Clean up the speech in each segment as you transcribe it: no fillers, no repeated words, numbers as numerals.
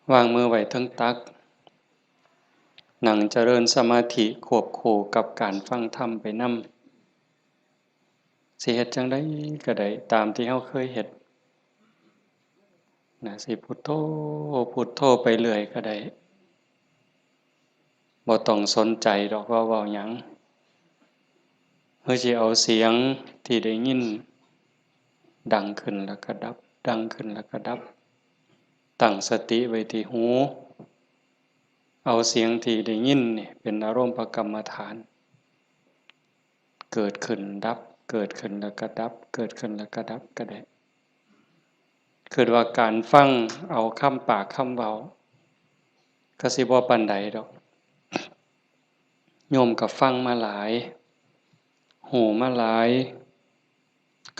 วางมือไว้ทั้งตักนั่งเจริญสมาธิควบคู่กับการฟังธรรมไปนำสิเฮ็ดจังได๋ก็ได้ตามที่เฮาเคยเฮ็ดนะสิพุทโธพุทโธไปเรื่อยก็ได้บ่ต้องสนใจดอกว่าเว้าหยังเฮาสิเอาเสียงที่ได้ยินดังขึ้นแล้วก็ดับดังขึ้นแล้วก็ดับตั้งสติไว้ที่หูเอาเสียงที่ได้ยินนี่เป็นอารมณ์ประกรรมฐานเกิดขึ้นดับเกิดขึ้นแล้วก็ดับเกิดขึ้นแล้วก็ดับก็ได้คือว่าการฟังเอาคำปากคำเว้าก็สิบ่ปานใดดอกโยมก็ฟังมาหลายหูมาหลาย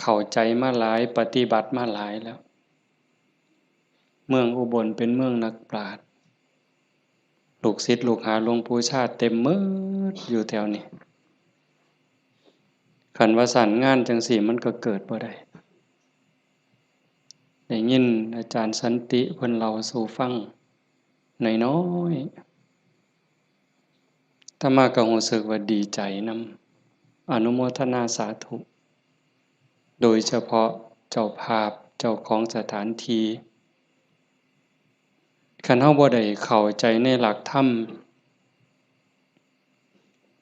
เข้าใจมาหลายปฏิบัติมาหลายแล้วเมืองอุบลเป็นเมืองนักปราชญ์ลูกศิษย์ลูกหาหลวงปู่ชาติเต็มหมดอยู่แถวนี้คันว่าสรรงานจังซี่มันก็เกิดบ่ได้ได้ยินอาจารย์สันติเพิ่นเล่าสู่ฟังน้อยๆอาตมาก็รู้สึกว่าดีใจนำอนุโมทนาสาธุโดยเฉพาะเจ้าภาพเจ้าของสถานที่คันเฮาบ่ได้เข้าใจในหลักธรรม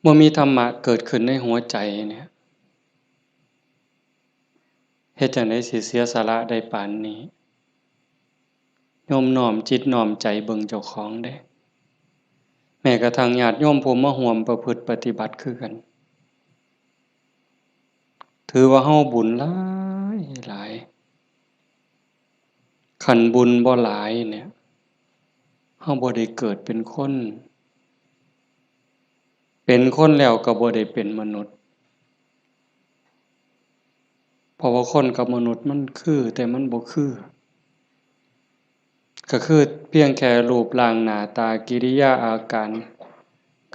บ่มีธรรมะเกิดขึ้นในหัวใจเนี่ยเฮ็ดจั่งใดสิเสียสละได้ปานนี้โยมน้อมจิตน้อมใจเบิ่งเจ้าของเด้แม้กระทั่งญาติโยมผู้มาร่วมประพฤติปฏิบัติคือกันถือว่าเฮาบุญหลายหลายคันบุญบ่หลายเนี่ยเฮาบ่ได้เกิดเป็นคนเป็นคนแล้วก็บ่ได้เป็นมนุษย์เพราะว่าคนกับมนุษย์มันคือแต่มันบ่คือก็คือเพียงแค่รูปร่างหน้าตากิริยาอาการ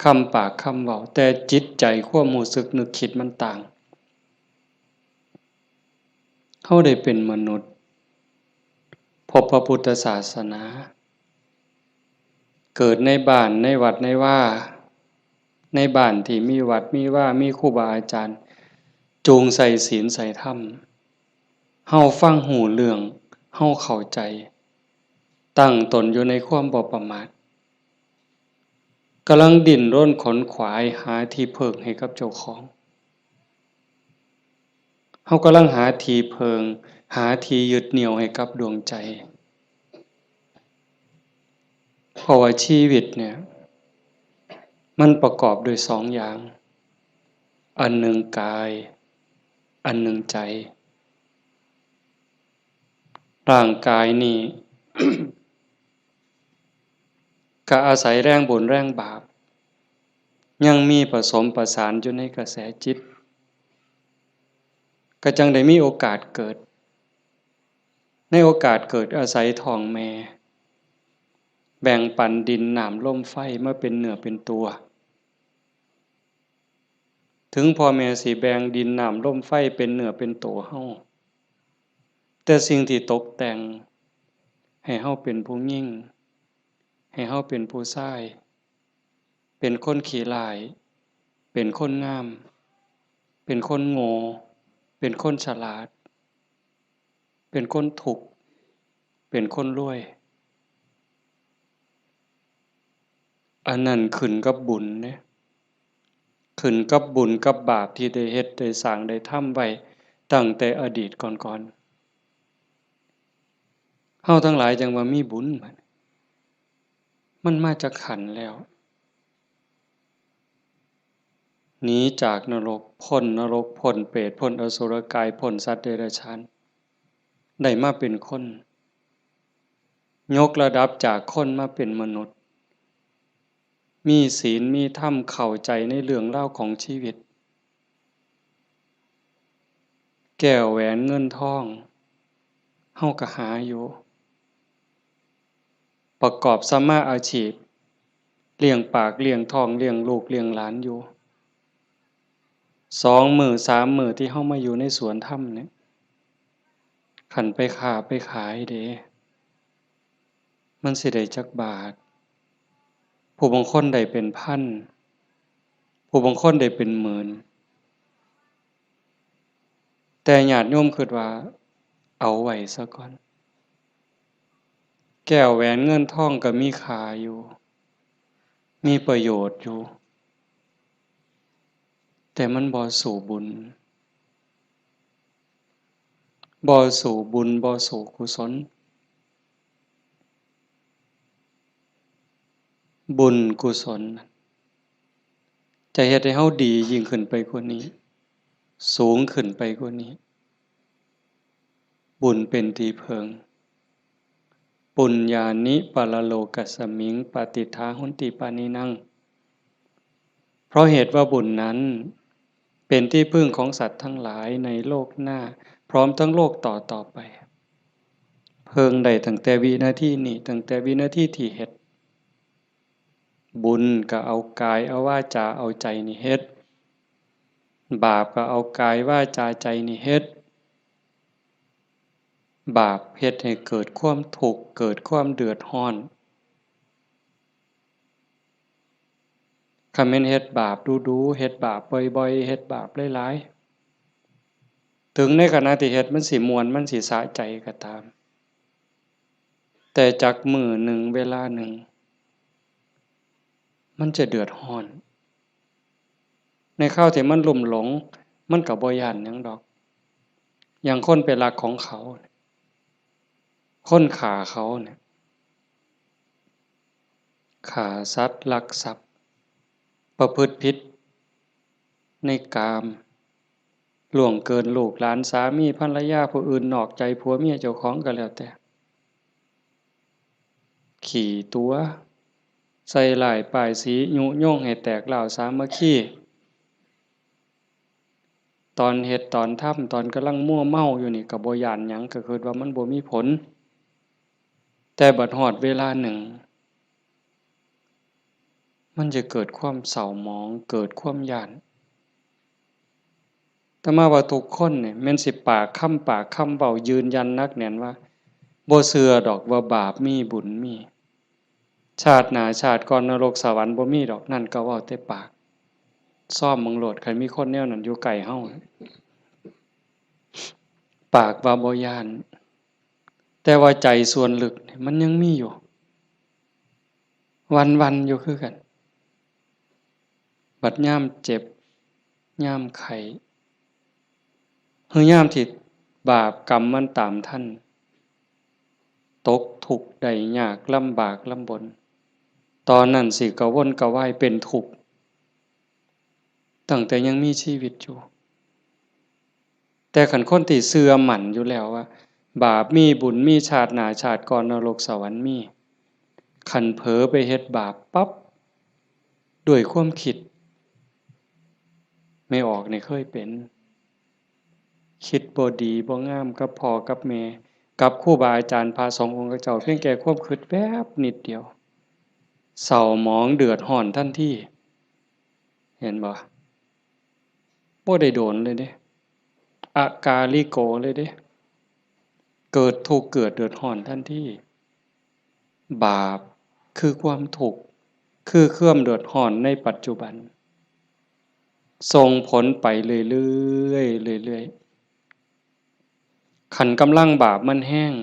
คำปากคำเว้าแต่จิตใจความรู้สึกนึกคิดมันต่างเฮาได้เป็นมนุษย์พบพระพุทธศาสนาเกิดในบ้านในวัดในว่าในบ้านที่มีวัดมีว่ามีครูบาอาจารย์จูงใส่ศีลใส่ธรรมเฮาฟังหูเรื่องเฮาเข้าใจตั้งตนอยู่ในความบ่ประมาทกำลังดิ้นรนขนขวายหาที่พึ่งให้กับเจ้าของเฮากำลังหาที่พึ่งหาที่ยึดเหนี่ยวให้กับดวงใจเพราะว่าชีวิตเนี่ยมันประกอบด้วยสองอย่างอันหนึ่งกายอันหนึ่งใจร่างกายนี่ ก็อาศัยแรงบุญแรงบาปยังมีผสมประสานอยู่ในกระแสจิตก็จังได้มีโอกาสเกิดในโอกาสเกิดอาศัยท้องแม่แบ่งปันดินน้ำลมไฟมาเป็นเนื้อเป็นตัวถึงพ่อแม่สิแบ่งดินน้ำลมไฟเป็นเนื้อเป็นตัวเฮาแต่สิ่งที่ตกแต่งให้เฮาเป็นผู้หญิงให้เฮาเป็นผู้ชายเป็นคนขี้ร้ายเป็นคนงามเป็นคนโง่เป็นคนฉลาดเป็นคนทุกข์เป็นคนรวยอันนั้นขึ้นกับบุญเด้ขึ้นกับบุญกับบาปที่ได้เฮ็ดได้สร้างได้ทำไว้ตั้งแต่อดีตก่อนๆเฮาทั้งหลายจังว่ามีบุญบัดมันมาจากขันธ์แล้วหนีจากนรกพ้นนรกพ้นเปรตพ้นอสุรกายพ้นสัตว์เดรัจฉานได้มาเป็นคนยกระดับจากคนมาเป็นมนุษย์มีศีลมีธรรมเข้าใจในเรื่องราวของชีวิตแก้วแหวนเงินทองเฮาก็หาอยู่ประกอบสัมมาอาชีพเลี้ยงปากเลี้ยงท้องเลี้ยงลูกเลี้ยงหลานอยู่2 มื้อ3 มื้อที่เฮามาอยู่ในสวนธรรมเนี่ยคันไปค้าไปขายเด้ มันสิได้จักบาทผู้บางคนได้เป็นพันผู้บางคนได้เป็นหมื่นแต่ญาติโยมคิดว่าเอาไว้ซะก่อนแก้วแหวนเงินทองก็มีค่าอยู่มีประโยชน์อยู่แต่มันบ่สู่บุญบ่สู่บุญบ่สู่กุศลบุญกุศลจะเฮ็ดให้เฮาดียิ่งขึ้นไปกว่านี้สูงขึ้นไปกว่านี้บุญเป็นที่พึ่งปุญญานิปรโลกัสสมิงปฏิทาหุนติปานินังเพราะเหตุว่าบุญนั้นเป็นที่พึ่งของสัตว์ทั้งหลายในโลกหน้าพร้อมทั้งโลกต่อไปเพิ่งได้ตั้งแต่วินาทีนี้ตั้งแต่วินาทีที่เฮ็ดบุญก็เอากายเอาวาจาเอาใจนี่เฮ็ดบาปก็เอากายวาจาใจนี่เฮ็ดบาปเฮ็ดให้เกิดความทุกข์เกิดความเดือดร้อนคันแม่นเฮ็ดบาปดูๆเฮ็ดบาปบ่อยๆเฮ็ดบาปหลายๆถึงในขณะที่เฮ็ดมันสิม่วนมันสิสะใจก็ตามแต่จักมื้อหนึ่งเวลาหนึ่งมันจะเดือดร้อนในคราวที่มันลุ่มหลงมันก็บ่ย้านหยังดอกอย่างคนไปลักของเขาคนฆ่าเขาเนี่ยฆ่าสัตว์ลักทรัพย์ประพฤติผิดในกามล่วงเกินลูกหลานสามีภรรยาผู้อื่นนอกใจผัวเมียเจ้าของก็แล้วแต่ขี่ตัวใส่ร้ายป้ายสียุยงให้แตกร้าวสามัคคีตอนเฮ็ดตอนทำตอนกำลังมั่วเมาอยู่นี่ก็บ่ย้านหยังก็คิดว่ามันบ่มีผลแต่บัดฮอดเวลาหนึ่งมันจะเกิดความเศร้าหมองเกิดความย้านแต่มาว่าทุกคนเนี่ยแม่นสิปากคำเว้ายืนยันนักแน่นว่าบ่เชื่อดอกว่าบาปมีบุญมีชาติหน้าชาติก่อนนรกสวรรค์บ่มีดอกนั่นก็เว้าแต่ปากซ้อมเบิ่งโลดคันมีคนแนวนั้นอยู่ใกล้เฮาปากว่าบ่ย้านแต่ว่าใจส่วนลึกนี่มันยังมีอยู่วันๆอยู่คือกันบัดยามเจ็บยามไข้คือยามที่บาปกรรมมันตามทันตกทุกข์ได้ยากลำบากลำบนตอนนั้นสิกระวนกระวายเป็นทุกข์ตั้งแต่ยังมีชีวิตอยู่แต่คันคนที่เชื่อมั่นอยู่แล้วว่าบาปมีบุญมีชาติหน้าชาติก่อนนรกสวรรค์มีคันเผลอไปเฮ็ดบาปปั๊บด้วยความคิดไม่ออกนี่เคยเป็นคิดบ่ดีบ่งามกับพ่อกับแม่กับครูบาอาจารย์พระสงฆ์องค์เจ้าเพียงแค่ความคิดแวบนิดเดียวเศร้าหมองเดือดร้อนทันทีเห็นบ่บ่ได้โดนเลยเด้อากาลิโกเลยเด้เกิดทุกข์เกิดเดือดร้อนทันทีบาปคือความทุกข์คือความเดือดร้อนในปัจจุบันส่งผลไปเรื่อยๆเรื่อยๆคันกำลังบาปมันแห้ง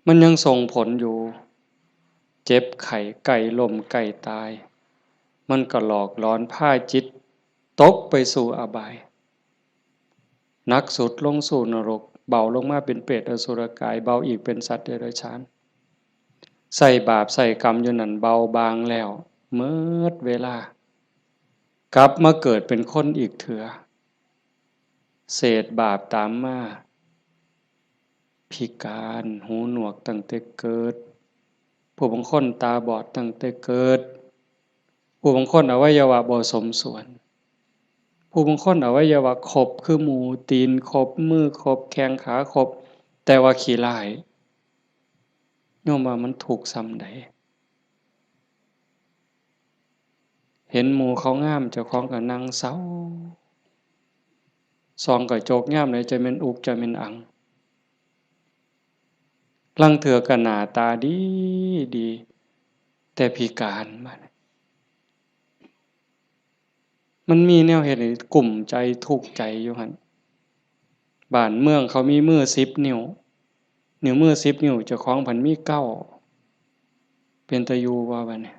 มันยังส่งผลอยู่เจ็บไข้ใกล้ล้มใกล้ตายมันก็หลอกหลอนพาจิตตกไปสู่อบายหนักสุดลงสู่นรกเบาลงมาเป็นเปรตอสุรกายเบาอีกเป็นสัตว์เดรัจฉานใส่บาปใส่กรรมอยู่นั่นเบาบางแล้วเมิดเวลากลับมาเกิดเป็นคนอีกเถื่อเศษบาปตามมาพิการหูหนวกตั้งแต่เกิดผู้บางคนตาบอดตั้งแต่เกิดผู้บางคนอวัยวะบ่สมส่วนผู้บางคนอวัยวะครบคือหมูตีนครบมือครบแข้งขาครบแต่ว่าขี้ร้ายโยมว่ามันถูกซ้ำใดเห็นหมู่เขางามเจ้าของก็นั่งเศร้าส่องกระจกยามใดจะแม่นอุกจะแม่นอัง ลังเถือก็หน้าตาดีดีแต่พิการมันมีแนวเฮ็ดให้กลุ่มใจทุกข์ใจอยู่หั่นบ้านเมืองเขามีมือ10นิ้วนิ้วมือ10นิ้วเจ้าของเพิ่นมี9เป็นตาอยู่บ่บัดนี้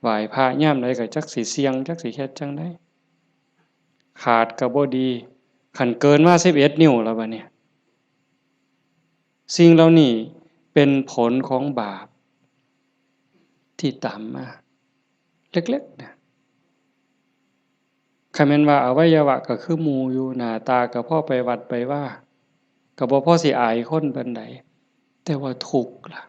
ไหว้พระยามใดก็จักสิเสี่ยงจักสิเฮ็ดจั่งใดขาดก็บ่ดีคันเกินมา11นิ้วแล้วบัดนี้สิ่งเหล่านี้เป็นผลของบาปที่ตามมาเล็กๆนะคันแม่นว่าอวัยวะก็คือหมู่อยู่หน้าตาก็พอไปวัดไปว่าก็บ่พอสิอายคนปานใดแต่ว่าทุกข์ล่ะ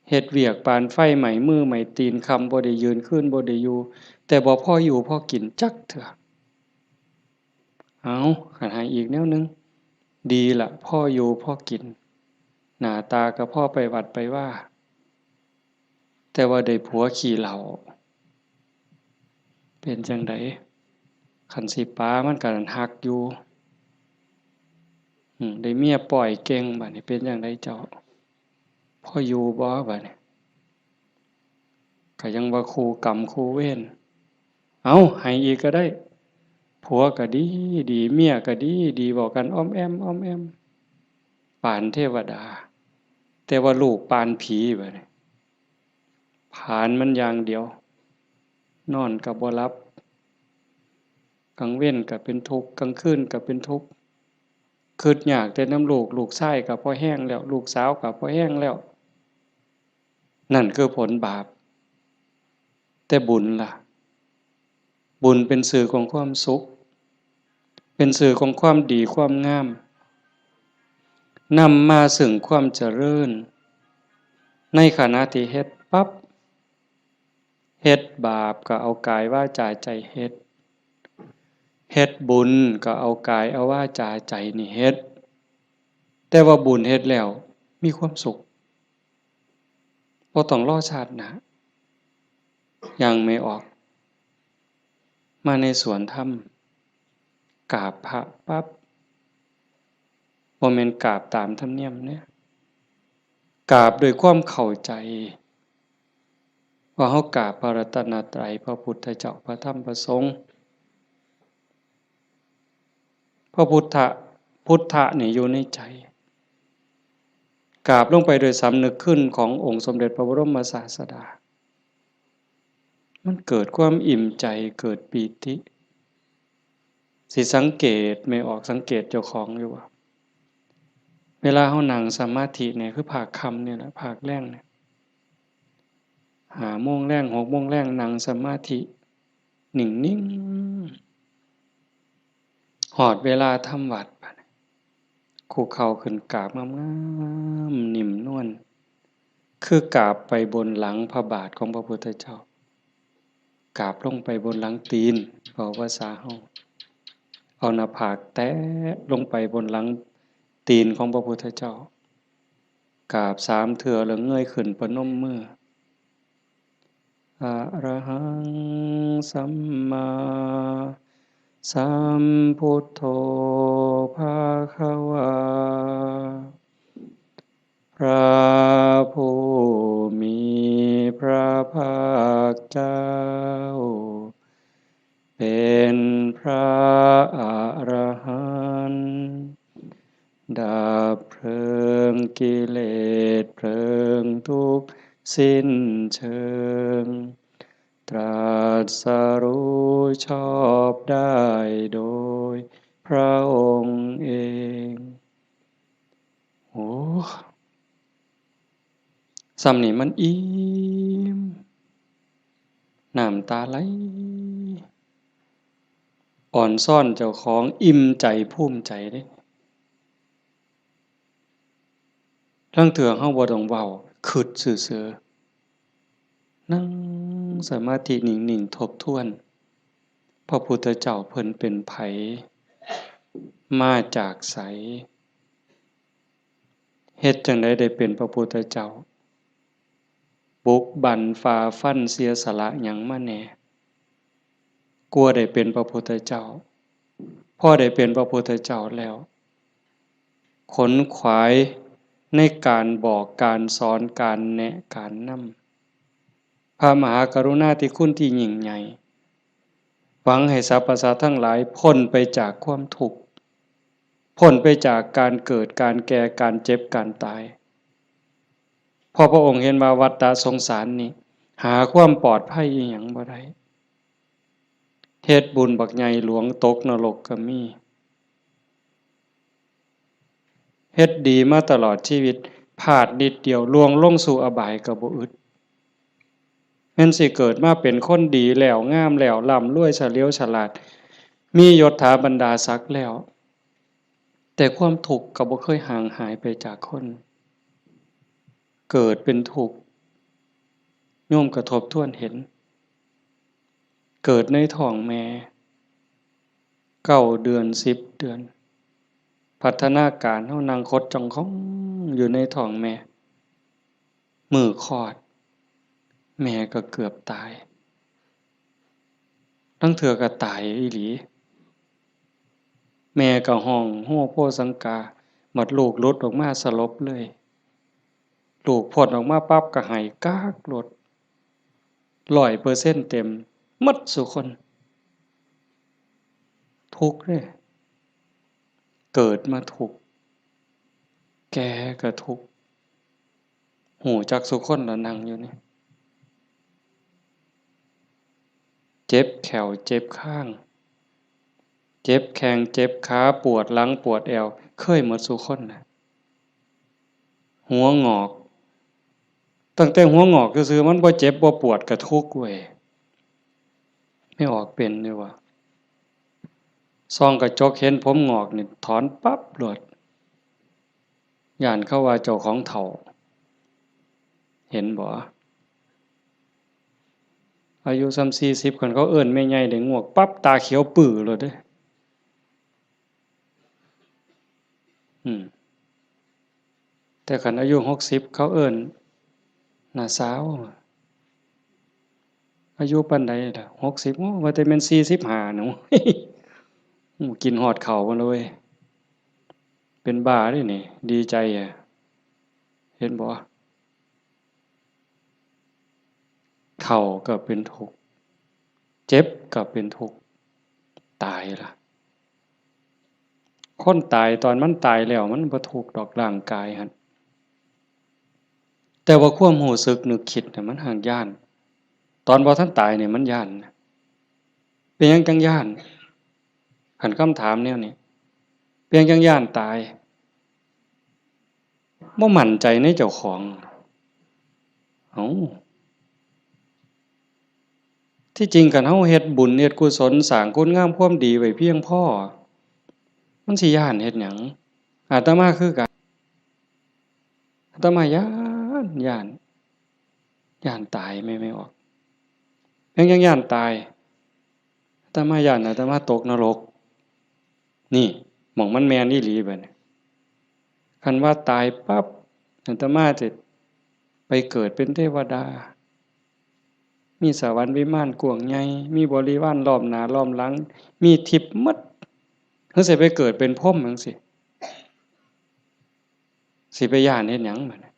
เฮ็ดเวียกปานไฟไหม้มือไหม้ตีนค่ำบ่ได้ยืนคืนบ่ได้อยู่แต่บ่พออยู่พอกินจักเทื่อเอาคันให้อีกแนวหนึ่งดีล่ะพ่ออยู่พ่อกินหน้าตาก็พ่อไปวัดไปว่าแต่ว่าได้ผัวขี้เหล้าเป็นจังไดคันสิป๋ามันก็ฮักอยู่ได้เมียปล่อยเก่งบัดนี้เป็นจังไดเจ้าพ่ออยู่บ่บัดนี้ก็ยังว่าคู่กรรมคู่เวรเอาให้อีกก็ได้ผัวก็ดีดีเมียก็ดีดีบอกกันอ้อมแอมอ้อมแอมปานเทวดาแต่ว่าลูกปานผีบัดนี้ผานมันอย่างเดียวนอนก็บ่หลับกลางเว้นก็เป็นทุกข์กลางคืนก็เป็นทุกข์คิดยากแต่น้ำลูกลูกชายก็พอแห้งแล้วลูกสาวก็พอแห้งแล้วนั่นคือผลบาปแต่บุญล่ะบุญเป็นสื่อของความสุขเป็นสื่อของความดีความงามนำมาซึ่งความเจริญในขณะที่เฮ็ดปั๊บเฮ็ดบาปก็เอากายวาจาใจเฮ็ดบุญก็เอากายเอาวาจาใจนี่เฮ็ดแต่ว่าบุญเฮ็ดแล้วมีความสุขบ่ต้องรอชาติหน้ายังไม่ออกมาในสวนธรรมกราบพระปั๊บบ่แม่นกราบตามธรรมเนียมเนี่ยกราบด้วยความเข้าใจว่าเฮากราบพระรัตนตรัยพระพุทธเจ้าพระธรรมพระสงฆ์พระพุทธะนี่อยู่ในใจกราบลงไปโดยสำนึกขึ้นขององค์สมเด็จพระบรมศาสดามันเกิดความอิ่มใจเกิดปีติสิสังเกตไม่ออกสังเกตเจ้าของอยู่ว่าเวลาเฮานั่งสมาธิเนี่ยคือภาคค่ำเนี่ยแหละภาคแลงเนี่ย5 โมงแลง6 โมงแลงนั่งสมาธินิ่งๆฮอดเวลาทำวัดบัดนี้คุกเข่าขึ้นกราบงามๆนิ่มนวลคือกราบไปบนหลังพระบาทของพระพุทธเจ้ากราบลงไปบนหลังตีนเว้าภาษาเฮาเอาหน้าผากแตะลงไปบนหลังตีนของพระพุทธเจ้ากราบ3 เทื่อแล้วเงยขึ้นประนมมืออะระหังสัมมาสัมพุทโธภะคะวาพระผู้มีพระภาคเจ้าเป็นพระอรหันต์ดับเพลิงกิเลสเพลิงทุกข์สิ้นเชิงตรัสรู้ชอบได้โดยพระองค์เองโอ้สำนี้มันอิ่มน้ำตาไหลอ่อนซ่อนเจ้าของอิ่มใจภูมิใจเด้ลางเทื่อเฮาบ่ต้องเว้าคิดซื่อๆนั่งสมาธินิ่งๆทบทวนพระพุทธเจ้าเพิ่นเป็นไผมาจากไสเฮ็ดจั่งใดได้เป็นพระพุทธเจ้าบุกบั่นฝ่าฟันเสียสละหยังมาแหน่กลัวได้เป็นพระพุทธเจ้าพอได้เป็นพระพุทธเจ้าแล้ว ขนขวายในการบอกการสอนการแนะการนำพระมหากรุณาธิคุณที่ยิ่งใหญ่หวังให้สรรพสัตว์ทั้งหลายพ้นไปจากความทุกข์พ้นไปจากการเกิดการแก่การเจ็บการตายพอพระองค์เห็นว่าวัฏฏะสงสารนี้หาความปลอดภัยอีหยังบ่ได้เฮ็ดบุญบักใหญ่หลวงตกนรกก็มีเฮ็ดดีมาตลอดชีวิตพลาดนิดเดียวล่วงลงสู่อบายก็บ่อึดแม่นสิเกิดมาเป็นคนดีแล้วงามแล้วร่ำรวยเฉลียวฉลาดมียศถาบรรดาศักดิ์แล้วแต่ความทุกข์ก็บ่เคยห่างหายไปจากคนเกิดเป็นทุกข์โยมกระทบทวนเห็นเกิดในท้องแม่9 เดือน10 เดือนพัฒนาการเฮานั่งคดจ้องของอยู่ในท้องแม่มื้อคลอดแม่ก็เกือบตายทั้งเทื่อก็ตายอีหลีแม่ก็ห้องโฮโพสังกาบัดลูกหลุดออกมาสลบเลยลูกพ้นออกมาปั๊บก็ให้กากโลด100%เต็มหมดซุคนทุกข์เด้เกิดมาทุกข์แก่ก็ทุกข์หูจักซุคนละนั่งอยู่นี่เจ็บแขวเจ็บข้างเจ็บแข้งเจ็บขาปวดหลังปวดแอวเคยหมดซุคนน่ะหัวงอกตั้งแต่หัวงอกซื่อๆมันบ่เจ็บบ่ปวดก็ทุกข์เว้ยไม่ออกเป็นเลยว่ะส่องกระจกเห็นผมงอกนี่ถอนปั๊บโลดย้านเขาว่าเจ้าของเฒ่าเห็นบ่อายุส่ำ40คันเขาเอิ้นแม่ใหญ่ได้งวกปั๊บตาเขียวปื้อโลดเด้แต่คันอายุ60เขาเอิ้นน้าสาวอายุปานใดล่ะ60โอ้ว่าแต่แม่น45หนูกินฮอดข้าวมาเลยเป็นบ้าเด้นี่ดีใจอะเห็นบ่เฒ่าก็เป็นทุกข์เจ็บก็เป็นทุกข์ตายล่ะคนตายตอนมันตายแล้วมันบ่ทุกข์ดอกร่างกายหั่นแต่ว่าความรู้สึกนึกคิดน่ะมันหั้นย้านตอนบ่ทันตายนี่มันย้านเป็นหยังจังย้านคันคำถามแนวนี้เป็นหยังจังย้านตายบ่มั่นใจในเจ้าของเอ้าที่จริงคันเฮาเฮ็ดบุญเฮ็ดกุศลสร้างคุณงามความดีไว้เพียงพอมันสิย้านเฮ็ดหยังอาตมาคือกันอาตมาย้านตายไม่ออกยังย้านตายอาตมาย้านอาตมาตกนรกนี่หม้องมันแม่นอีหลีบัดนี้คันว่าตายปั๊บอาตมาจะไปเกิดเป็นเทวดามีสวรรค์วิมานกว้างใหญ่มีบริวารล้อมหน้าล้อมหลังมีทิพย์หมดเฮาสิไปเกิดเป็นพรหมจังซี่สิไปย้านเฮ็ดหยังบัดนี้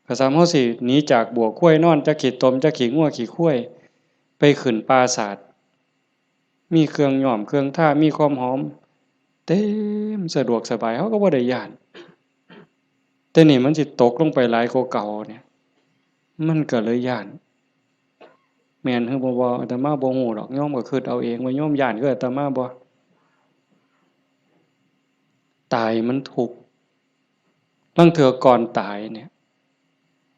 ก็ซ้ำเฮาสิหนีจากบ่วควายนอนจักขี้ตมจักขี้งัวขี้ควายไปขึ้นปราสาทมีเครื่องย้อมเครื่องทามีความหอมเต็มสะดวกสบายเฮาก็บ่ได้ย้านแต่นี่มันสิตกลงไปหลายกว่าเก่าเนี่ยมันก็เลยย้านแม่นคือบ่อาตมาบ่ฮู้ดอกโยมก็คิดเอาเองว่าโยมย้านคืออาตมาบ่ตายมันทุกข์ลางเทื่อก่อนตายเนี่ย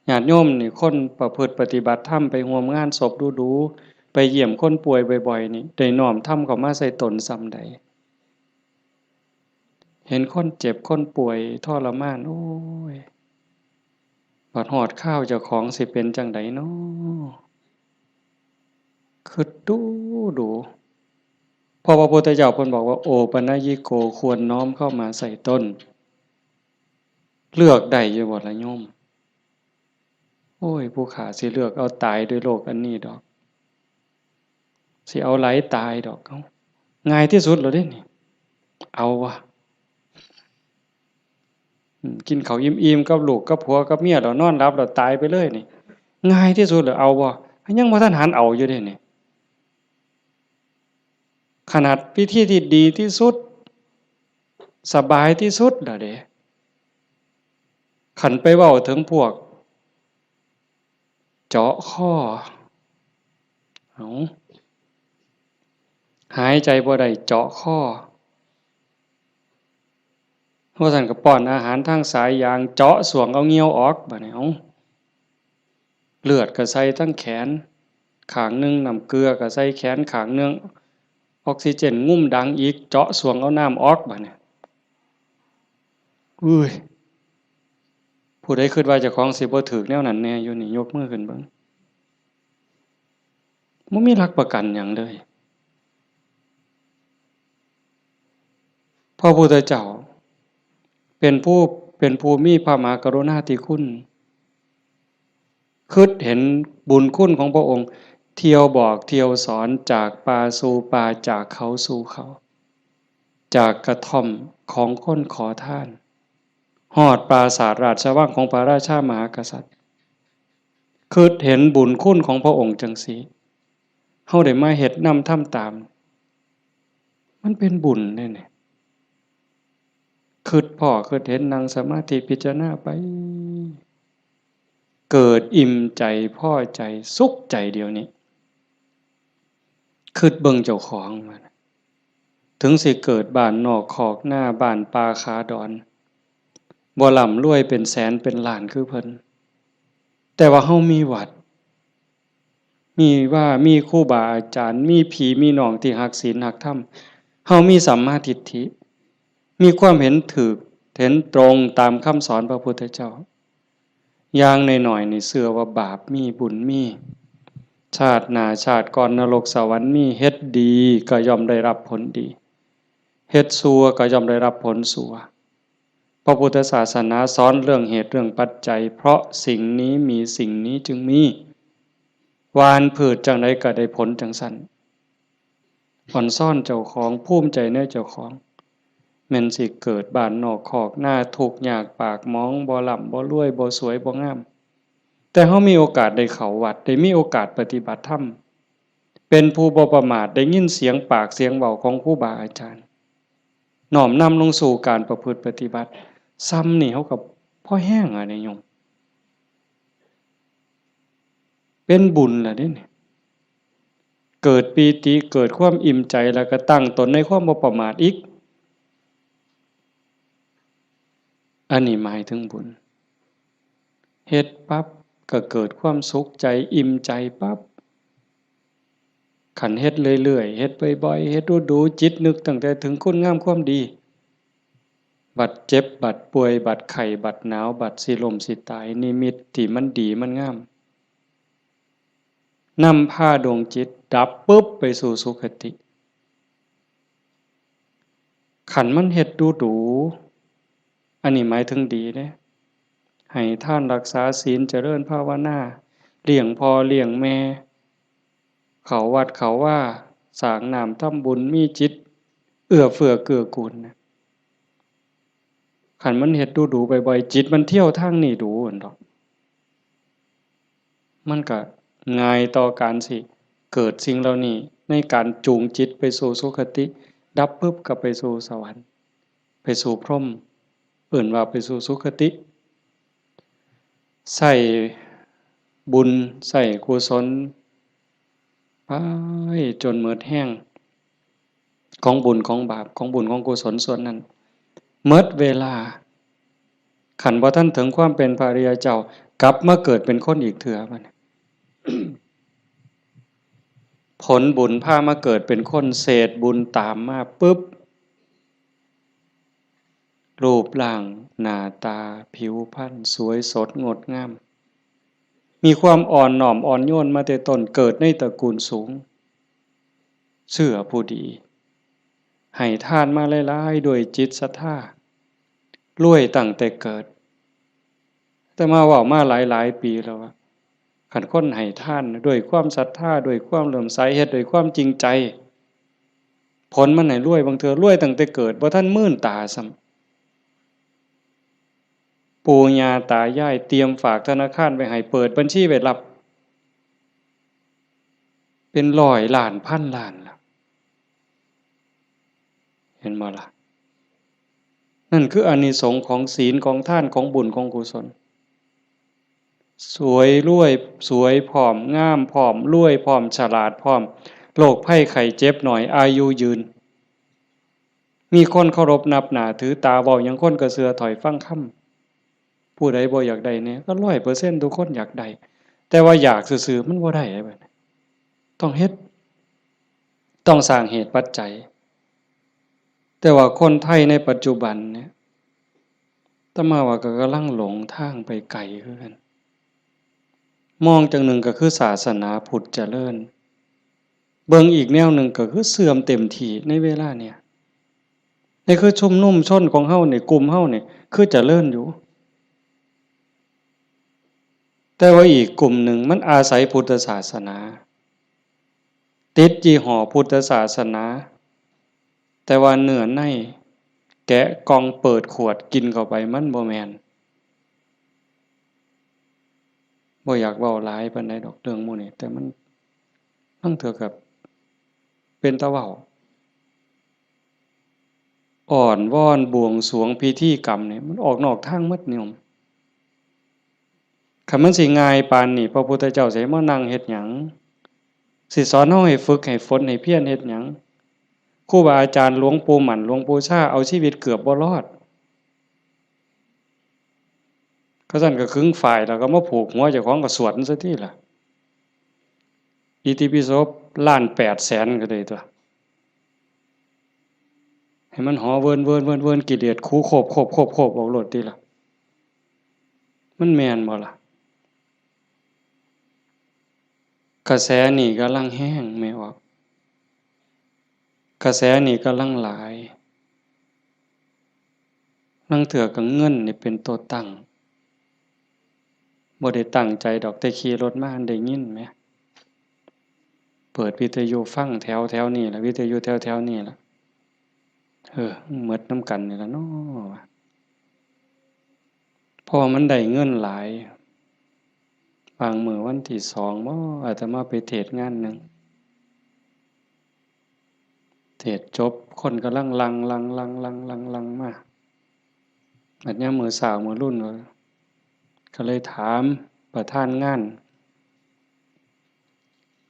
ญาติโยมนี่คนประพฤติปฏิบัติธรรมไปร่วมงานศพดูๆไปเยี่ยมคนป่วยบ่อยๆนี่ได้น้อมธรรมเข้ามาใส่ตนส่ำใดเห็นคนเจ็บคนป่วยทรมานโอ้ยบัดฮอดคราวเจ้าของสิเป็นจั่งใดน้อคิดดูเพราะพระพุทธเจ้าเพิ่นบอกว่าโอปัญญิโกควรน้อมเข้ามาใส่ตนเลือกได้อยู่บ่ล่ะโยมโอ้ยผู้ข้าสิเลือกเอาตายด้วยโรคอันนี้ดอกสิเอาไหลตายดอกเอ้าง่ายที่สุดแล้วเด้นี่เอาวะ กินข้าวอิ่มๆกับลูกกับผัวกับเมียแล้วนอนหลับแล้วตายไปเลยนี่ง่ายที่สุดเหรอเอาบ่ยังบ่ทันหันเอาอยู่เด้นี่ขนาดวิธีที่ดีที่สุดสบายที่สุดล่ะเด้ขันไปเว้าถึงพวกเจาะข้อเอาหายใจบ่ได้เจาะข้อเพราะท่านก็ป้อนอาหารทางสายยางเจาะสวงเอาเงี้ยวออกบัดนี้เอาเลือดก็ใส่ทั้งแขนข้างนึงน้ำเกลือก็ใส่แขนข้างนึงออกซิเจนงุ่มดังอีกเจาะสวงเอาน้ำออกบัดนี้อุ้ยผู้ใดคิดว่าเจ้าของสิบ่ถูกแนวนั้นแน่อยู่นี่ยกมือขึ้นเบิ่งบ่มีหลักประกันหยังเลยพระพุทธเจ้าเป็นผู้มีพระมหากรุณาธิคุณคิดเห็นบุญคุณของพระองค์เที่ยวบอกเที่ยวสอนจากป่าสู่ป่าจากเขาสู่เขาจากกระท่อมของคนขอทานฮอดปราสาทราชวังของพระราชามหากษัตริย์คิดเห็นบุญคุณของพระองค์จังซี่เฮาได้มาเฮ็ดนำทำตามมันเป็นบุญแน่ๆคิดพ้อคิดเห็นนั่งสมาธิพิจารณาไปเกิดอิ่มใจพอใจสุขใจเดียวนี้คิดเบิ่งเจ้าของมันถึงสิเกิดบ้านนอกคอกหน้าบ้านป่าขาดอนบ่ร่ำรวยเป็นแสนเป็นล้านคือเพิ่นแต่ว่าเฮามีวัดมีครูบาอาจารย์มีพี่มีน้องที่รักศีลรักธรรมเฮามีสัมมาทิฏฐิมีความเห็นถูกเห็นตรงตามคำสอนพระพุทธเจ้าอย่างน้อยๆนี่เชื่อว่าบาปมีบุญมีชาติหน้าชาติก่อนนรกสวรรค์มีเฮ็ดดีก็ย่อมได้รับผลดีเฮ็ดชั่วก็ย่อมได้รับผลชั่วพระพุทธศาสนาสอนเรื่องเหตุเรื่องปัจจัยเพราะสิ่งนี้มีสิ่งนี้จึงมีหว่านพืชจังไดก็ได้ผลจังซั่นอ่อนซ่อนเจ้าของภูมิใจในเจ้าของแม่นสิเกิดบ้านนอกคอกหน้าทุกข์ยากปากหมองบ่ร่ำบ่รวยบ่สวยบ่งามแต่เฮามีโอกาสได้เข้าวัดได้มีโอกาสปฏิบัติธรรมเป็นผู้บ่ประมาทได้ยินเสียงปากเสียงเว้าของครูบาอาจารย์น้อมนำลงสู่การประพฤติปฏิบัติซ้ำนี่เฮาก็พอแห้งอะนี่โยมเป็นบุญล่ะเด้นี่เกิดปีติเกิดความอิ่มใจแล้วก็ตั้งตนในความบ่ประมาทอีกอันนี้หมายถึงบุญเฮ็ดปั๊บก็เกิดความสุขใจอิ่มใจปั๊บขันเฮ็ดเรื่อยๆเฮ็ดบ่อยๆเฮ็ดดูๆจิตนึกตั้งแต่ถึงคุณงามความดีบัดเจ็บบัดป่วยบัดไข้บัดหนาวบัดสิล้มสิตายนิมิตที่มันดีมันงามนำพาดวงจิตดับปุ๊บไปสู่สุคติขันมันเฮ็ดดูอันนี้หมายถึงดีเด้ให้ท่านรักษาศีลเจริญภาวนาเลี้ยงพ่อเลี้ยงแม่เขาวัดเขาว่าสร้างน้ำทำบุญมีจิตเอื้อเฟื้อเกื้อกูลนะขันมันเฮ็ดดูบ่อยๆจิตมันเที่ยวทางนี้ดูอั่นดอกมันก็ง่ายต่อการสิเกิดสิ่งเหล่านี้ในการจูงจิตไปสู่สุคติดับปุ๊บก็ไปสู่สวรรค์ไปสู่พรหมเอิ้นว่าไปสู่สุคติใส่บุญใส่กุศลไปจนหมดแห้งของบุญของบาปของบุญของกุศลส่วนนั้นหมดเวลาขันบ่ทันถึงความเป็นพระอริยเจ้ากลับมาเกิดเป็นคนอีกเถื่อบัด ผลบุญพามาเกิดเป็นคนเศษบุญตามมาปุ๊บรูปร่างหน้าตาผิวพรรณสวยสดงดงามมีความอ่อนน้อมอ่อนโยนมาแต่ต้นเกิดในตระกูลสูงเชื่อผู้ดีให้ทานมาหลายๆด้วยจิตศรัทธารวยตั้งแต่เกิดแต่มาเว้ามาหลายๆปีแล้วว่าคันคนให้ทานด้วยความศรัทธาด้วยความเลื่อมใสเฮ็ดด้วยความจริงใจผลมันให้รวยบางเทื่อรวยตั้งแต่เกิดบ่ทันมื่นตาซ้ ปู่ย่าตายายเตรียมฝากธนาคารไว้ให้เปิดบัญชีไว้รับเป็นร้อยล้านพันล้านล่ะเห็นบ่ล่ะนั่นคืออานิสงส์ของศีลของทานของบุญของกุศลสวยรวยสวยผอมงามผอมรวยผอมฉลาดผอมโรคภัยไข้เจ็บหน่อยอายุยืนมีคนเคารพนับหน้าถือตาเว้าหยังคนก็เชื่อถอยฟังคำผู้ใดบ่อยากได้เนี่ยก็100%ทุกคนอยากได้แต่ว่าอยากซื่อๆมันบ่ได้แบบนี้ต้องเฮ็ดต้องสร้างเหตุปัจจัยแต่ว่าคนไทยในปัจจุบันเนี่ยอาตมาว่าก็กำลังหลงทางไปไกลคือกันมองจังหนึ่งก็คือศาสนาพุทธเจริญเบิ่งอีกแนวหนึ่งก็คือเสื่อมเต็มที่ในเวลาเนี่ยนี่คือชุมนุมชนของเฮานี่กลุ่มเฮานี่คือเจริญอยู่แต่ว่าอีกกลุ่มหนึ่งมันอาศัยพุทธศาสนาติดยี่ห้อพุทธศาสนาแต่ว่าเนื้อในแกะกล่องเปิดขวดกินเข้าไปมันบ่แม่นบ่อยากเว้าหลายปานใดดอกเรื่องหมู่นี้แต่มันทั้งเถื่อกับเป็นตาเว้าอ่อนวอนบวงสรวงพิธีกรรมนี่มันออกนอกทางหมดนิยมคันมันสิง่ายปานนี้พระพุทธเจ้าสิมานั่งเฮ็ดหยังสิสอนเฮาให้ฝึกให้ฝนให้เพียรเฮ็ดหยังครูบาอาจารย์หลวงปู่หมั่นหลวงปู่ชาเอาชีวิตเกือบบ่รอดเขาซั่นก็ขึงฝ่ายแล้วก็มาผูกหัวเจ้าของก็สวดซะทีล่ะอิติปิโสล้าน800,000ก็ได้ตัวให้มันหอเวินๆๆๆกิเลสคูโคบๆๆๆออกโลดติล่ะมันแม่นบ่ล่ะกระแสนี่กำลังแห้งแม่ออกกระแสนี่กำลังหลายลางเทื่อก็เงินนี่เป็นตัวตั้งบ่ได้ตั้งใจดอกแต่ขี่รถมาได้ยินแหมเปิดวิทยุฟังแถวๆนี้ล่ะวิทยุแถวๆนี้ล่ะหมดนำกันนี่ล่ะเนาะเพราะว่ามันได้เงินหลายบางมื้อวันที่2บ่อาตมาไปเทศน์งานหนึ่งเทศน์จบคนกำลังหลั่งๆๆๆๆมาบัดยามมื้อเช้ามื้อรุ่นก็เลยถามประธานงาน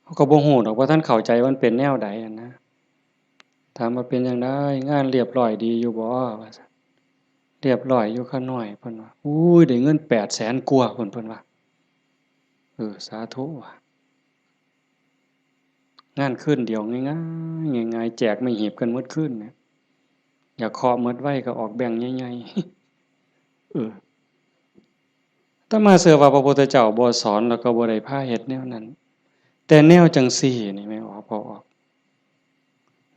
เขาก็บ่ฮู้ดอกว่าท่านเข้าใจว่ามันเป็นแนวใดอะนะถามว่าเป็นจั่งใดงานเรียบร้อยดีอยู่บ่ว่าซั่นเรียบร้อยอยู่ค่ะน้อยเพิ่นว่าอุ้ยได้เงิน800,000กว่าเพิ่นว่าสาธุว่ะงานคืนเดียวง่ายๆง่ายๆแจกไม่หีบกันหมดคืนแหมอยากเคาะหมดไว้ก็ออกแบ่งค์ใหญ่ๆอาตมาเชื่อว่าพระพุทธเจ้าบ่สอนแล้วก็บ่ได้พาเฮ็ดแนวนั้นแต่แนวจังซี่นี่แม่นบ่พอออก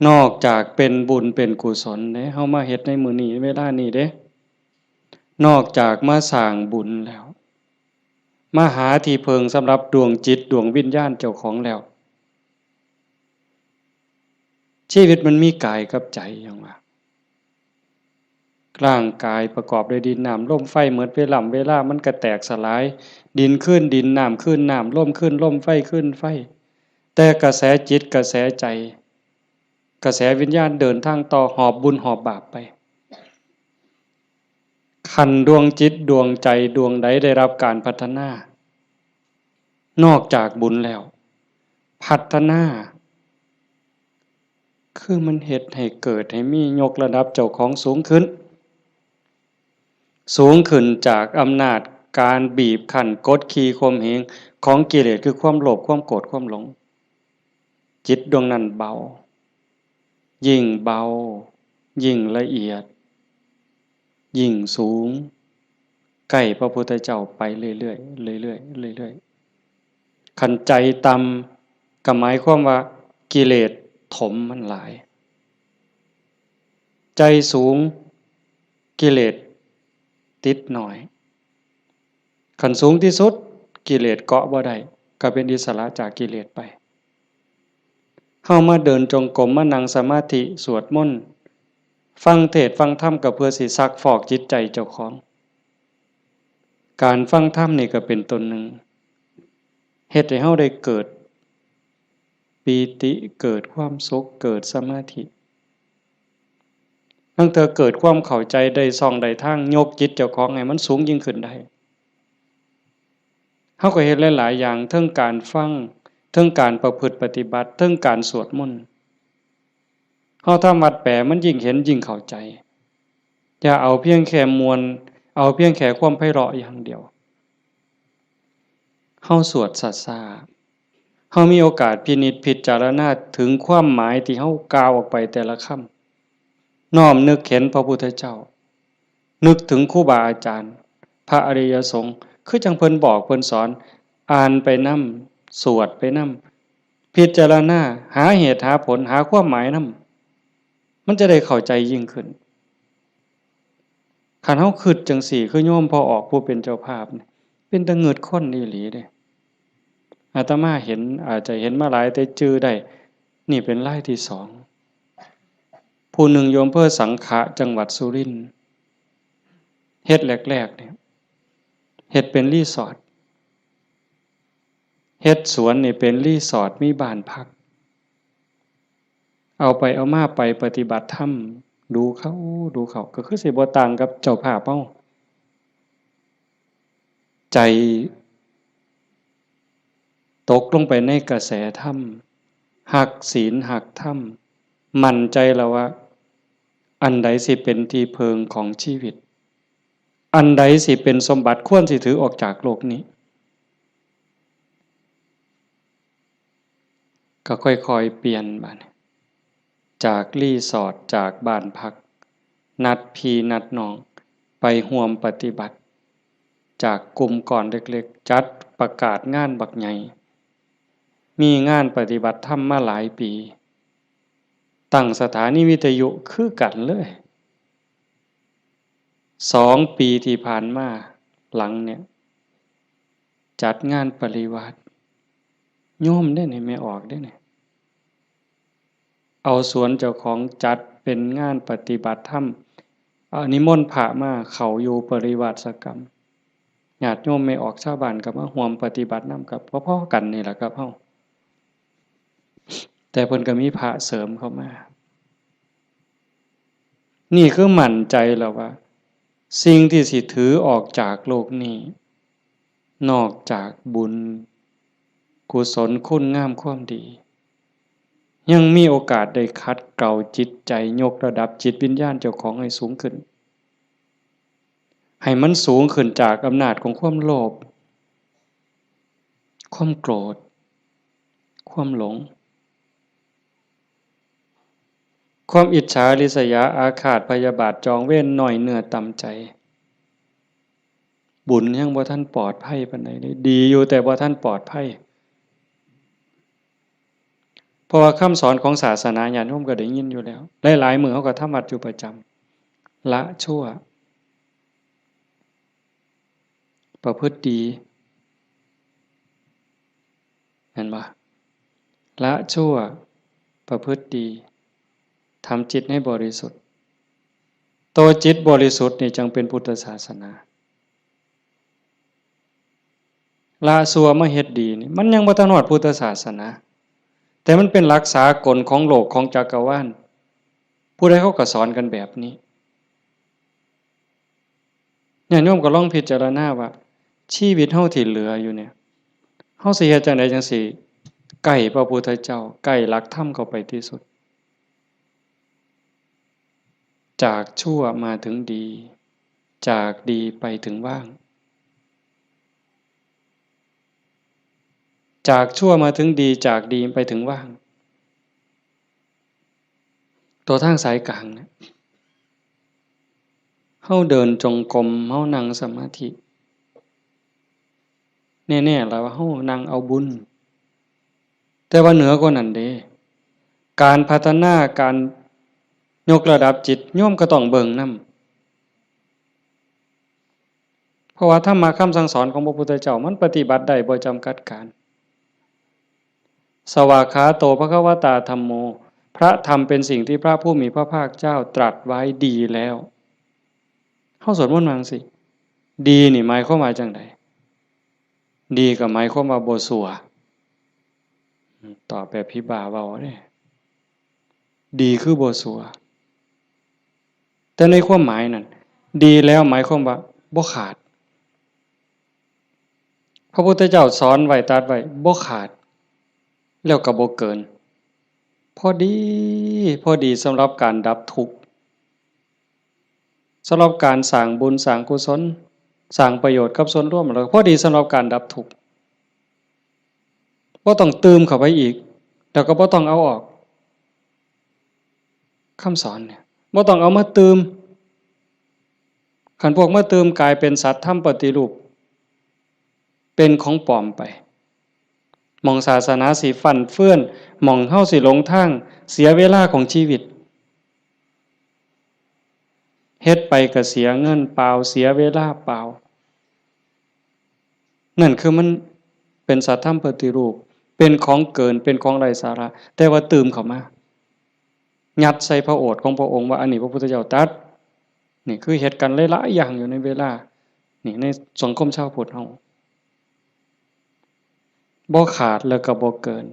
นอกจากเป็นบุญเป็นกุศลเด้เฮามาเฮ็ดในมื้อนี้เวลานี้เด้นอกจากมาสร้างบุญแล้วมาหาที่พึ่งสำหรับดวงจิตดวงวิญญาณเจ้าของแล้วชีวิตมันมีกายกับใจอย่างว่าร่างกายประกอบด้วยดินน้ำลมไฟเหมือนเวลามันก็แตกสลายดินขึ้นดินน้ำขึ้นน้ำลมขึ้นลมไฟขึ้นไฟแต่กระแสจิตกระแสใจกระแสวิญญาณเดินทางต่อหอบบุญหอบบาปไปขันดวงจิตดวงใจดวงใดได้รับการพัฒนานอกจากบุญแล้วพัฒนาคือมันเฮ็ดให้เกิดให้มียกระดับเจ้าของสูงขึ้นจากอำนาจการบีบคั้นกดขี่ข่มเหงของกิเลสคือความโลภความโกรธความหลงจิตดวงนั้นเบายิ่งเบายิ่งละเอียดยิ่งสูงใกล้พระพุทธเจ้าไปเรื่อยๆเรื่อยๆเรื่อยๆขันใจต่ำก็หมายความว่ากิเลสถมมันหลายใจสูงกิเลสติดหน่อยขันสูงที่สุดกิเลสเกาะบ่ได้ก็เป็นอิสระจากกิเลสไปเฮามาเดินจงกรมมานั่งสมาธิสวดมนต์ฟังเทศน์ฟังธรรมก็เพื่อสิซักฟอกจิตใจเจ้าของ การฟังธรรมนี่ก็เป็นตนหนึ่งเฮ็ดให้เฮาได้เกิดปีติเกิดความสุขเกิดสมาธิตั้งแต่เกิดความเข้าใจได้ส่องได้ทางยกจิตเจ้าของให้มันสูงยิ่งขึ้นได้เฮาก็เฮ็ดหลายๆอย่างทั้งการฟังทั้งการประพฤติปฏิบัติทั้งการสวดมนต์เฮาทำวัดแปลมันยิ่งเห็นยิ่งเข้าใจอย่าเอาเพียงแค่มวลเอาเพียงแค่ความไพเราะอย่างเดียวเฮาสวดซ่าๆเฮามีโอกาสพินิจพิจารณาถึงความหมายที่เฮากล่าวออกไปแต่ละคำน้อมนึกเห็นพระพุทธเจ้านึกถึงครูบาอาจารย์พระอริยสงฆ์คือจังเพิ่นบอกเพิ่นสอนอ่านไปนำสวดไปนำพิจารณาหาเหตุหาผลหาความหมายนำมันจะได้เข้าใจยิ่งขึ้นคันเฮาคิดจังสี่คือโยมพอออกผู้เป็นเจ้าภาพเป็นตะเงิดคนอีหลีเด้อาตมาเห็นอาจจะเห็นมาหลายแต่จื้อได้นี่เป็นรายที่สองผู้หนึ่งโยมเพื่อสังขะจังหวัดสุรินทร์เฮ็ดแรกๆเนี่ยเฮ็ดเป็นรีสอร์ทเฮ็ดสวนนี่เป็นรีสอร์ทมีบ้านพักเอาไปเอามาไปปฏิบัติธรรมดูเขาก็คือสิบ่ต่างกับเจ้าภาพเฮาใจตกลงไปในกระแสธรรมหักศีลหักธรรมมั่นใจแล้วว่าอันใดสิเป็นที่เพิงของชีวิตอันใดสิเป็นสมบัติควรสิถือออกจากโลกนี้ก็ค่อยๆเปลี่ยนบัดจากรีสอร์ทจากบ้านพักนัดพี่นัดน้องไปร่วมปฏิบัติจากกลุ่มก่อนเล็กๆจัดประกาศงานบักใหญ่มีงานปฏิบัติธรรมมาหลายปีตั้งสถานีวิทยุคือกันเลย2 ปีที่ผ่านมาหลังเนี่ยจัดงานปริวาสโยมได้เนี่ยไม่ออกได้เนี่ยเอาสวนเจ้าของจัดเป็นงานปฏิบัติธรรมนิมนต์พระมาเขาอยู่ปริวาสกรรมญาติโยมไม่ออกชาวบ้านก็มาร่วมปฏิบัตินำกับพ่อๆกันนี่แหละครับเฮาแต่เพิ่นก็มีพระเสริมเข้ามานี่คือมั่นใจแล้วว่าสิ่งที่สิถือออกจากโลกนี้นอกจากบุญกุศลคุณงามความดียังมีโอกาสได้คัดเกลาจิตใจยกระดับจิตวิญญาณเจ้าของให้สูงขึ้นให้มันสูงขึ้นจากอำนาจของความโลภความโกรธความหลงความอิจฉาริษยาอาฆาตพยาบาทจองเวรหน่อยเนื้อต่ำใจบุญยังบ่ทันปลอดภัยปานใดเลยดีอยู่แต่บ่ทันปลอดภัยเพราะว่าคำสอนของศาสนาญาติโยมก็ได้ยินอยู่แล้วหลายๆมื้อเฮาก็ทำวัดอยู่ประจำละชั่วประพฤติดีเห็นบ่ละชั่วประพฤติดีทำจิตให้บริสุทธิ์ตัวจิตบริสุทธิ์นี่จึงเป็นพุทธศาสนาละชั่วมาเฮ็ดดีนี่มันยังบ่ทันฮอดพุทธศาสนาแต่มันเป็นหลักสากลของโลกของจักรวาลผู้ใดเขาก็สอนกันแบบนี้ญาติโยมก็ลองพิจารณาว่าชีวิตเฮาที่เหลืออยู่เนี่ยเฮาสิเฮ็ดจังไดจังสิใกล้พระพุทธเจ้าใกล้หลักธรรมเข้าไปที่สุดจากชั่วมาถึงดีจากดีไปถึงว่างจากชั่วมาถึงดีจากดีไปถึงว่างตัวทางสายกลางเนี่ยเฮาเดินจงกรมเฮานั่งสมาธิแน่ๆแล้วว่าเฮานั่งเอาบุญแต่ว่าเหนือกว่านั้นเด้การพัฒนาการยกระดับจิตโยมก็ต้องเบิ่งนำเพราะว่าธรรมะคำสั่งสอนของพระพุทธเจ้ามันปฏิบัติได้บ่จำกัดการสวากขาโตภควตาธัมโมพระธรรมเป็นสิ่งที่พระผู้มีพระภาคเจ้าตรัสไว้ดีแล้วเฮาสวดมนต์ว่าจังซี่ ดีนี่หมายความว่าจังไดดีก็หมายความว่าบ่ชั่วตอบแบบพี่บ่าเว้าเด้ดีคือบ่ชั่วแต่ในความหมายนั้นดีแล้วหมายความว่าบ่ขาดพระพุทธเจ้าสอนไว้ตรัสไว้บ่ขาดแล้วก็บ่เกินพอดีพอดีสำหรับการดับทุกข์สำหรับการสร้างบุญสร้างกุศลสร้างประโยชน์กับส่วนรวมแล้วพอดีสำหรับการดับทุกข์บ่ต้องเติมเข้าไปอีกแล้วก็บ่ต้องเอาออกคำสอนเนี่ยบ่ต้องเอามาเติมคันพวกมาเติมกลายเป็นสัตว์ทำปฏิรูปเป็นของปลอมไปมองศาสนาสิฟั่นเฟื่อนมองเฮาสิหลงทางเสียเวลาของชีวิตเฮ็ดไปก็เสียเงินเปล่าเสียเวลาเปล่านั่นคือมันเป็นสัตว์ทำปฏิรูปเป็นของเกินเป็นของไร้สาระแต่ว่าเติมเข้ามายัดใส่พระโอษฐ์ของพระองค์ว่าอันนี้พระพุทธเจ้าตรัสนี่คือเหตุการณ์หลายๆอย่างอยู่ในเวลานี่ในสังคมชาวพุทธเฮาบ่ขาดแล้วก็บ่เกิน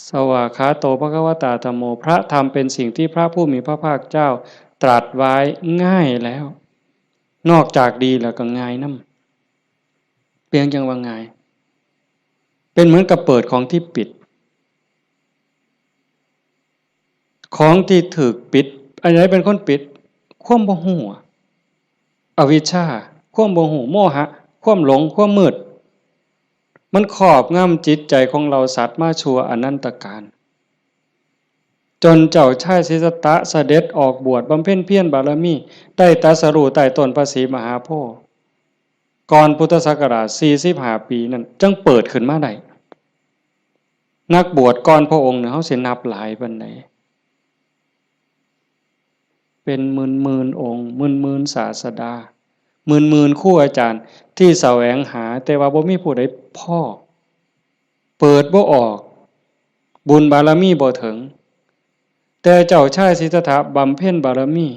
สวากขาโตภควตาธัมโมพระธรรมเป็นสิ่งที่พระผู้มีพระภาคเจ้าตรัสไว้ง่ายแล้วนอกจากดีแล้วก็ง่ายนำเพียงจังว่าง่ายเป็นเหมือนกับเปิดของที่ปิดของที่ถูกปิดอันไหนเป็นคนปิดความบ่ฮู้อวิชชาความบ่ฮู้โมหะความหลงความมืดมันครอบงำจิตใจของเราสัตว์มาชั่วอนันตกาลจนเจ้าชายสิทธัตถะเสด็จออกบวชบำเพ็ญเพียรบารมีได้ตรัสรู้ใต้ต้นพระศรีมหาโพธิ์ก่อนพุทธศักราช45ปีนั้นจึงเปิดขึ้นมาได้นักบวชก่อนพระองค์เนี่ยเฮาสินับหลายปานใดเป็นหมื่นๆองค์หมื่นๆศาสดาหมื่นๆครูอาจารย์ที่แสวงหาแต่ว่าบ่มีผู้ใดพอเปิดบ่ออกบุญบารมีบ่ถึงแต่เจ้าชายสิทธัตถะบำเพ็ญบารมี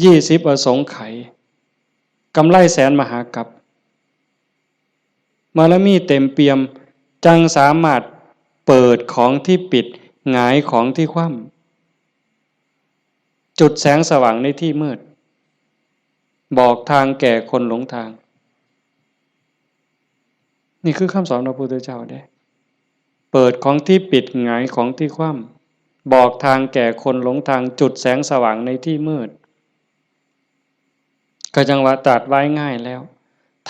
20อสงไขยกำไรแสนมหากัปบารมีเต็มเปี่ยมจังสามารถเปิดของที่ปิดหงายของที่คว่ำจุดแสงสว่างในที่มืดบอกทางแก่คนหลงทางนี่คือคำสอนของพระพุทธเจ้าเด้เปิดของที่ปิดหงายของที่คว่ำบอกทางแก่คนหลงทางจุดแสงสว่างในที่มืดก็จังว่าตรัสไว้ง่ายแล้ว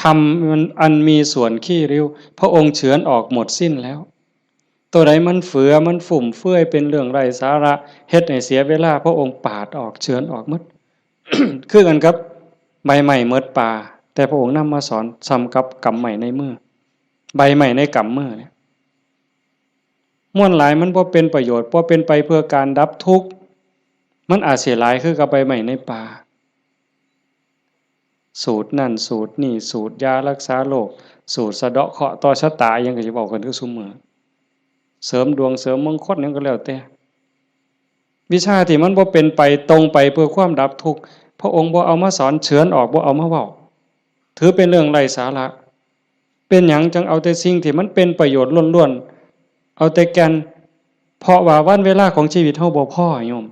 ธรรมมันอันมีส่วนขี้ริ้วพระองค์เฉือนออกหมดสิ้นแล้วตัวใดมันเฟือมันฝุ่มเฟื่อยเป็นเรื่องไร้สาระเฮ็ดให้เสียเวลาพระองค์ปาดออกเฉือนออกหมด คือกันครับใบใหม่เมดป่าแต่พระองค์นำมาสอนซ้ำกับกำใหม่ในมือใบใหม่ในกำมือเนี่ยม่วนหลายมันบ่เป็นประโยชน์บ่เป็นไปเพื่อการดับทุกข์มันอาจเสียหลายคือกับใบใหม่ในป่าสูตรนั่นสูตรนี่สูตรยารักษาโรคสูตรสะเดาะเคราะห์ต่อชะตายังก็สิบอกกันคือซุมื้อเสริมดวงเสริมมงคลหยังก็แล้วแต่วิชาที่มันบ่เป็นไปตรงไปเพื่อความดับทุกข์พระองค์บ่เอามาสอนเฉือนออกบ่เอามาเว้าถือเป็นเรื่องไร้สาระเป็นหยังจังเอาแต่สิ่งที่มันเป็นประโยชน์ล้วนๆเอาแต่แก่นเพราะว่าวันเวลาของชีวิตเฮาบ่พอโยม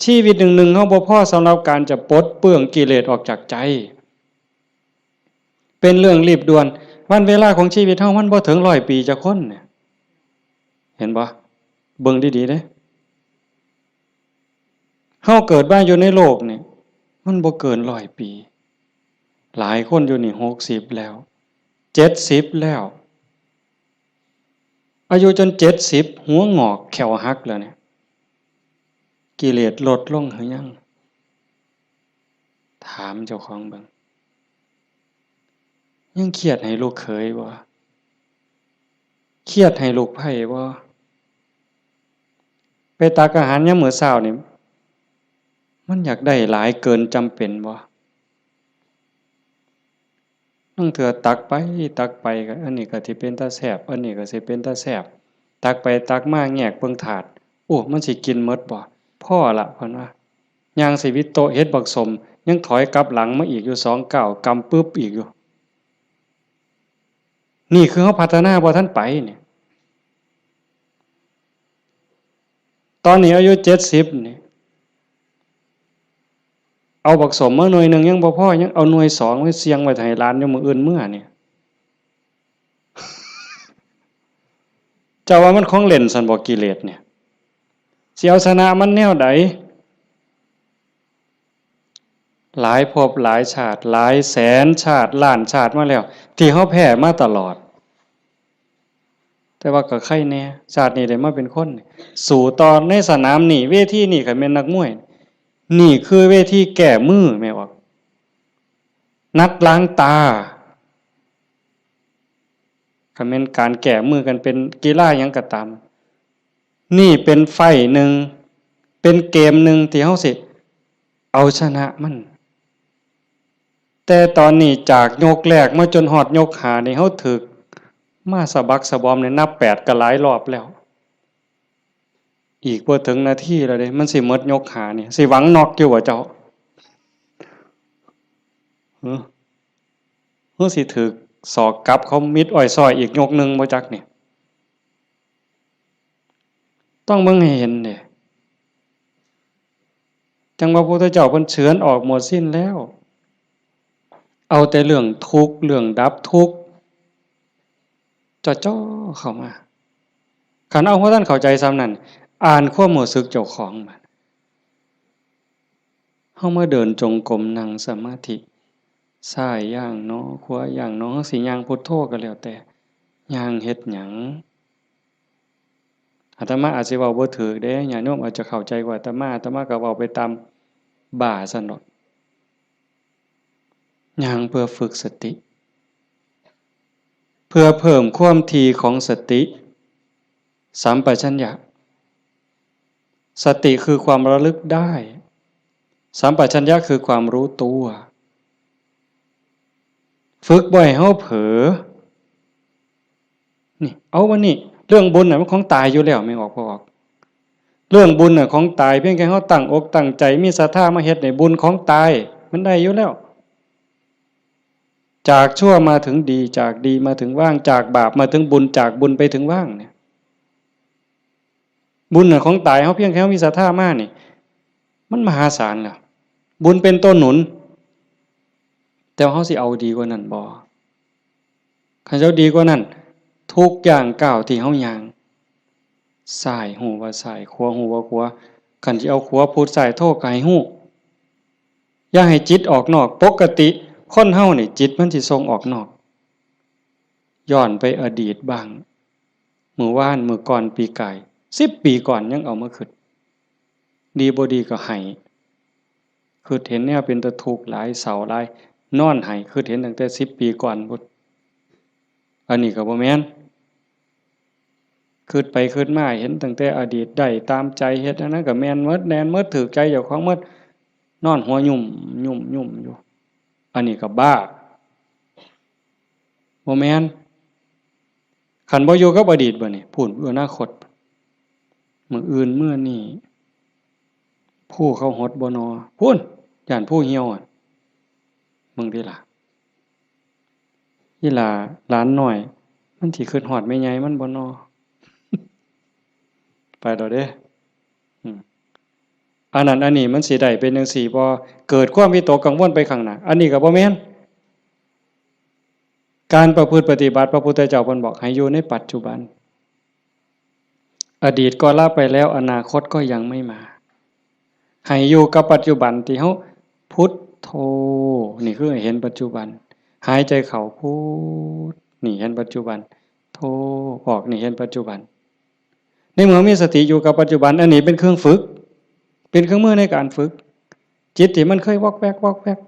ชีวิตหนึ่งๆเฮาบ่พอสำหรับการจะปลดเปลื้องกิเลสออกจากใจเป็นเรื่องรีบด่วนวันเวลาของชีวิตเฮามันบ่ถึง100ปีจักคนเนี่ยเห็นบ่เบิ่งดีๆเด้เฮาเกิดมาอยู่ในโลกนี่มันบ่เกิน100ปีหลายคนอยู่นี่60แล้ว70แล้วอายุจน70หัวงอกแขวหักแล้วเนี่ยกิเลสลดลงหรือยังถามเจ้าของเบิ่งยังเครียดให้ลูกเขยบ่เครียดให้ลูกไผ่บ่ไปตักอาหารยามมื้อเช้านี่มันอยากได้หลายเกินจำเป็นบ่บางเทื่อตักไปก็อันนี้ก็สิเป็นตาแซ่บอันนี้ก็สิเป็นตาแซ่บตักไปตักมาแงกเบิ่งถาดโอ้มันสิกินหมดบ่พอละเพิ่นว่า ย่างสิวิโตเฮ็ดบักสมยังถอยกลับหลังมาอีกอยู่2 ก้าวกำปึ๊บอีกอยู่นี่คือเขาพัฒนาบ่ทันไปเนี่ยตอนนี้อายุ70นี่เอาบักสมมาหน่วยนึงยังบ่พอยังเอาหน่วย2ไว้เสียงไว้ให้หลานอยู่มื้ออื่นมื้อนี่เจ้าว่ามันของเล่นซั่นบ่กิเลสเนี่ยสิเอาชนะมันแนวใดหลายภพหลายชาติหลายแสนชาติล้านชาติมาแล้วที่เฮาแพ้มาตลอดแต่ว่าก็ใครแน่ชาตินี้ได้มาเป็นคนสู่ตอนในสนามนี่เวทีนี่คันแม่นนักมวยนี่คือเวทีแก้มือแม่ว่านัดล้างตาคันแม่นการแก้มือกันเป็นกีฬาหยังก็ตามนี่เป็นไฟหนึ่งเป็นเกมหนึ่งที่เฮาสิเอาชนะมันแต่ตอนนี้จากยกแรกมาจนฮอดยก5นี่เฮาถึกมาสะบักสะบอมในนับ8ก็หลายรอบแล้วอีกบ่ถึงนาทีแล้วเด้มันสิหมดยก5นี่สิหวังน็อกอยู่บ่เจ้าสิถึกศอกกลับเขามิดอ้อยซอยอีกยกนึงบ่จักนี่ต้องเบิ่งให้เห็นเด้จังว่าพระพุทธเจ้าเพิ่นเฉือนออกหมดสิ้นแล้วเอาแต่เรื่องทุกข์เรื่องดับทุกข์จ่อๆเข้ามาคันเอาเพราะท่านเข้าใจซ้ำนั้นอ่านความรู้สึกเจ้าของบัดเฮามาเดินจงกรมนั่งสมาธิซ้ายย่างเนาะขวาย่างเนาะสิย่างพุทโธก็แล้วแต่ย่างเฮ็ดหยังอาตมาอาจสิเว้าบ่ถูกเด้ญาติโยมอาจจะเข้าใจกว่าอาตมาก็เว้าไปตามบ่าซั่นเนาะย่างเพื่อฝึกสติเพื่อเพิ่มความถี่ของสติสัมปชัญญะสติคือความระลึกได้สัมปชัญญะคือความรู้ตัวฝึกบ่อยเฮาเผลอนี่เอาวันนี้เรื่องบุญน่ะมันของตายอยู่แล้วไม่ออกบ่ออกเรื่องบุญน่ะของตายเพียงแค่เฮาตั้งอกตั้งใจมีศรัทธามาเฮ็ดในบุญของตายมันได้อยู่แล้วจากชั่วมาถึงดีจากดีมาถึงว่างจากบาปมาถึงบุญจากบุญไปถึงว่างเนี่ยบุญน่ะของตายเฮาเพียงแค่มีศรัทธามานี่มันมหาศาลแล้วบุญเป็นต้นหนุนแต่เฮาสิเอาดีกว่านั้นบ่คันเจ้าดีกว่านั้นทุกอย่างก้าวที่เฮาย่างซ้ายหูว่าซ้ายขวาหูว่าขวาคันสิเอาขวาพุทธซ้ายโทก็ให้ฮู้อย่าให้จิตออกนอกปกติคนเฮานี่จิตมันสิส่งออกนอกย้อนไปอดีตบ้างมื้อวานมื้อก่อนปีกาย10 ปีก่อนยังเอามาคิดดีบ่ดีก็ให้คือเห็นแนวเป็นตะทุกข์หลายเศร้าหลายนอนให้คือเห็นตั้งแต่10 ปีก่อนพุนอันนี้ก็บ่แม่นคิดไปคิดมาเห็นตั้งแต่อดีตได้ตามใจเฮ็ดอันนั้นก็แม่นหมดแน่นหมดถูกใจเจ้าของหมดนอนหัวยุ่มอยู่อันนี้ก็บ้าบ่แม่นคันบ่อยู่กับอดีตบ่นี่พูดอนาคตมื้ออื่นมื้อนี้ผู้เขาหดบ่นอพูนย่านผู้เหี่ยวอะมึงติล่ะอีหล่าหลานน้อยมันสิคิดฮอดแม่ใหญ่มันบ่นอไปดอกเด้อืมอันนั้นอันนี้มันสิได้เป็นจังซี่บ่เกิดความวิตกกังวลไปข้างหน้าอันนี้ก็บ่แม่นการประพฤติปฏิบัติพระพุทธเจ้าเพิ่นบอกให้อยู่ในปัจจุบันอดีตก็ละไปแล้วอนาคตก็ยังไม่มาให้อยู่กับปัจจุบันที่เฮาพุทโธนี่คือให้เห็นปัจจุบันหายใจเข้าพุทนี่เห็นปัจจุบันโธออกนี่เห็นปัจจุบันในเมื่อมีสติอยู่กับปัจจุบันอันนี้เป็นเครื่องฝึกเป็นเครื่องมือในการฝึกจิตที่มันเคยวอกแวก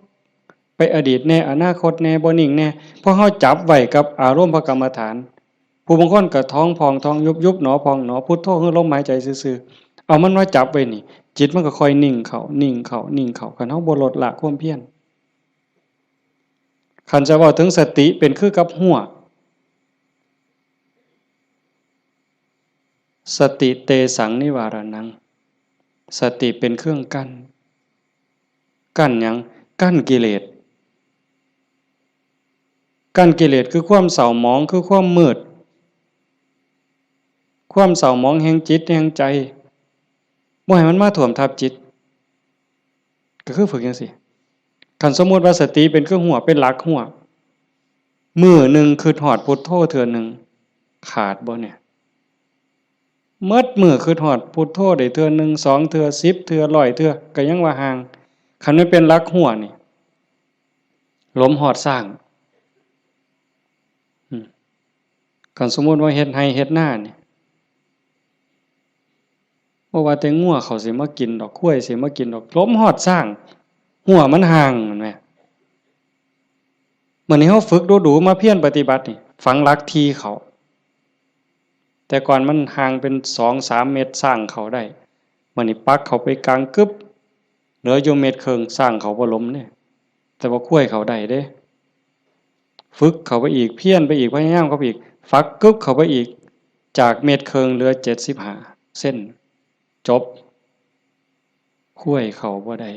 ไปอดีตแน่อนาคตแน่บ่นิ่งแน่เพราะเฮาจับไว้กับอารมณ์พระกรรมฐานผู้บางคนก็ท้องพองท้องยุบหนอพองหนอพุทโธคือลมหายใจซื่อๆเอามันมาจับไว้นี่จิตมันก็ค่อยนิ่งเข้าคันเฮาบ่ลดละความเพียรคันจะเว้าถึงสติเป็นคือกับหัวสติเตสังนิวารนังสติเป็นเครื่องกั้น กั้นหยังกั้นกิเลสกั้นกิเลสคือความเศร้าหมองคือความมืดความเศร้าหมองแห่งจิตแห่งใจบ่ให้มันมาท่วมทับจิตก็คือฝึกจังซี่คันสมมุติว่าสติเป็นเครื่องหัวเป็นหลักหัวมื้อหนึ่งคือฮอดพุทโธเทื่อหนึ่งขาดบ่เนี่ยหมดมื้อคือฮอดพุทโธได้เทื่อหนึ่ง2เทื่อ10เทื่อ100เทื่อก็ยังว่าห่างคันมันเป็นหลักหัวนี่ลมฮอดสร้างคันสมมุติว่าเฮ็ดไร่เฮ็ดนานี่บ่ว่าแต่งัวเขาสิมากินดอกควายสิมากินดอกลมฮอดสร้างหัวมันห่างแม่นแหมมื้อนี้เฮาฝึกดูๆมาเพียรปฏิบัตินี่ฝังหลักที่เขาแต่ก่อนมันห่างเป็น2-3 เมตรสร้างเขาได้มื้อนี้ปักเข้าไปกลางกึบเหลืออยู่เม็ดครึ่งสร้างเขาบ่ล้มเด้แต่ว่าควายเขาได้เด้ฝึกเข้าไปอีกเพียรไปอีกพยายามเข้าไปอีกฝักกึบเข้าไปอีกจากเม็ดครึ่งเหลือ75เส้นจบควายเขาบ่ได้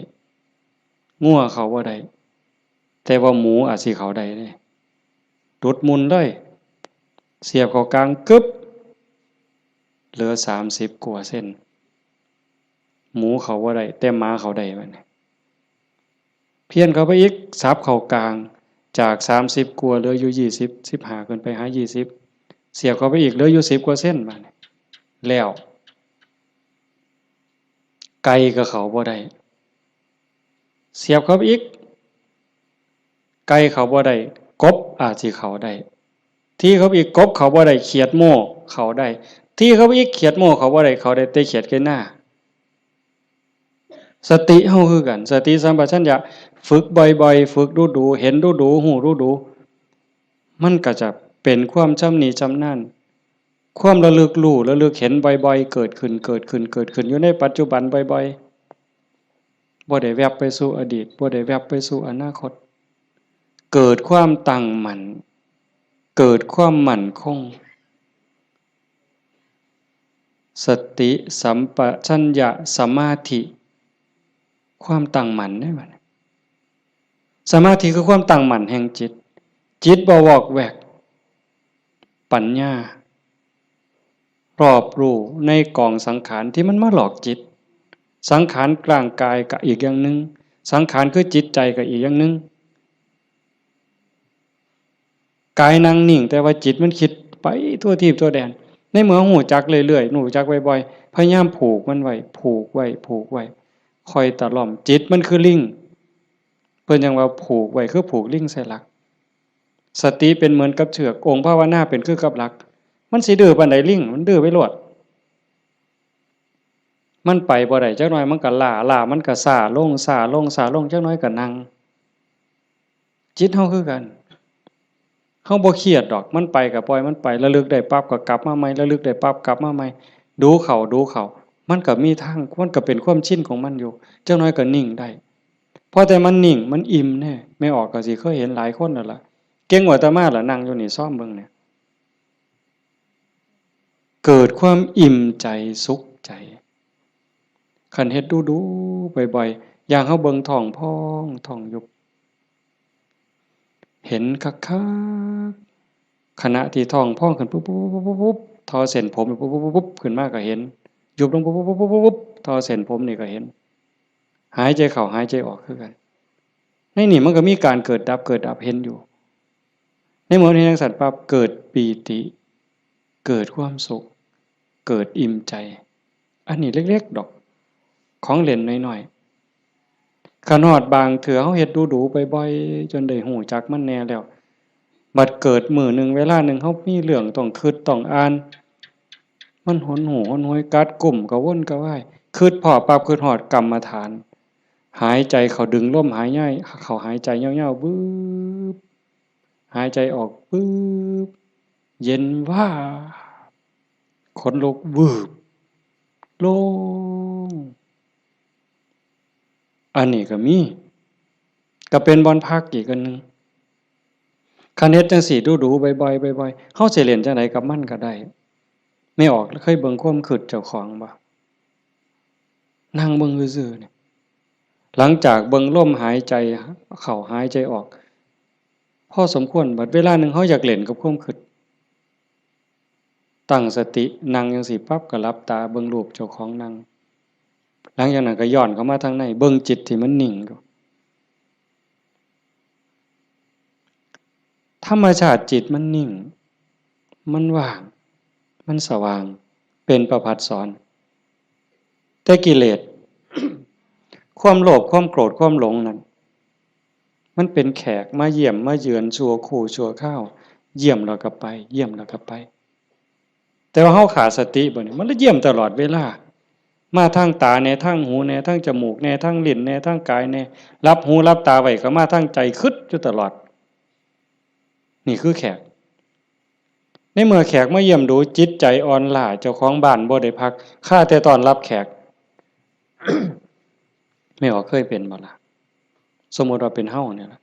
งัวเขาบ่ได้แต่ว่าหมูอาจสิเขาได้เด้ดุดมุนเลยเสียบเข้ากลางกึบเหลือ30กว่าเส้นหมูเขาบ่ได้แต่หมาเขาได้บัดนี้เพี้ยนเข้าไปอีกสับเข้ากลางจาก30กว่าเหลืออยู่20 15ขึ้นไปหา20เสียบเข้าไปอีกเหลืออยู่10กว่าเส้นบัดนี้แล้วไก่ก็เขาบ่ได้เสียบเข้าไปอีกไก่เขาบ่ได้กบอาจสิเขาได้ที่เขาอีกกบเขาบ่ได้เขียดโม่เขาได้ที่เขาอีกเขียดโม่เขาบ่ได้เขาได้แต่เขียดไก่หน้าสติเฮาคือกันสติสัมปชัญญะฝึกบ่อยๆฝึกดูๆเห็นดูๆหูดูๆมันก็จะเป็นความชำนิชำนาญความระลึกรู้ระลึกเห็นบ่อยๆเกิดขึ้นอยู่ในปัจจุบันบ่อยๆบ่ได้แวบไปสู่อดีตบ่ได้แวบไปสู่อนาคตเกิดความตั้งมั่นเกิดความมั่นคงสติสัมปชัญญะสมาธิความตั้งมั่นได้บัดนี้สมาธิคือความตั้งมั่นแห่งจิตจิตบ่วอกแวกปัญญารอบรู้ในกองสังขารที่มันมาหลอกจิตสังขารกลางกายก็อีกอย่างนึงสังขารคือจิตใจก็อีกอย่างนึงกายนั่งนิ่งแต่ว่าจิตมันคิดไปทั่วทิพย์ทั่วแดนในเมื่อหูจักเรื่อยๆหูจักบ่อยๆพยายามผูกมันไว้คอยตะล่อมจิตมันคือลิงเพิ่นยังว่าผูกไว้คือผูกลิงใส่หลักสติเป็นเหมือนกับเชือกองค์ภาวนาเป็นคือกับหลักมันสิดื้อปานใดลิงมันดื้อไปโลดมันไปบ่ได้จักหน่อยมันก็ล้ามันก็ซ่าลงจักหน่อยก็นั่งจิตเฮาคือกันเฮาบ่เครียดดอกมันไปก็ปล่อยมันไประลึกได้ปั๊บก็กลับมาใหม่ระลึกได้ปั๊บกลับมาใหม่ดูเข้ามันก็มีทางมันก็เป็นความชินของมันอยู่จักหน่อยก็นิ่งได้พอแต่มันนิ่งมันอิ่มแน่ไม่ออกก็สิเคยเห็นหลายคนนั่นล่ะเก่งกว่าอาตมาล่ะนั่งอยู่นี่ซ่อมเบิ่งเนี่ยเกิดความอิ่มใจสุขใจคันเฮ็ดดูๆบ่อยๆอย่างเฮาเบิ่งท้องพองท้องยุบเห็นคักๆขณะที่ท้องพองขึ้นปุ๊บๆๆๆทอเส้นผมปุ๊บๆๆขึ้นมาก็เห็นยุบลงปุ๊บๆๆๆทอเส้นผมนี่ก็เห็นหายใจเข้าหายใจออกคือกันในนี่มันก็มีการเกิดดับเห็นอยู่ในหมดเห็นจังซั่นปั๊บเกิดปีติเกิดความสุขเกิดอิ่มใจอันนี้เล็กๆดอกของเล่นน้อยๆขนอดบางเถื่อเฮาเฮ็ดดูๆบ่อยๆจนได้ฮู้จักมันแน่แล้วบัดเกิดมื้อหนึ่งเวลาหนึ่งเฮามีเรื่องต้องคิดต้องอ่านมันหนหูหนหวยกัดกุ้มกระวนกระวายคิดพ้อปั๊บคิดฮอดกรรมฐานหายใจเข้าดึงลมหายใจเข้าหายใจยาวๆบึบหายใจออกปึ๊บเย็นว่า ขนลุกวืบโล่งอันนี้ก็มีก็เป็นบอนพักอีกอันนึงคันเฮ็ดจังซี่ดูๆบ่อยๆๆเฮาสิเล่นจังไดกับมันก็ได้ไม่ออกเคยเบิ่งความคิดเจ้าของบ่นั่งเบิ่งซื่อๆนี่ หลังจากเบิ่งลมหายใจเข้าหายใจออกพอสมควรบัดเวลาหนึ่งเขาอยากเล่นกับความคิดตั้งสตินั่งจังสิปั๊บก็หลับตาเบิ่งรูปเจ้าของนั่งหลังจากนั้นก็ย้อนเข้ามาทางในเบิ่งจิตที่มันนิ่งธรรมชาติจิตมันนิ่งมันว่างมันสว่างเป็นประภัสสรแต่กิเลส ความโลภความโกรธความหลงนั้นมันเป็นแขกมาเยี่ยมมาเยือนชั่วคู่ชั่วข้าวเยี่ยมแล้วก็ไปเยี่ยมแล้วก็ไปแต่ว่าเฮาขาดสติบ่เนี่ยมันเยี่ยมตลอดเวลามาทางตาแน่ทางหูแน่ทางจมูกแน่ทางลิ้นแน่ทางกายแน่รับหูรับตาไว้ก็มาทางใจคิดอยู่ตลอดนี่คือแขกในเมื่อแขกมาเยี่ยมดูจิตใจอ่อนล้าเจ้าของบ้านบ่ได้พักข้าแต่ต้อนรับแขก ไม่ออกเคยเป็นบ่ล่ะสมมุติว่าเป็นเฮาเนี่ยล่ะ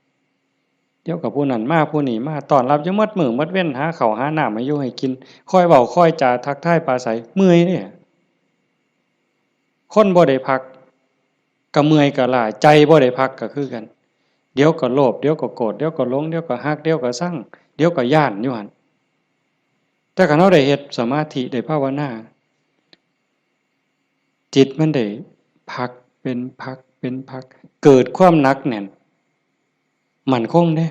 เดี๋ยวกับผู้นั้นมาผู้นี้มาต้อนรับอยู่หมดมื้อหมดเว้นหาข้าวหาน้ำมาอยู่ให้กินคอยเว้าคอยจาทักทายปราศัยเมื่อยเด้คนบ่ได้พักก็เมื่อยก็ล้าใจบ่ได้พักก็คือกันเดี๋ยวก็โลภเดี๋ยวก็โกรธเดี๋ยวก็หลงเดี๋ยวก็ฮักเดี๋ยวก็ชังเดี๋ยวก็ย้านอยู่หั่นแต่คันเฮาได้เฮ็ดสมาธิได้ภาวนาจิตมันได้พักเป็นพักเป็นพักเกิดความหนักแน่นมั่นคงเด้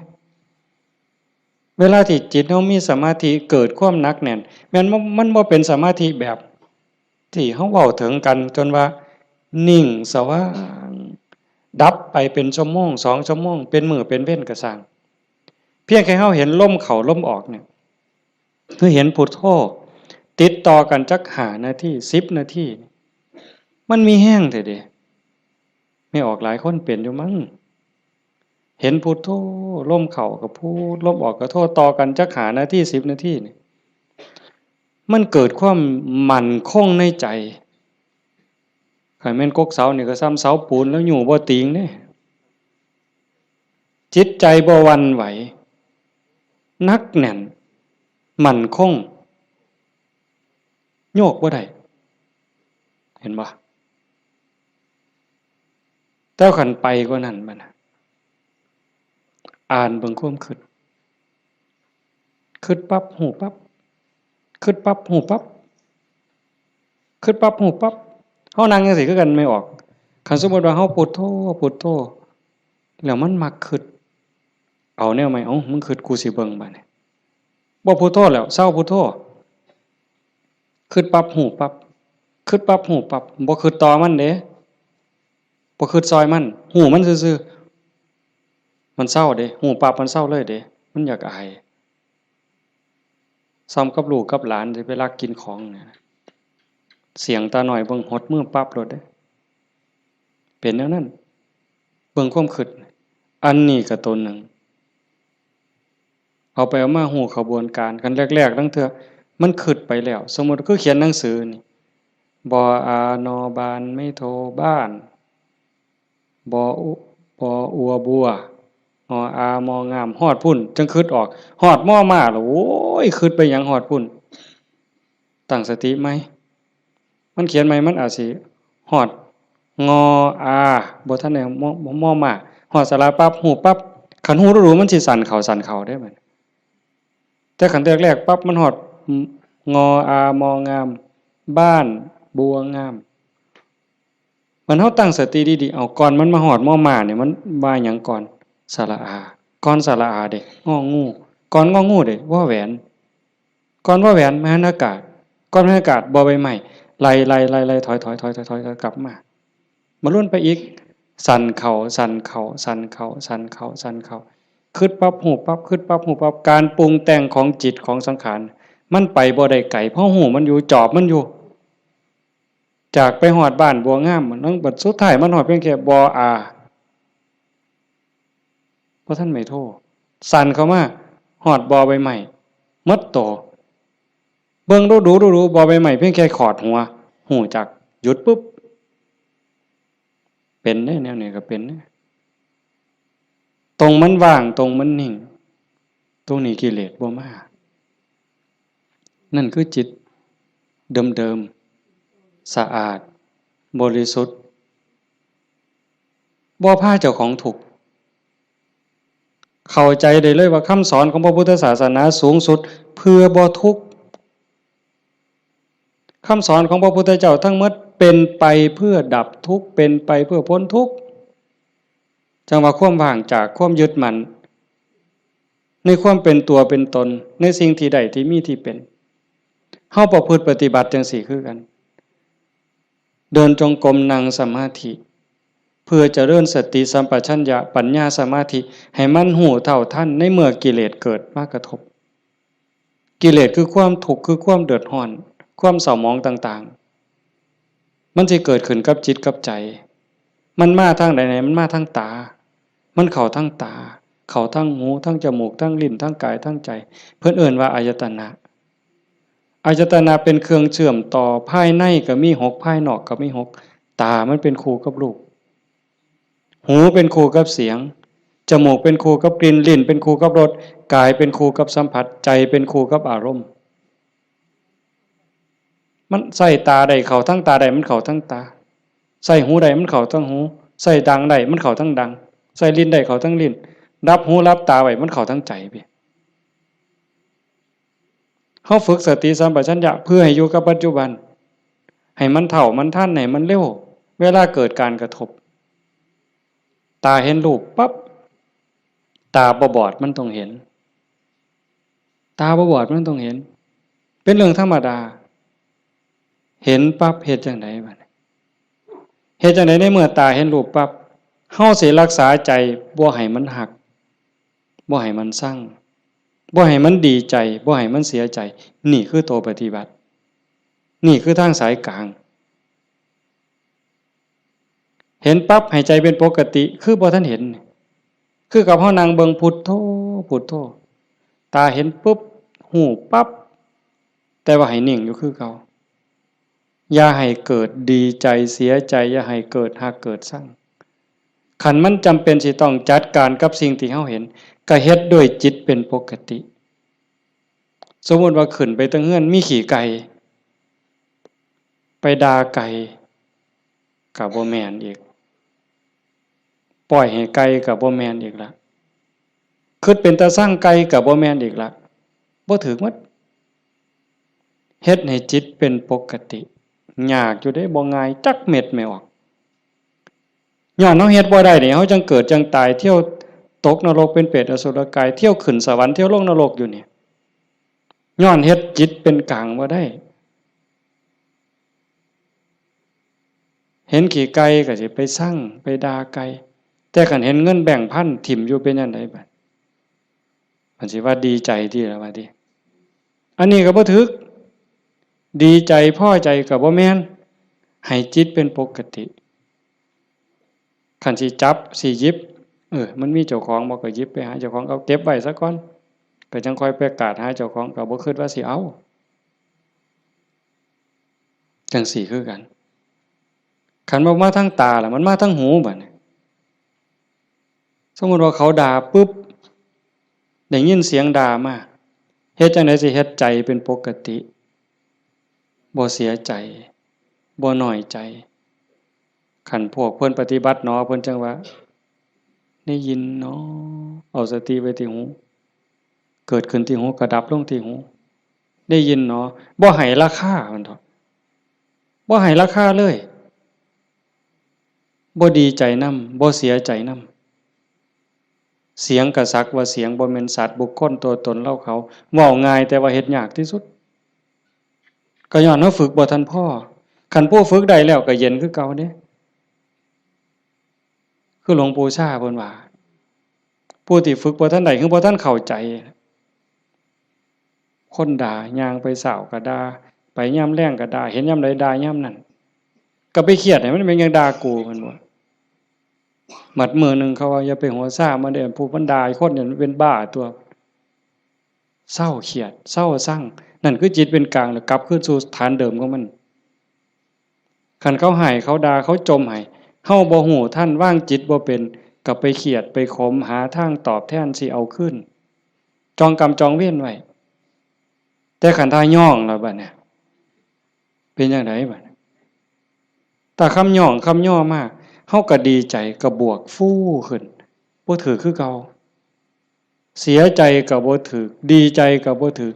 เวลาที่จิตเฮามีสมาธิเกิดความหนักแน่นแม้นมันบ่เป็นสมาธิแบบที่เฮาเว้าถึงกันจนว่านิ่งสว่างดับไปเป็นชั่วโมง2ชั่วโมงเป็นมื้อเป็นเว้นก็สร้างเพียงแค่เฮาเห็นลมเข้าลมออกเนี่ยคือเห็นพุทโธติดต่อกันจัก5นาที10นาทีมันมีแห้งแท้เด้ไม่ออกหลายคนเป็นอยู่มั้งเห็นพุทโธลมเข้าก็พูดลมออกก็โธต่อกันจัก5นาที10นาทีนี่มันเกิดความมั่นคงในใจคันแม่นกกเสานี่ก็ซ้ำเสาปูนแล้วอยู่บ่ติงเด้จิตใจบ่หวั่นไหวนักแน่นมั่นคงโยกบ่ได้เห็นบ่แต่คันไปกว่านั้นบัดน่ะอ่านเบิ่งความคิดคิดปั๊บฮู้ปั๊บคิดปั๊บฮู้ปั๊บคิดปั๊บฮู้ปั๊บเฮานั่งจังซี่คือกันไม่ออกคันสมมุติว่าเฮาพุทโธพุทโธแล้วมันมักคิดเอาแนวใหม่เอ้ามึงคิดกูสิเบิ่งบัดนี้บ่พุทโธแล้วเซาพุทโธคิดปั๊บฮู้ปั๊บคิดปั๊บฮู้ปั๊บบ่คิดต่อมันเด้บ่คิดซอยมันฮู้มันซื่อๆมันเซาเด้ฮู้ปั๊บมันเซาเลยเด้มันอยากอายซ้ำกับลูกกับหลานสิไปลักกินของเนี่ยเสียงตาน้อยเบิ่งหดมือปั๊บโลดเด้เป็นแนวนั้นเบิ่งความคิดอันนี้ก็ตัวหนึ่งเอาไปเอามาฮู้ขบวนการกันแรกๆตั้งเทื่อมันคิดไปแล้วสมมุติคือเขียนหนังสือนี่บออานอบานไม่โทบ้านบออุบออัวบัวออามองามฮอดพุ่นจังคิดออกฮอดม่อมาแล้วโอ้ยคิดไปหยังฮอดพุ่นตั้งสติไหมมันเขียนไหมมันอาจสิฮอดงออาบ่ทันได้ม่อมาฮอดสระปั๊บฮู้ปั๊บคันฮู้รู้มันสิสั่นเข้าได้บัดแต่คันแรกๆปั๊บมันฮอดงออามองามบ้านบัวงามมันเฮาตั้งสติดีๆเอาก่อนมันมาฮอดม่อมาเนี่ยมันว่าหยังก่อนสระอาก่อนสระอาเด้งองูก่อนงองูเด้วอแหวนก่อนวอแหวนมหานากาศก่อนมหานากาศบอใบไม้ไล่ถอยกลับมาลุ้นไปอีกสั่นเข่าคิดปั๊บหูปั๊บคิดปั๊บหูปั๊บการปรุงแต่งของจิตของสังขารมันไปบ่ได้ไกลเพราะหูมันอยู่จอบมันอยู่จากไปหอดบ้านบัวงามมันต้องบัดสุดท้ายมันหอดเพียงแค่บออาเพราะท่านไม่โทษสั่นเข้ามาหอดบอใบใหม่มัดโตเบิ่งดูบอใบใหม่เพียงแค่ขอดหัวหูจักหยุดปุ๊บเป็นได้แนวนี้ก็เป็นตรงมันว่างตรงมันนิ่งตรงนี้กิเลสบ่มานั่นคือจิตเดิมสะอาดบริสุทธิ์ บ่พาเจ้าของทุกข์เข้าใจได้เลยว่าคำสอนของพระพุทธศาสนาสูงสุดเพื่อบ่ทุกข์คำสอนของพระพุทธเจ้าทั้งหมดเป็นไปเพื่อดับทุกข์เป็นไปเพื่อพ้นทุกข์จังว่าความว่างจากความยึดมั่นในความเป็นตัวเป็นตนในสิ่งที่ใดที่มีที่เป็นเฮาประพฤติปฏิบัติจังซี่คือกันเดินจงกรมนั่งสมาธิเพื่อเจริญสติสัมปชัญญะปัญญาสมาธิให้มันหูเท่าทันในเมื่อกิเลสเกิดมากระทบกิเลสคือความทุกข์คือความเดือดร้อนความเศร้าหมองต่างๆมันจะเกิดขึ้นกับจิตกับใจมันมาทางใดๆมันมาทางตามันเข้าทางตาเข้าทางหูทางจมูกทางลิ้นทางกายทางใจเพิ่นเอิ้นว่าอายตนะอายตนะเป็นเครื่องเชื่อมต่อภายในก็มี6ภายนอกก็มี6ตามันเป็นคู่กับรูปหูเป็นคู่กับเสียงจมูกเป็นคู่กับกลิ่นลิ้นเป็นคู่กับรสกายเป็นคู่กับสัมผัสใจเป็นคู่กับอารมณ์มันใส่ตาใดเข้าทั้งตาใดมันเข้าทั้งตาใส่หูใดมันเข้าทั้งหูใส่ดังใดมันเข้าทั้งดังใส่ลิ้นใดเข้าทั้งลิ้นรับหูรับตาไว้มันเข้าทั้งใจไปเฮาฝึกสติสัมปชัญญะเพื่อให้อยู่กับปัจจุบันให้มันเท่ามันทันให้มันเร็วเวลาเกิดการกระทบตาเห็นรูปปั๊บตาบ่บอดมันต้องเห็นตาบ่บอดมันต้องเห็นเป็นเรื่องธรรมดาเห็นปั๊บเฮ็ดจังไดบัดนี้เฮ็ดจังไดในเมื่อตาเห็นรูปปั๊บเฮาสิรักษาใจบ่ให้มันหักบ่ให้มันสั่งบ่ให้มันดีใจบ่ให้มันเสียใจนี่คือตัวปฏิบัตินี่คือทางสายกลางเห็นปั๊บให้ใจเป็นปกติคือบ่ทันเห็นคือกับเฮานั่งเบิ่งพุทโธพุทโธตาเห็นปุ๊บหูปั๊บแต่ว่าให้นิ่งอยู่คือเก่าอย่าให้เกิดดีใจเสียใจอย่าให้เกิดหักเกิดสั่งคันมันจำเป็นสิต้องจัดการกับสิ่งที่เฮาเห็นก็เฮ็ดด้วยจิตเป็นปกติสมมุติว่าขึ้นไปทางเฮือนมีขี้ไก่ไปด่าไก่ก็บ่แม่นอีกปล่อยให้ไก่ก็บ่แม่นอีกละคิดเป็นตาสร้างไก่ก็บ่แม่นอีกละบ่ถูกหมดเฮ็ดให้จิตเป็นปกติยากอยู่ได้บ่ง่ายจักเม็ดไม่ออกย้อนเฮาเฮ็ดบ่ได้นี่เฮาจังเกิดจังตายเที่ยวตกนรกเป็นเปรตอสุรกายเที่ยวขึ้นสวรรค์เที่ยวลงนรกอยู่นี่ย้อนเฮ็ดจิตเป็นกลางบ่ได้เห็นขี้ไก่ก็สิไปสั่งไปด่าไก่แต่คันเห็นเงินแบ่งพันถิ่มอยู่เป็นจังได๋บัดมันสิว่าดีใจที่ล่ะว่าติอันนี้ก็บ่ถูกดีใจพอใจก็บ่แม่นให้จิตเป็นปกติคันสิจับสิหยิบมันมีเจ้าของบ่ก็หยิบไปหาเจ้าของเอาเก็บไว้ซะก่อนก็จังค่อยไปกราดหาเจ้าของก็บ่คิดว่าสิเอาจังซี่คือกันคันบ่มาทางตาล่ะมันมาทางหูบัดนี้สมมุติว่าเขาด่าปึ๊บได้ยินเสียงด่ามาเฮ็ดจังได๋สิเฮ็ดใจเป็นปกติบ่เสียใจบ่น้อยใจคันพวกเพิ่นปฏิบัติเนาะเพิ่นจังว่าได้ยินเนาะเอาสติไว้ที่หูเกิดขึ้นที่หูก็ดับลงที่หูได้ยินเนาะบ่ให้ราคามันเถาะบ่ให้ราคาเลยบ่ดีใจนำบ่เสียใจนำเสียงก็สักว่าเสียงบ่แม่นสัตว์บุคคลตัวตนเราเขาเว้าง่ายแต่ว่าเฮ็ดยากที่สุดก็ย้อนเฮาฝึกบ่ทันพอคันผู้ฝึกได้แล้วก็เย็นคือเก่าเด้คือหลวงปู่ชาเพิ่นว่าผู้ที่ฝึกบ่ทันได้คือบ่ทันเข้าใจคนด่าย่างไปเช้าก็ด่าไปยามแลงก็ด่าเห็นยามใดด่ายามนั้นก็ไปเครียดให้มันเป็นหยังด่ากูเพิ่นว่าหมัดมื้อนึงเขาว่าอย่าไปหัวซ่ามันเด้อผู้มันด่าคนเนี่ยมันเป็นบ้าตัวเศร้าเครียดเศร้าซังนั่นคือจิตเป็นกลางแล้วกลับคืนสู่ฐานเดิมของมันคันเขาให้เขาด่าเขาจมให้เฮาบ่ฮู้ทันวางจิตบ่เป็นก็ไปเครียดไปขมหาทางตอบแทนสิเอาคืนจองกรรมจองเวรไว้แต่คันท่าย่องแล้วบัดเนี่ยเป็นจังไดบัดถ้าคำย่องคำย่อมาก เฮาก็ดีใจก็บวกฟู่ขึ้นบ่ถือคือเก่าเสียใจก็บ่ถือดีใจก็บ่ถือ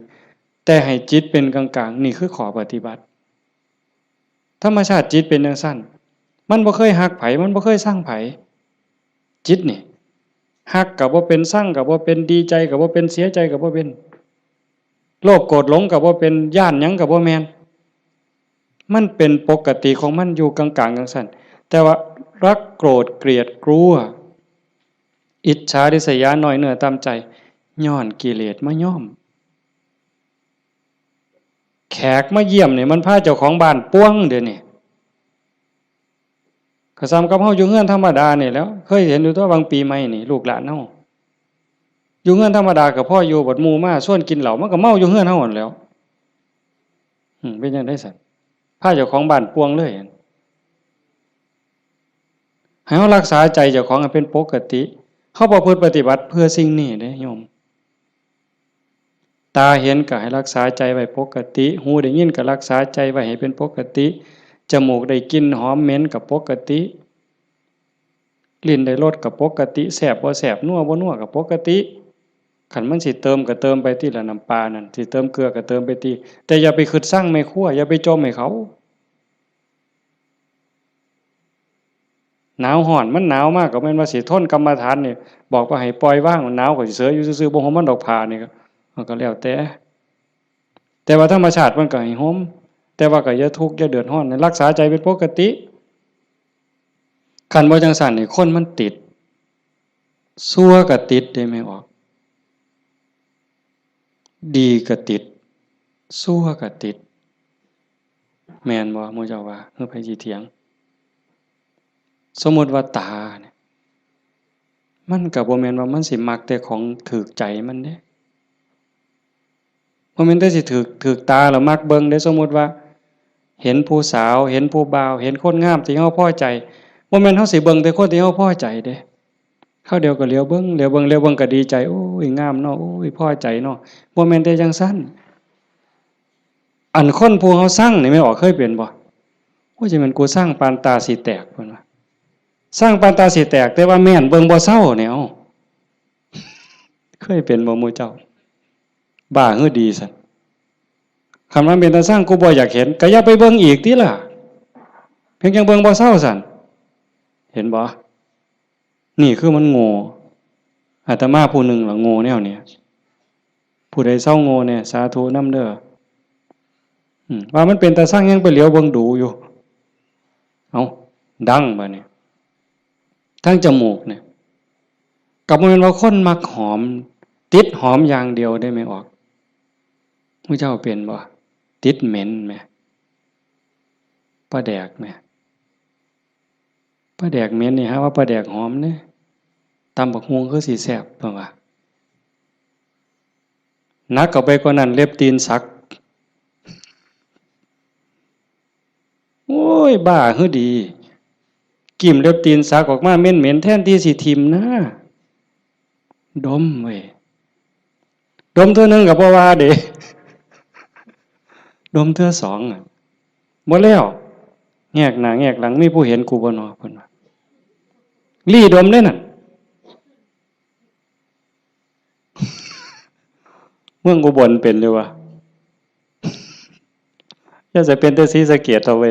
แต่ให้จิตเป็นกลางๆนี่คือข้อปฏิบัติธรรมชาติจิตเป็นจังซั่นมันบ่เคยฮักไผมันบ่เคยสร้างไผจิตนี่ฮักก็บ่เป็นสร้างก็บ่เป็นดีใจก็บ่เป็นเสียใจก็บ่เป็นโลภโกรธหลงก็บ่เป็นย้านหยังก็บ่แม่นมันเป็นปกติของมันอยู่กลางๆจังซั่นแต่ว่ารักโกรธเกลียดกลัวอิจฉาริษยาน้อยเนื้อตามใจย้อนกิเลสมาย้อมแขกมาเยี่ยมเนี่ยมันพาเจ้าของบ้านป้วงเดี๋ยวนี้ก็ซ้ำกับเฮาอยู่เฮือนธรรมดานี่แล้วเคยเห็นอยู่ตัวบางปีใหม่นี่ลูกหลานเฮาอยู่เฮือนธรรมดากับพ่ออยู่บัดหมู่มาชวนกินเหล้ามันก็เมาอยู่เฮือนเฮาหั่นแหล้วเป็นจังได๋ซั่นพาเจ้าของบ้านป้วงเลยให้เฮารักษาใจเจ้าของให้เป็นปกติเฮาประพฤติปฏิบัติเพื่อสิ่งนี้เด้โยมตาเห็นก็ให้รักษาใจไว้ปกติหูได้ยินก็รักษาใจไว้ให้เป็นปกติจมูกได้กลิ่นหอมเหม็นก็ปกติลิ้นได้รสก็ปกติแซ่บบ่แซ่บนัวบ่นัวก็ปกติคันมันสิเติมก็เติมไปที่ละน้ำปลานั่นสิเติมเกลือก็เติมไปที่แต่อย่าไปคิดสั่งแม่ครัวอย่าไปจมให้เขาหนาวร้อนมันหนาวมากก็แม่นว่าสิทนกรรมฐานนี่บอกว่าให้ปล่อยว่างหนาวก็สิเสืออยู่ซื่อๆบ่ห่มมันดอกผ้านี่ก็แล้วแต่ว่าธรรมชาติมันก็ให้ห่มแต่ว่าก็อย่าทุกข์อย่าเดือดร้อนรักษาใจเป็นปกติคันบ่จังซั่นนี่คนมันติดชั่วก็ติดได้ไหมออกดีก็ติดชั่วก็ติดแม่นบ่หมู่เจ้าว่าเฮาไผสิเถียงสมมุติว่าตาเนี่ยมันก็บ่แม่นว่ามันสิมักแต่ของถูกใจมันเด้บ่แม่นแต่สิถูกตาแล้วมักเบิ่งเด้สมมุติว่าเห็นผู้สาวเห็นผู้บ่าวเห็นคนงามที่เฮาพอใจบ่แม่นเฮาสิเบิ่งแต่คนที่เฮาพอใจเด้คราวเดียวก็เหลียวเบิ่งก็ดีใจโอ้ยงามเนาะโอ้ยพอใจเนาะบ่แม่นแต่จังซั่นอันคนผู้เฮาสั่งนี่แม่นออกเคยเป็นบ่โอ้ยสิแม่นกูสร้างปานตาสิแตกเพิ่นว่าสร้างปานตาสิแตกแต่ว่าแม่นเบิ่งบ่เซาแนวเคยเป็นบ่หมู่เจ้าบ้าหือดีซั่นคันว่าเป็นตาสร้างกูบ่อยากเห็นก็อย่าไปเบิ่งอีกติล่ะเพียงจังเบิ่งบ่เซาซั่นเห็นบ่นี่คือมันโง่อาตมาผู้หนึ่งล่ะโง่แนวเนี้ยผู้ใดเศร้าโง่เนี่ยสาธุนำเด้อว่ามันเป็นตาสร้างยังไปเหลียวเบิ่งดูอยู่เอาดังบัดนี้ทั้งจมูกเนี่ยกับมันเป็นว่าคนมักหอมติดหอมอย่างเดียวได้ไหมออกผู้เจ้าเป็นบ่ติดเหม็นไหมปลาแดกไหมปลาแดกเหม็นนี่ฮะว่าปลาแดกหอมเนี่ยตำบักฮวงคือสีแซ่บเปล่าวะนักก็ไปกว่านั้นเล็บตีนสักโอ้ยบ้าหือดีกิ่มเล็บตีนสักออกมาเหม็นแทนที่สิทิมนะดมเว้ยดมเท่านึงกับบ่ว่าเด้ดมเท่าสองอ่ะบ่แล้วแงกหน้าแงกหลังมีผู้เห็นกูบ่นอเพิ่นว่าลี่ดมได้นั่นเมืองอุบลเป็นอยู่วะอย่าจะเป็นแต่ศรีสะเกษเอาไว้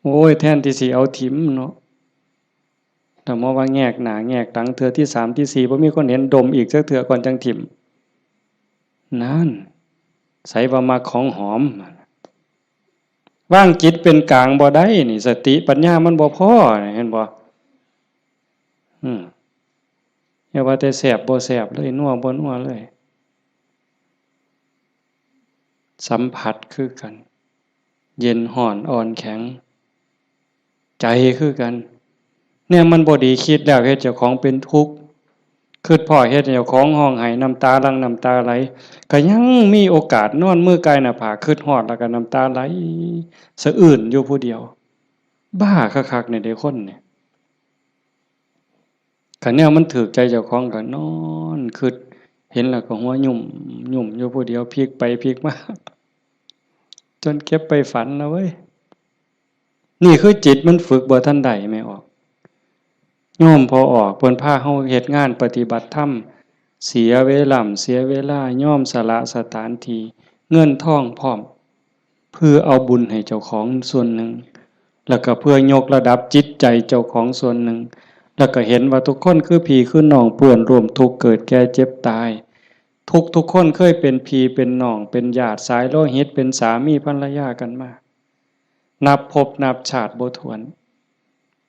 โอ้ยแทนที่สิเอาถิ่มเนาะแต่มาว่าแงกหน้าแงกหลังเทื่อที่3ที่4บ่มีคนเห็นดมอีกสักเทื่อก่อนจังถิ่มนั่นใส่ว่ามาของหอมว่างจิตเป็นกลางบ่ได้นี่สติปัญญามันบ่พอเห็นบ่อย่าว่าแต่แสบบ่แสบเลยนัวบ่นัวเลยสัมผัสคือกันเย็นห่อนอ่อนแข็งใจคือกันเนี่ยมันบ่ดีคิดแล้วเฮ็ดเจ้าของเป็นทุกข์คิดพ่อเฮ็ดเจ้าของห้องไห้น้ำตาหลั่งน้ำตาไหลก็ยังมีโอกาสนอนมือกายหน้าผากคิดฮอดแล้วก็น้ำตาไหลสะอื้นอยู่ผู้เดียวบ้าคักๆเนี่ยเด้คนเนี่ยคันแนวมันถูกใจเจ้าของก็นอนคิดเห็นแล้วก็หัวยุ่มอยู่ผู้เดียวพลิกไปพลิกมาจนเก็บไปฝันนะเว้ย นี่คือจิตมันฝึกบ่ทันใดไม่ออกโยมพอออกเพิ่นพาเฮาเฮ็ดงานปฏิบัติธรรมเสียเวลาเสียเวลาย่อมสละสถานที่เงินทองพร้อมเพื่อเอาบุญให้เจ้าของส่วนหนึ่งแล้วก็เพื่อยกระดับจิตใจเจ้าของส่วนหนึ่งแล้วก็เห็นว่าทุกคนคือพี่คือน้องเปื้อนร่วมทุกข์เกิดแก่เจ็บตายทุกคนเคยเป็นพี่เป็นน้องเป็นญาติสายโลหิตเป็นสามีภรรยากันมานับภพนับชาติบ่ถ้วน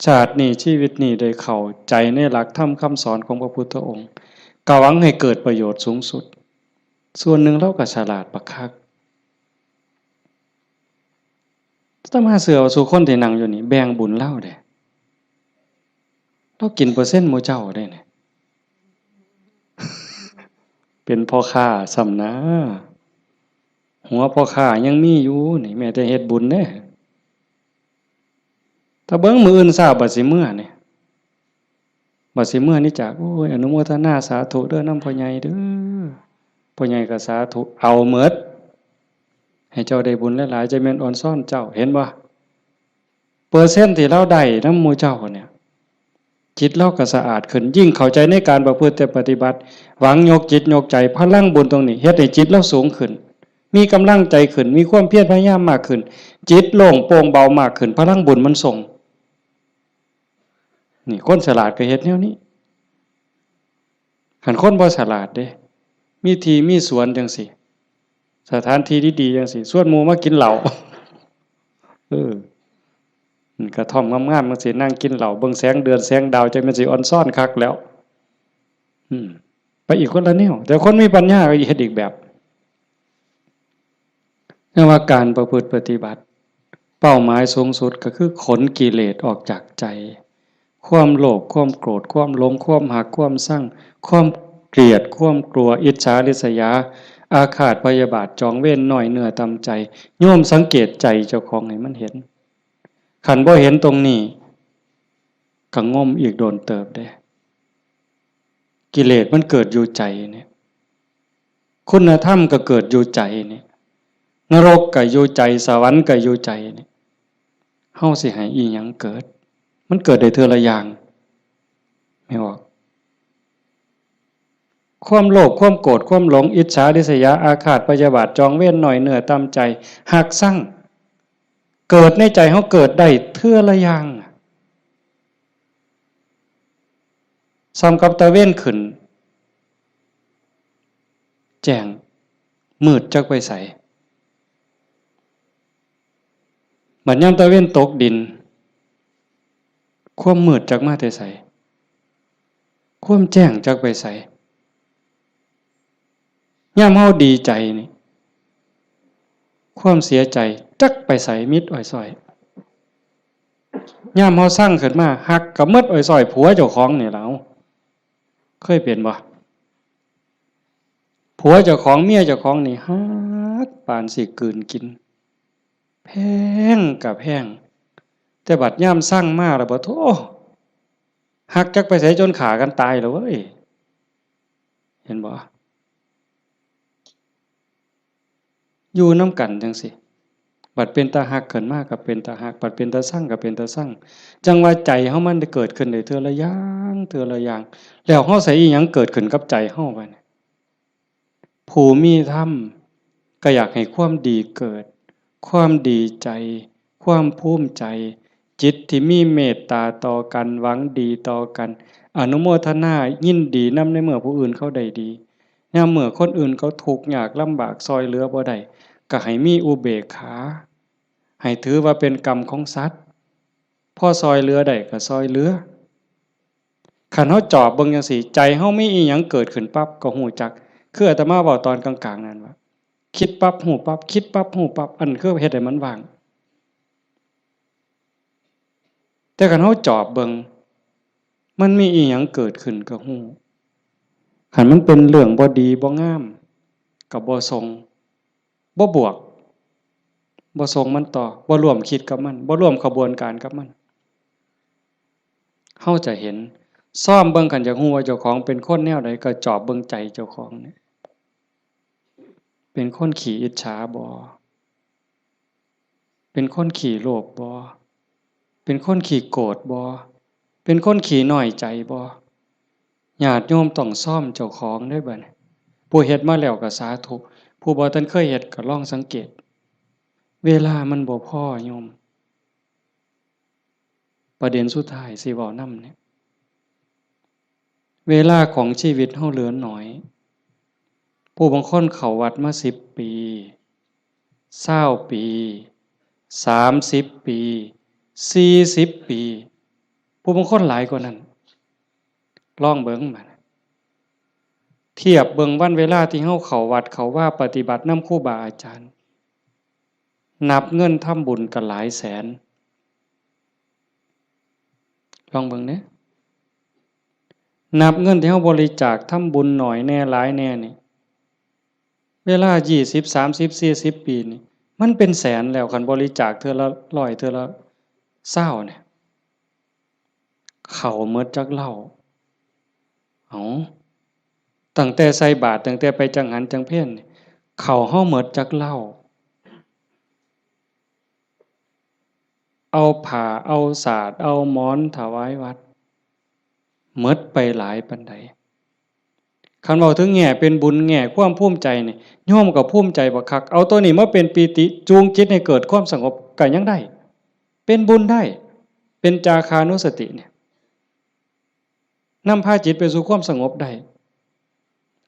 ชาตินี้ชีวิตนี้ได้เข้าใจในหลักธรรมคำสอนของพระพุทธองค์กหวังให้เกิดประโยชน์สูงสุดส่วนหนึ่งเราก็ฉลาดบักคักถ้ามาเสือเอาสู่คนที่นั่งอยู่นี่แบ่งบุญเล่าเด้เรากินเปอร์เซ็นต์หมู่เจ้าได้เนี่ยเป็นพ่อค้าซ้ำนะหัวพ่อค้ายังมีอยู่นี่แม้แต่เฮ็ดบุญเด้ถ้าเบิ่งมื้ออื่นทราบบัดสิมื้อนี่บัดสิมื้อนี่จากโอ้ยอนุโมทนาสาธุเด้อนำพ่อใหญ่เด้อพ่อใหญ่ก็สาธุเอาหมดให้เจ้าได้บุญหลายๆจะแม่นอ่อนซ่อนเจ้าเห็นบ่เปอร์เซ็นต์ที่เราได้นำหมู่เจ้าเนี่ยจิตเราก็สะอาดขึ้นยิ่งเข้าใจในการประพฤติปฏิบัติหวังยกจิตยกใจพลังบุญตรงนี้เฮ็ดให้จิตเราสูงขึ้นมีกำลังใจขึ้นมีความเพียรพยายามมากขึ้นจิตโล่งโปร่งเบามากขึ้นพลังบุญมันส่งนี่คนฉลาดก็เฮ็ดแนวนี้คันคนบ่ฉลาดเด้มีที่มีสวนจังซี่สถานที่ดีๆจังซี่ส่วนหมู่มากินเหล้าเออกระท่อมงามๆจังซี่นั่งกินเหล้าเบิ่งแสงเดือนแสงดาวจังมันสิอ่อนซ่อนคักแล้วไปอีกคนละแนวแต่คนมีปัญญาก็เฮ็ดอีกแบบนั่นว่าการประพฤติปฏิบัติเป้าหมายสูงสุดก็คือขนกิเลสออกจากใจความโลภความโกรธความหลงความหักความชั่งความเกลียดความกลัวอิจฉาริษยาอาฆาตพยาบาทจองเวรน้อยเนื้อตำใจโยมสังเกตใจเจ้าของให้มันเห็นขันบ่เห็นตรงนี้ก็ง่มอีกโดนเติบได้กิเลสมันเกิดอยู่ใจเนี่ยคุณธรรมก็เกิดอยู่ใจเนี่ยนรกก็อยู่ใจสวรรค์ก็อยู่ใจเนี่ยเฮาสิให้อีหยังเกิดมันเกิดได้เทื่อละอย่างไม่ออกความโลภความโกรธความหลงอิจฉาริษยาอาฆาตพยาบาทจองเวรหน่อยเหนือตามใจหักสั่งเกิดในใจเฮาเกิดได้เทื่อละอย่างซ้ำกับตะเว้นขึ้นแจ้งมืดจักไปใสบัดยามตะเว้นตกดินความมืดจักมาแต่ไสความแจ้งจักไปใสยามเฮาดีใจนี่ความเสียใจจักไปใสมิดอ้อยส้อยยามเฮาสร้างขึ้นมาฮักกับมิดอ้อยส้อยผัวเจ้าของนี่ล่ะเคยเป็นบ่ผัวเจ้าของเมียเจ้าของนี่ฮักปานสิกลืนกินแพงกับแพงแต่บัดยามสร้างมาแล้วบ่โธ่ฮักจักไปไสจนขากันตายแล้วเว้ยเห็นบ่อยู่นำกันจังซี่บัดเป็นตาฮักขึ้นมาก็เป็นตาฮักบัดเป็นตาซังก็เป็นตาซังจังว่าใจเฮามันได้เกิดขึ้นได้เทื่อละอย่างเทื่อละอย่างแล้วเฮาใส่อีหยังเกิดขึ้นกับใจเฮาบัดนี้ผู้มีธรรมก็อยากให้ความดีเกิดความดีใจความภูมิใจจิตที่มีเมตตาต่อกันหวังดีต่อกันอนุโมทนายินดีนำในเมื่อผู้อื่นเขาได้ดียามเมื่อคนอื่นเขาทุกข์ยากลำบากซอยเหลือบ่ได้ก็ให้มีอุเบกขาให้ถือว่าเป็นกรรมของสัตว์พอซอยเหลือได้ก็ซอยเหลือคันเฮาจอบเบิ่งจังซี่ใจเฮามีอีหยังเกิดขึ้นปั๊บก็ฮู้จักคืออาตมาเว้าตอนกลางๆนั่นว่าคิดปั๊บฮู้ปั๊บคิดปั๊บฮู้ปั๊บอันคือเฮ็ดให้มันว่างแต่คันเฮาจอบเบิ่งมันมีอีหยังเกิดขึ้นก็ฮู้คันมันเป็นเรื่องบ่ดีบ่งามก็บ่ทรงบ่บวกบ่ทรงมันต่อบ่ร่วมคิดกับมันบ่ร่วมขบวนการกับมันเฮาจะเห็นซ่อมเบิ่งคันอยากฮู้ว่าเจ้าของเป็นคนแนวใดก็จอบเบิ่งใจเจ้าของนี่เป็นคนขี้อิจฉาบ่เป็นคนขี้โลภบ่ เป็นคนขี้โกรธบ่เป็นคนขี้น้อยใจบ่ญาติโยมต้องซ่อมเจ้าของได้บัดนี้ผู้เฮ็ดมาแล้วก็สาธุผู้บ่ทันเคยเฮ็ดก็ลองสังเกตเวลามันบ่พอโยมประเด็นสุดท้ายสิเว้านำเนี่ยเวลาของชีวิตเฮาเหลือน้อยผู้บางคนเข้าวัดมา10 ปี20 ปี30 ปี40 ปีผู้บางคนหลายกว่านั้นลองเบิ่งมาเทียบเบิ่งวันเวลาที่เฮาเข้าวัดเข้าว่าปฏิบัตินำครูบาอาจารย์นับเงินทำบุญกันหลายแสนลองเบิ่งเด้นับเงินที่เฮาบริจาคทำบุญหน่อยแน่หลายแน่นี่เวลา20 30 40 ปีนี่มันเป็นแสนแล้วคันบริจาคเทื่อละ100เทื่อละ20เนี่ยเข้าหมดจักเหล้าตั้งแต่ใส่บาตรตั้งแต่ไปจังหันจังเพ็ญเข้าเฮาหมดจักเหล้าเอาผ้าเอาสาดเอาหมอนถวายวัดหมดไปหลายปานใดคันเว้าถึงแง่เป็นบุญแง่ความภูมิใจนี่โยมก็ภูมิใจบักคักเอาตัวนี้มาเป็นปีติจูงจิตให้เกิดความสงบก็ยังได้เป็นบุญได้เป็นจาคานุสติเนี่ยนำพาจิตไปสู่ความสงบได้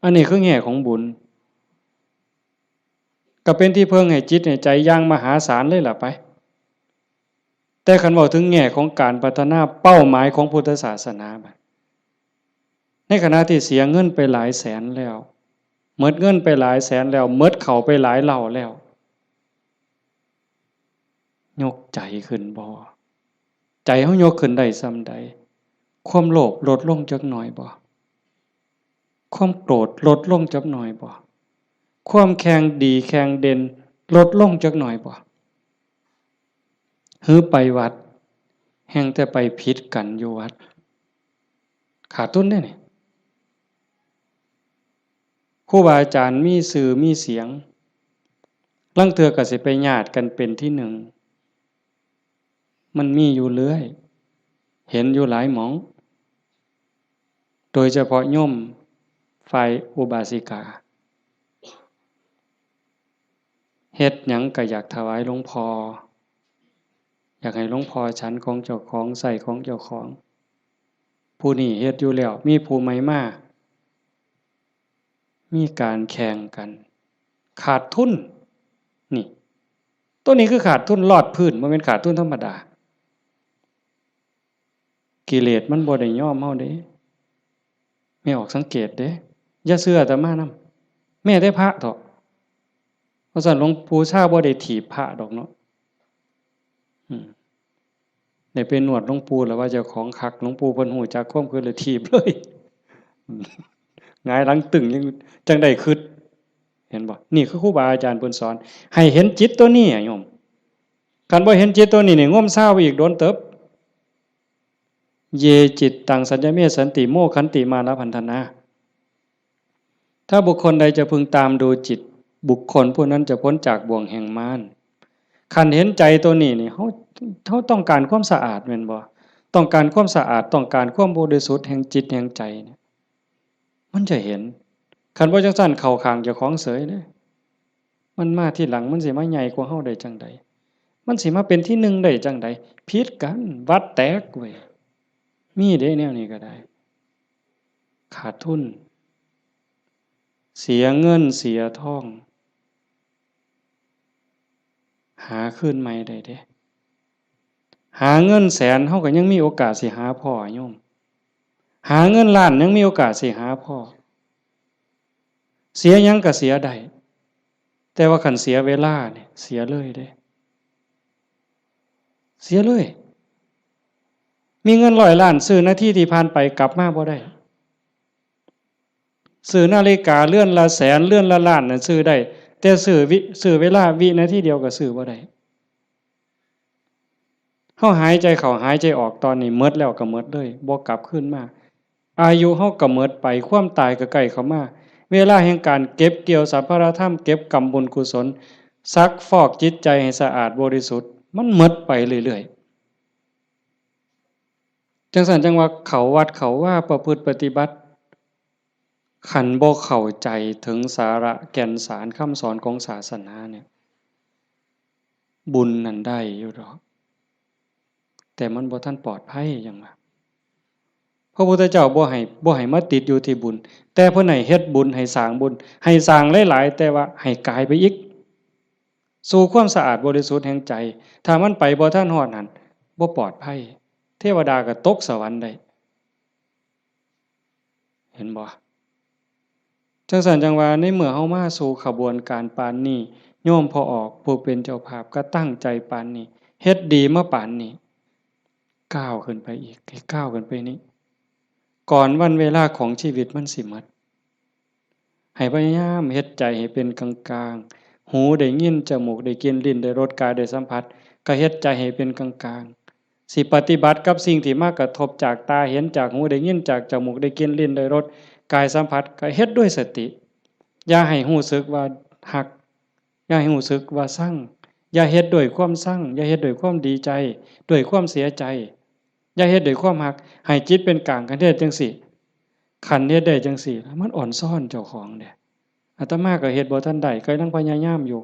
อันนี้คือแง่ของบุญก็เป็นที่เพิ่งให้จิตให้ใจอย่างมหาศาลเลยล่ะไปแต่คันเว้าถึงแง่ของการพัฒนาเป้าหมายของพุทธศาสนาในขณะที่เสียเงินไปหลายแสนแล้วหมดเงินไปหลายแสนแล้วหมดเข้าไปหลายเหล่าแล้วยกใจขึ้นบ่ใจเฮายกขึ้นได้ส่ำใดความโลภลดลงจักหน่อยบ่ความโกรธลดลงจักหน่อยบ่ความแข็งดีแข็งเด่นลดลงจักหน่อยบ่หือไปวัดแห่งแต่ไปผิดกันอยู่วัดขาดทุนได้นี่ครูบาอาจารย์มีสื่อมีเสียงลางเทื่อก็สิไปญาติกันเป็นที่หนึ่งมันมีอยู่เรื่อยเห็นอยู่หลายหม่องโดยเฉพาะโยมฝ่ายอุบาสิกาเฮ็ดหยังก็อยากถวายหลวงพ่ออยากให้หลวงพ่อฉันของเจ้าของใส่ของเจ้าของผู้นี้เฮ็ดอยู่แล้วมีผู้ใหม่มามีการแข่งกันขาดทุนนี่ตัวนี้คือขาดทุนลอดพื้นบ่แม่นขาดทุนธรรมดากิเลสมันบ่ได้ยอมเฮาเด้ไม่ออกสังเกตเด้อย่าเชื่ออาตมานำแม้แต่พระเถาะเพราะฉะนั้นหลวงปู่ชาบ่ได้ถีบพระดอกเนาะได้ไปนวดหลวงปู่แล้วว่าเจ้าของคักหลวงปู่เพิ่นฮู้จักความคือเลยถีบเลยหงายหลังตึงยังจังได้คิดเห็นบ่นี่คือครูบาอาจารย์เพิ่นสอนให้เห็นจิตตัวนี้โยมคันบ่เห็นจิตตัวนี้นี่งมซ่าไปอีกโดนเติบเยจิตตังสัญญเมสันติโมขันติมานะพันธนาถ้าบุคคลใดจะพึงตามดูจิตบุคคลผู้นั้นจะพ้นจากบ่วงแห่งมารคันเห็นใจตัวนี้นี่เขาต้องการความสะอาดแม่นบ่ต้องการความสะอาดต้องการความบริสุทธิ์แห่งจิตแห่งใจเนี่ยมันจะเห็นคันบ่จังซั่นเข้าข้างเจ้าของเสยเด้มันมาที่หลังมันสิมาใหญ่กว่าเฮาได้จังใดมันสิมาเป็นที่หนึ่งได้จังใดผิดกันวัดแตกเว้ยมีเด้แนวนี้ก็ได้ขาดทุนเสียเงินเสียทองหาคืนใหม่ได้เด้หาเงินแสนเฮาก็ยังมีโอกาสสิหาพ่อโยมหาเงินล้านยังมีโอกาสสิหาพ่อเสียหยังก็เสียได้แต่ว่าคันเสียเวลาเนี่ยเสียเลยเด้เสียเลยมีเงิน100 ล้านซื้อนาทีที่ผ่านไปกลับมาบ่ได้ซื้อนาฬิกาเลื่อนละแสนเลื่อนละล้านน่ะซื้อได้แต่ซื้อเวลาวินาทีเดียวก็ซื้อบ่ได้เฮาหายใจเข้าหายใจออกตอนนี้หมดแล้วก็หมดเลยบ่กลับคืนมาอายุเฮาก็หมดไปความตายก็ใกล้เข้ามาเวลาแห่งการเก็บเกี่ยวสัพพะธรรมเก็บกรรมบุญกุศลซักฟอกจิตใจให้สะอาดบริสุทธิ์มันหมดไปเรื่อย จังสันจังว่าเขาวัดเขาว่าประพฤติปฏิบัติขันบ่เข้าใจถึงสาระแก่นสารคำสอนของศาสนาเนี่ยบุญนั่นได้อยู่หรอกแต่มันบ่ทันปลอดภัยจังว่าพระพุทธเจ้าบ่ให้มาติดอยู่ที่บุญแต่เพิ่นให้เฮ็ดบุญให้สร้างบุญให้สร้างหลายๆแต่ว่าให้กายไปอีกสู่ความสะอาดบริสุทธิ์แห่งใจถ้ามันไปบ่ทันฮอดนั่นบ่ปลอดภัยเทวดาก็ตกสวรรค์ได้เห็นบ่จังซั่นจังว่าในเมื่อเฮามาสู่ขบวนการปานนี้โยมพอออกผู้เป็นเจ้าภาพก็ตั้งใจปานนี้เฮ็ดดีมาปานนี้ก้าวขึ้นไปอีกให้ก้าวขึ้นไปนี้ก่อนวันเวลาของชีวิตมันสิหมดให้พยายามเฮ็ดใจให้เป็นกลางๆหูได้ยินจมูกได้กลิ่นลิ้นได้รสกายได้สัมผัสก็เฮ็ดใจให้เป็นกลางๆสิปฏิบัติกับสิ่งที่มากระทบจากตาเห็นจากหูได้ยินจากจมูกได้กลิ่นลิ้นได้รสกายสัมผัสก็เฮ็ดด้วยสติอย่าให้รู้สึกว่าหักอย่าให้รู้สึกว่าซั่งอย่าเฮ็ดด้วยความซั่งอย่าเฮ็ดด้วยความดีใจด้วยความเสียใจอย่าเฮ็ดด้วยความหักให้จิตเป็นกลางกันเฮ็ดจังซี่คันเฮ็ดได้จังซี่มันอ่อนซ่อนเจ้าของเด้อาตมาก็เฮ็ดบ่ทันได้ก็ยังพยายามอยู่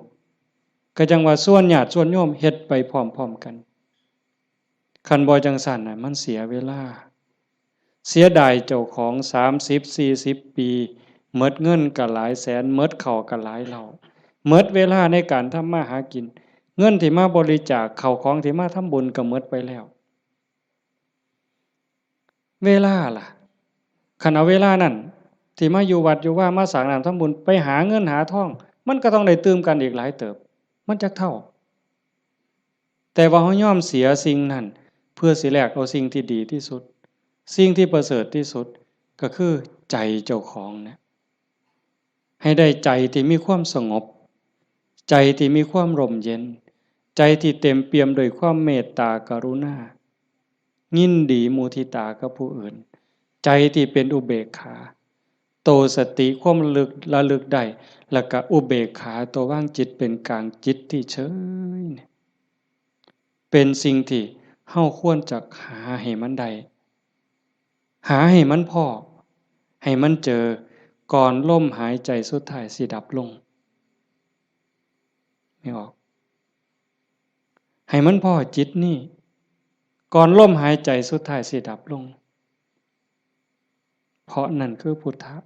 ก็จังว่าส่วนญาติส่วนโยมเฮ็ดไปพร้อมๆกันคันบ่จังซั่นน่ะมันเสียเวลาเสียดายเจ้าของ30-40 ปีหมดเงินก็หลายแสนหมดข้าวก็หลายเหล้าหมดเวลาในการทำมาหากินเงินที่มาบริจาคข้าวของที่มาทำบุญก็หมดไปแล้วเวลาล่ะคันเอาเวลานั้นที่มาอยู่วัดอยู่ว่ามาสร้างน้ำทำบุญไปหาเงินหาทองมันก็ต้องได้ตื่มกันอีกหลายเติบมันจักเท่าแต่ว่าเฮายอมเสียสิ่งนั้นเพื่อสิแลกเอาสิ่งที่ดีที่สุดสิ่งที่ประเสริฐที่สุดก็คือใจเจ้าของเนี่ยให้ได้ใจที่มีความสงบใจที่มีความร่มเย็นใจที่เต็มเปี่ยมด้วยความเมตตากรุณายินดีมุทิตากับผู้อื่นใจที่เป็นอุเบกขาโตสติความระลึกได้แล้วก็อุเบกขาตัวว่างจิตเป็นกลางจิตที่เฉยเป็นสิ่งที่เฮาควรจะหาให้มันได้หาให้มันพอให้มันเจอก่อนลมหายใจสุดท้ายสิดับลงไม่ออกให้มันพอจิตนี่ก่อนลมหายใจสุดท้ายสิดับลงเพราะนั่นคือพุทธะ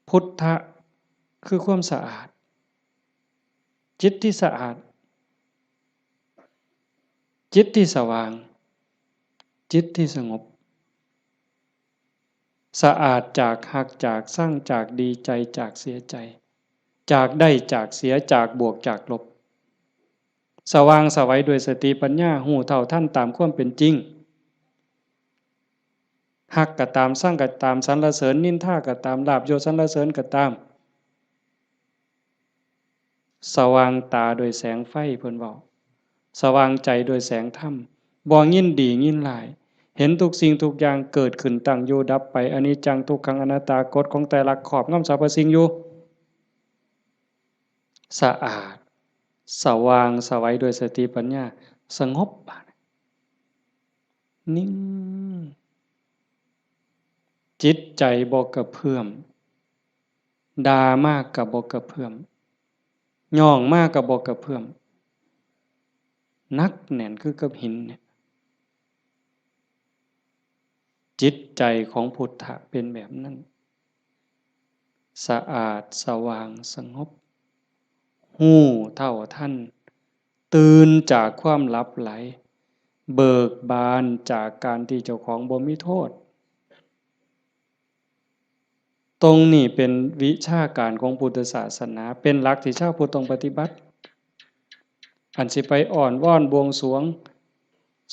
พุทธะคือความสะอาดจิตที่สะอาดจิตที่สว่างจิตที่สงบสะอาดจากหักจากสร้างจากดีใจจากเสียใจจากได้จากเสียจากบวกจากลบสว่างสวัยด้วยสติปัญญาหูเท่าท่านตามความเป็นจริงหักก็ตามสร้างก็ตามสรรเสริญนินทาก็ตามลาภยศสรรเสริญก็ตามสว่างตาโดยแสงไฟเพิ่นเว้าสว่างใจโดยแสงธรรมบ่ยินดียินร้ายเห็นทุกสิ่งทุกอย่างเกิดขึ้นตั้งอยู่ดับไปอนิจจังทุกขังอนัตตากฎของแต่ละขอบงำสรรพสิ่งอยู่สะอาดสว่างสวัยด้วยสติปัญญาสงบนิ่งจิตใจบ่กระเพื่อมด่ามากก็บ่กระเพื่อมย่องมากก็บ่กระเพื่อมนักแน่นคือกับหินเนี่ยจิตใจของพุทธะเป็นแบบนั้นสะอาดสว่างสงบหู้เท่าทันตื่นจากความหลับไหลเบิกบานจากการที่เจ้าของบ่มีโทษตรงนี้เป็นวิชาการของพุทธศาสนาเป็นหลักที่ชาวพุทธต้องปฏิบัติอันสิไปอ่อนว่อนบวงสรวง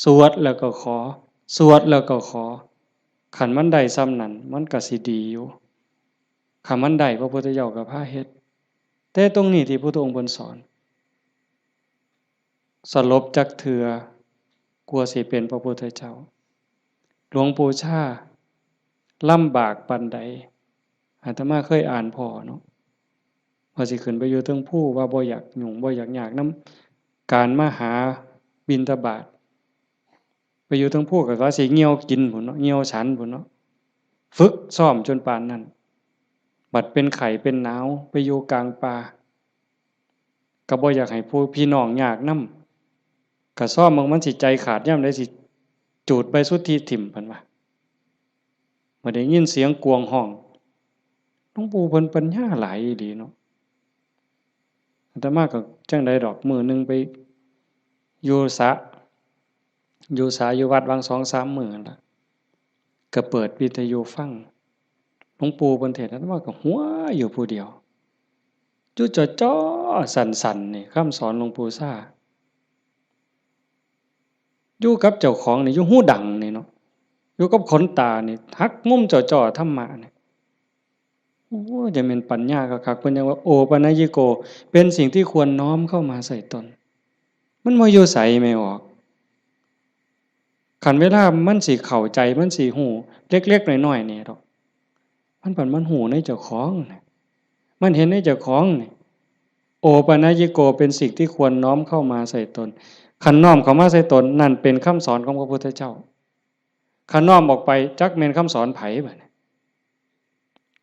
สวดแล้วก็ขอสวดแล้วก็ขอขันมันได้ซ้ำนั้นมันก็สิดีอยู่ขันมันได้พระพุทธเจ้าก็พาเฮ็ดแต่ตรงนี้ที่พระองค์เพิ่นสอนสลบจักเทื่อกลัวสิเป็นพระพุทธเจ้าหลวงปู่ชาลำบากปานใดอาตมาเคยอ่านพอเนาะว่าสิขึ้นไปอยู่เทิงภูว่าบ่อยากยุ่งบ่อยากยากนำการมาหาบิณฑบาตไป อยู่ทั้งผู้ก็ว่าสิเหี่ยวกินพุ่นเนาะเหี่ยวฉันพุ่นเนาะฝึกซ้อมจนปานนั้นบัดเป็นไข้เป็นหนาวไปอยู่กลางป่าก็บ่อยากให้ผู้พี่น้องยากนำก็ซ้อมมันสิใจขาดยามใดสิจูดไปสุดที่ถิ่มเพิ่นว่าบ่ได้ยินเสียงกวงห้องหลวงปู่เพิ่นปัญญาหลายอีหลีเนาะอาตมาก็จังได๋ดอกมื้อนึงไปอยู่สระอยู่วัดวัง 2-3 มื้อนั่นล่ะก็เปิดวิทยุฟังหลวงปู่เพิ่นเทศน์อาตมาก็หัวอยู่ผู้เดียวอยู่จ้อๆสั่นๆนี่คำสอนหลวงปู่ซ่าอยู่กับเจ้าของนี่อยู่หูดังนี่เนาะอยู่กับขนตานี่หักมุมจ้อๆธรรมะนี่โอ้จะแม่นปัญญาคักๆเพิ่นยังว่าโอปัญญิโกเป็นสิ่งที่ควรน้อมเข้ามาใส่ตนมันบ่อยู่ไสไม่ออกคันเวลามันสิเข้าใจมันสิฮู้เล็กๆน้อยๆนี่ดอกมันฮู้ในเจ้าของนี่มันเห็นในเจ้าของนี่โอปัญญิโกเป็นสิ่งที่ควรน้อมเข้ามาใส่ตนคันน้อมเข้ามาใส่ตนนั่นเป็นคำสอนของพระพุทธเจ้าคันน้อมออกไปจักแม่นคำสอนไผบัดนี้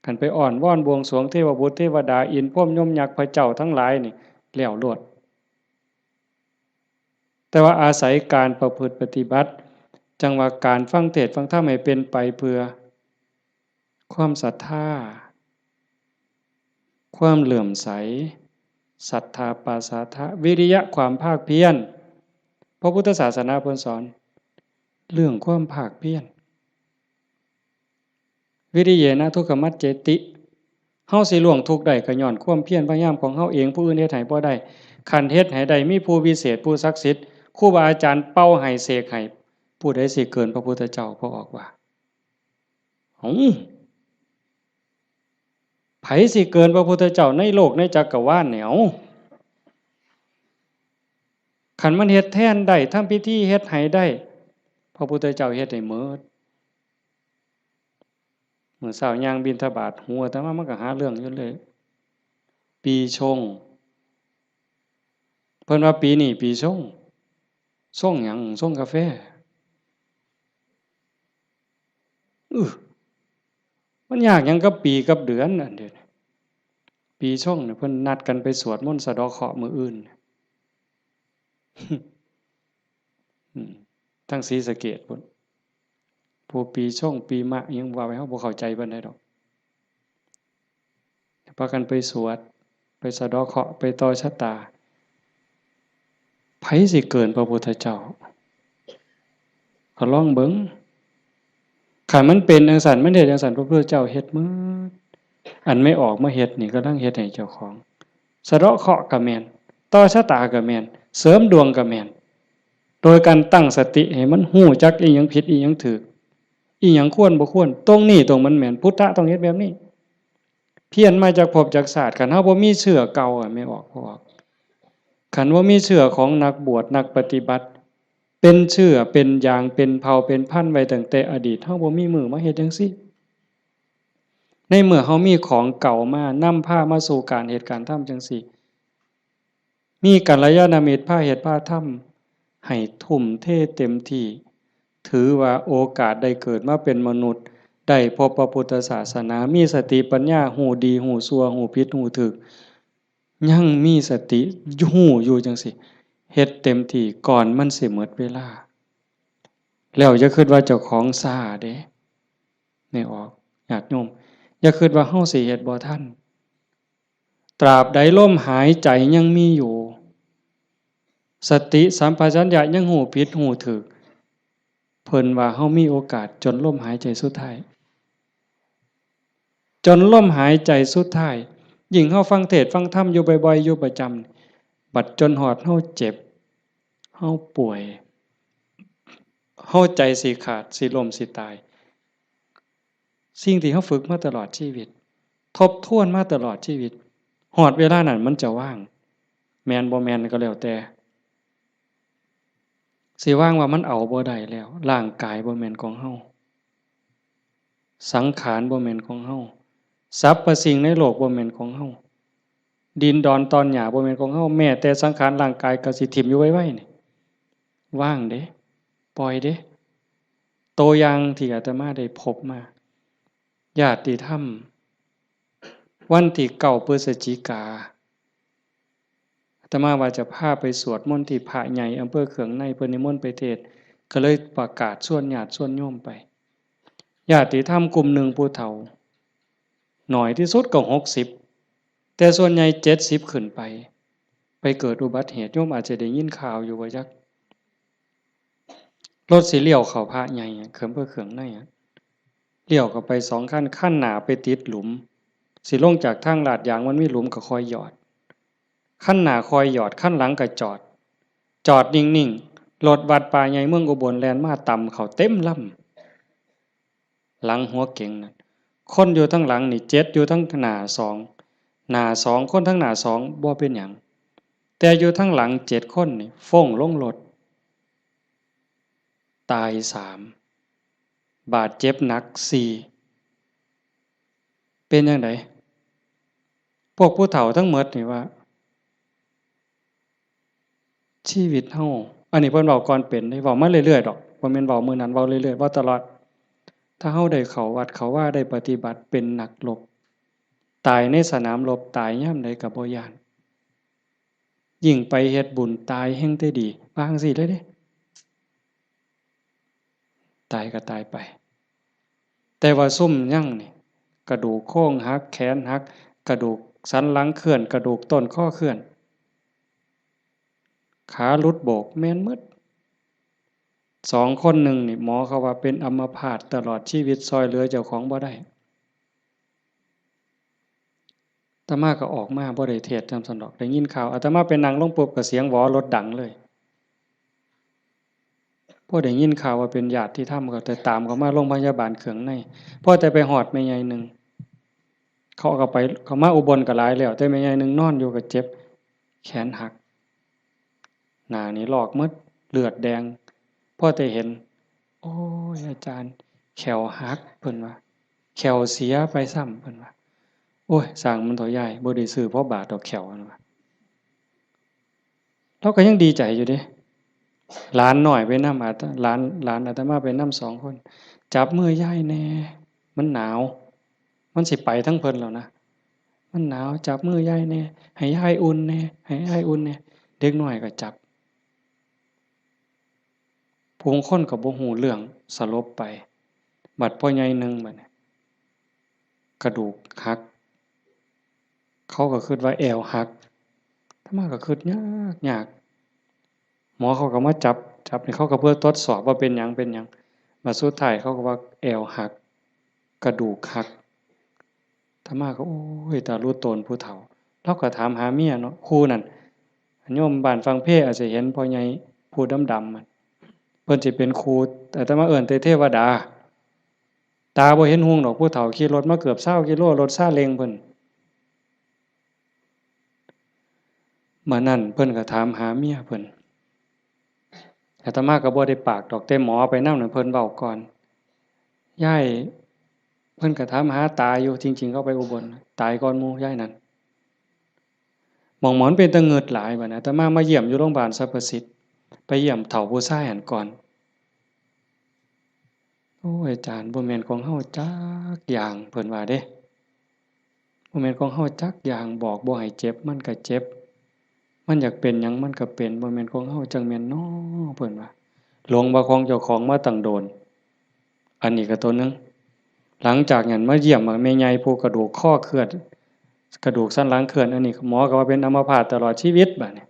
คันไปอ้อนวอนบวงสรวงเทวบุตรเทวดาอินทร์พรหมยมยักษ์พระเจ้าทั้งหลายนี่แล้วโลดแต่ว่าอาศัยการประพฤติปฏิบัติจังว่าการฟังเทศน์ฟังธรรมให้เป็นไปเพื่อความศรัทธาความเหลื่อมใสศรัทธาปาสาทะวิริยะความภาคเพียรพระพุทธศาสนาเพิ่นสอนเรื่องความภาคเพียรวิริเยนะทุกขมัจเจติเฮาสิล่วงทุกข์ได้ก็ย้อนความเพียรพยายามของเฮาเองผู้อื่นเฮ็ดให้บ่ได้คันเฮ็ดให้ได้มีผู้วิเศษผู้ศักดิ์สิทธิ์ครูบาอาจารย์เป่าให้เสกให้ผู้ใดสิเกินพระพุทธเจ้าพอออกว่าไผสิเกินพระพุทธเจ้าในโลกในจักรวาลเนี่ยคันมันเฮ็ดแทนได้ทำพิธีเฮ็ดให้ได้พระพุทธเจ้าเฮ็ดให้หมดมื้อเช้าย่างบิณฑบาตหัวแต่ว่ามันก็หาเรื่องอยู่เลยปีชงเพิ่นว่าปีนี้ปีชงหยังชงกาแฟมันยากหยังกับปีกับเดือนนั่นเด้อปีชงเนี่ยเพิ่นนัดกันไปสวดมนต์สะเดาะเคราะห์มื้ออื่นทั้งศรีสะเกษพุ่นผู้ปีชงปีมะยังว่าไว้เฮาบ่เข้าใจปานใดดอกพากันไปสวดไปสะเดาะเคราะห์ไปต่อชะตาไผสิเกินพระพุทธเจ้าก็ลองเบิ่งคันมันเป็นจังซั่นมันเฮ็ดจังซั่นพระพุทธเจ้าเฮ็ดหมดอันไม่ออกมาเฮ็ดนี่กำลังเฮ็ดให้เจ้าของสะเดาะเคราะห์ก็แม่นต่อชะตาก็แม่นเสริมดวงก็แม่นโดยการตั้งสติให้มันฮู้จักอีหยังผิดอีหยังถูกอีหยังควรบ่ควรตรงนี้ตรงมันแม่นพุทธะต้องเฮ็ดแบบนี้เพี้ยนมาจากภพจากชาติคันเฮาบ่มีเชื้อเก่าไม่ออกบ่ออกคันว่ามีเชื้อของนักบวชนักปฏิบัติเป็นเชื้อเป็นอย่างเป็นเผ่าเป็นพันธุ์ไว้ตั้งแต่อดีตเฮาบ่มีมือมาเฮ็ดจังซี่ในเมื่อเฮามีของเก่ามานำพามาสู่การเหตุการณ์ทำจังซี่มีกัลยาณมิตรพาเฮ็ดพาทำให้ทุ่มเทเต็มที่ถือว่าโอกาสได้เกิดมาเป็นมนุษย์ได้พบพระพุทธศาสนามีสติปัญญาหูดีหูชั่วหูผิดหูถูกยังมีสติหูอยู่จังซี่เฮ็ดเต็มที่ก่อนมันสิหมดเวลาแล้วอย่าคิดว่าเจ้าของซ่าเด้ไม่ออกญาติโยมอย่าคิดว่าเฮาสิเฮ็ดบ่ทันตราบใดลมหายใจยังมีอยู่สติสัมปชัญญะยังหูผิดหูถูกเพิ่นว่าเฮามีโอกาสจนลมหายใจสุดท้ายจนลมหายใจสุดท้ายยิ่งเฮาฟังเทศน์ฟังธรรมอยู่บ่อยๆอยู่ประจำบัดจนฮอดเฮาเจ็บเฮาป่วยเฮาใจสิขาดสิล้มสิตายสิ่งที่เฮาฝึกมาตลอดชีวิตทบทวนมาตลอดชีวิตฮอดเวลานั้นมันจะว่างแม่นบ่แม่นก็แล้วแต่สิว่างว่ามันเอาบ่ได้แล้วร่างกายบ่แม่นของเฮาสังขารบ่แม่นของเฮาสรรพสิ่งในโลกบ่แม่นของเฮาดินดอนตอนหญ้าบ่แม่นของเฮาแม้แต่สังขารร่างกายก็สิถิ้มอยู่ไว้ๆนี่ว่างเด้ปล่อยเด้ ตัวอย่างที่อาตมาได้พบมาญาติธรรมวันที่9 พฤศจิกาอาตมาว่าจะพาไปสวดมนต์ที่พระใหญ่อำเภอเขืองในเพิ่นนิมนต์ไปเทศน์ก็เลยประกาศชวนญาติชวนโยมไปญาติธรรมกลุ่มหนึ่งผู้เฒ่าหน่อยที่สุดก็60แต่ส่วนใหญ่70ขึ้นไปเกิดอุบัติเหตุโยมอาจจะได้ยินข่าวอยู่ว่าจักรถสิเลี้ยวเข้าพระใหญ่เขิมเพื่อเขืองในเลี้ยวเข้าไป2 ขั้นหน้าไปติดหลุมสิลงจากทางลาดยางมันมีหลุมก็คอยหยอดขั้นหน้าคอยหยอดขั้นหลังก็จอดนิ่งๆรถวัดป่าใหญ่เมืองอุบลแล่นมาต่ำเขาเต็มลำหลังหัวเก่งนั่นคนอยู่ทั้งหลังนี่7อยู่ทั้งหน้า2คนทั้งหน้า2บ่เป็นหยังแต่อยู่ทั้งหลัง7คนนี่ฟ้งลงรถตาย3บาดเจ็บหนัก4เป็นจังได๋พวกผู้เฒ่าทั้งหมดนี่ว่าชีวิตเฮาอันนี้เพิ่นเว้าก่อนเป็นได้เว้ามาเรื่อยๆดอกบ่แม่นเว้ามื้อนั้นเว้าเรื่อยๆเว้าตลอดถ้าเฮาได้เข้าวัดเข้าว่าได้ปฏิบัติเป็นนักรบตายในสนามรบตายยามใดก็บ่ย้านยิ่งไปเฮ็ดบุญตายแฮ่งแต่ดีว่าจังซี่เลยเด้ตายก็ตายไปแต่ว่าซุ่มยังนี่กระดูกโครงหักแขนหักกระดูกสันหลังเคลื่อนกระดูกต้นข้อเคลื่อนขาหลุดโบกแม่นหมด2 คนหนึ่งนี่หมอเขาว่าเป็นอัมพาตตลอดชีวิตซอยเหลือเจ้าของบ่ได้อาตมาก็ออกมาบ่ได้เทศน์นำซั่นดอกได้ยินข่าวอาตมาไปนั่งลงปุ๊บก็เสียงหวอรถดังเลยพอได้ยินข่าวว่าเป็นญาติที่ทำก็แต่ตามเขามาโรงพยาบาลเขืองในพอแต่ไปฮอดแม่ใหญ่นึงเขาก็ไปเขามาอุบลก็หลายแล้วแต่แม่ใหญ่นึงนอนอยู่ก็เจ็บแขนหักหน้านี่ลอกหมดเลือดแดงพอแต่เห็นโอ้ยอาจารย์แขวหักเพิ่นว่าแขวเสียไปซ้ำเพิ่นว่าโอ้ยสร้างมันเถาใหญ่บ่ได้ซื้อเพราะบาทดอกแขวนั่นว่าเราก็ยังดีใจอยู่เด้หลานน้อยไปนำหลานอาตมาไปนำ2 คนจับมือยายแหน่มันหนาวมันสิไปทั้งเพิ่นแล้วนะมันหนาวจับมือยายแหน่ให้ยายอุ่นแหน่ให้ยายอุ่นแหน่เด็กน้อยก็จับผู้คนก็บ่ฮู้เรื่องสลบไปบัดพ่อใหญ่นึงบัดนี้กระดูกหักเขาก็คิดว่าแอวหักอาตมาก็คิดยากหมอเขาก็มาจับนี่เขาก็เพื่อทดสอบว่าเป็นหยังบัดสุดท้ายเขาก็ว่าแอวหักกระดูกหักอาตมาก็โอ้ยตารู้ตนผู้เฒ่าเราก็ถามหาเมียเนาะครูนั่นโยมบ้านฟังเพอาจจะเห็นพ่อใหญ่ผู้ดำๆมันเพิ่นสิเป็นครูอาตมาเอิ้นแต่เทวดาตาบ่เห็นหุงดอกผู้เฒ่าขี่รถมาเกือบ20กิโลรถซาเล้งเพิ่นมื้อนั้นเพิ่นก็ถามหาเมียเพิ่นอาตมาก็บ่ได้ปากดอกแต่หมอไปนำนั่นเพิ่นเว้าก่อนยายเพิ่นก็ถามหาตาอยู่จริงๆเขาไปอุบลตายก่อนหมู่ยายนั่นหม่องหมอนเป็นตาเงิดหลายบัดนี้อาตมาเยี่ยมอยู่โรงพยาบาลสรรพสิทธิ์ไปเยี่ยมเฒ่าผู้ชายหั้นก่อนโอ้ยอาจารย์บ่แม่นของเฮาจักอย่างเพิ่นว่าเด้บ่แม่นของเฮาจักอย่างบอกบ่ให้เจ็บมันก็เจ็บมันอยากเป็นหยังมันก็เป็นบ่แม่นของเฮาจังแม่นน้อเพิ่นว่าหลงว่าของเจ้าของมาตั้งโดนอันนี้ก็ตัวนึงหลังจากนั้นมาเยี่ยมแม่ใหญ่ผู้กระดูกข้อเคลื่อนกระดูกสันหลังเคลื่อนอันนี้หมอก็ว่าเป็นอัมพาตตลอดชีวิตบัดนี้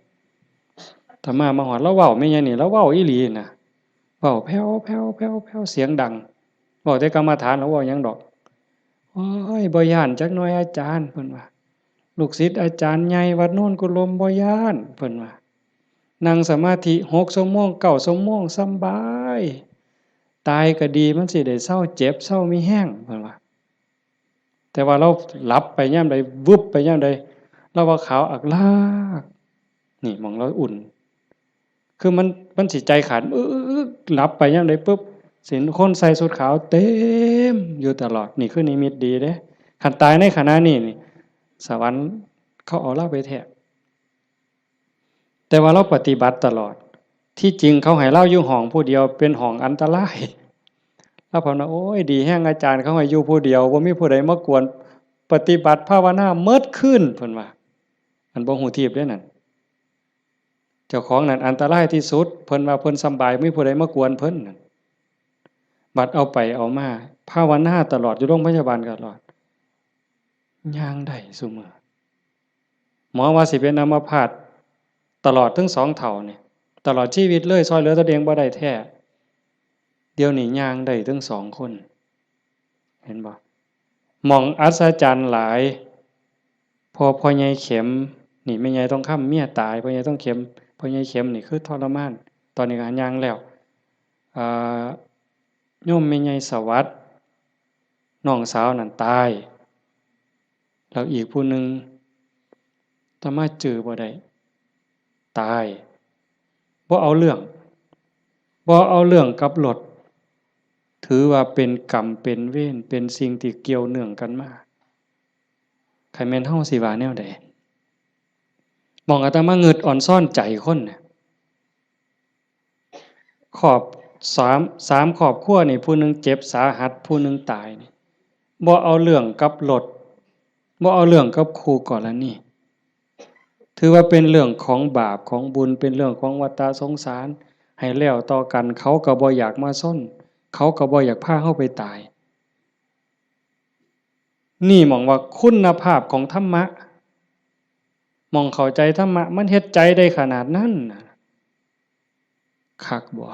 ถ้ามาฮอดแล้วเว้าแม่ใหญ่นี่แล้วเว้าอีหลีน่ะเว้าแผ่วๆๆๆเสียงดังเว้าแต่กรรมฐานแล้วเว้าหยังดอกโอ้ยบ่ย้านจักหน่อยอาจารย์เพิ่นว่าลูกศิษย์อาจารย์ใหญ่วัดโน่นกุลมบ่ย้านเพิ่นว่านั่งสมาธิ6 ชั่วโมง9 ชั่วโมงสำบายตายก็ดีมันสิได้เซาเจ็บเซามีแรงเพิ่นว่าแต่ว่าเราหลับไปยามใดวึบไปยามใดเราว่าขาวอักลากนี่หม้องเราอุ่นคือมันสิใจขาดหลับไปยามใดปึ๊บสิเห็นคนใส่ชุดขาวเต็มอยู่ตลอดนี่คือนิมิตดีเด้คันตายในขณะนี้นี่สวรรค์เขาเอาเราไปแท้แต่ว่าเราปฏิบัติตลอดที่จริงเขาให้เราอยู่ห้องผู้เดียวเป็นห้องอันตราย แล้วผมว่าโอ้ยดีแห้งอาจารย์เขาให้อยู่ผู้เดียวบ่มีผู้ใดมากวนปฏิบัติภาวนาเมิดขึ้นเพิ่นว่าอันบ่ฮู้ทีบเด้นั่นเจ้าของนั่นอันตรายที่สุดเพิ่นว่าเพิ่นสำบายมีผู้ใดมากวนเพิ่นนั่นบัดเอาไปเอามาภาวนาตลอดอยู่โรงพยาบาลตลอดย่างได้ซุมื้อหมอว่าสิเป็นอัมพาตตลอดถึง2เท่านี่ตลอดชีวิตเลยช่วยเหลือตัวเองบ่ได้แท้เดี๋ยวนี้ย่างได้ถึง2คนเห็นบ่หม่องอัศจรรย์หลายพ่อใหญ่เข็มนี่แม่ใหญ่ต้องค้ำเมียตายพ่อใหญ่ต้องเข็มพ่อใหญ่เข็มนี่คือทรมานตอนนี้ก็ย่างแล้วอ่าโยมแม่ใหญ่สวัสดิ์น้องสาวนั่นตายแล้วอีกผู้หนึ่งตมาจือบ่ได้ตายบ่เอาเรื่องกับรถถือว่าเป็นกรรมเป็นเวรเป็นสิ่งที่เกี่ยวเนื่องกันมาใครแม่นเฮาสิว่าแนวใดมองอาตมาเงิดอ่อนซ่อนใจคนน่ะขอบสามครอบครัวนี่ผู้หนึงเจ็บสาหัสผู้หนึงตายนี่บ่เอาเรื่องกับรถบ่เอาเรื่องกับคู่กรณีถือว่าเป็นเรื่องของบาปของบุญเป็นเรื่องของวัฏสงสารให้แล้วต่อกันเขาก็บ่อยากมาซ้นเขาก็บ่อยากพาเฮาไปตายนี่หมองว่าคุณภาพของธรรมะมองเข้าใจธรรมะมันเฮ็ดใจได้ขนาดนั้นน่ะคักบ่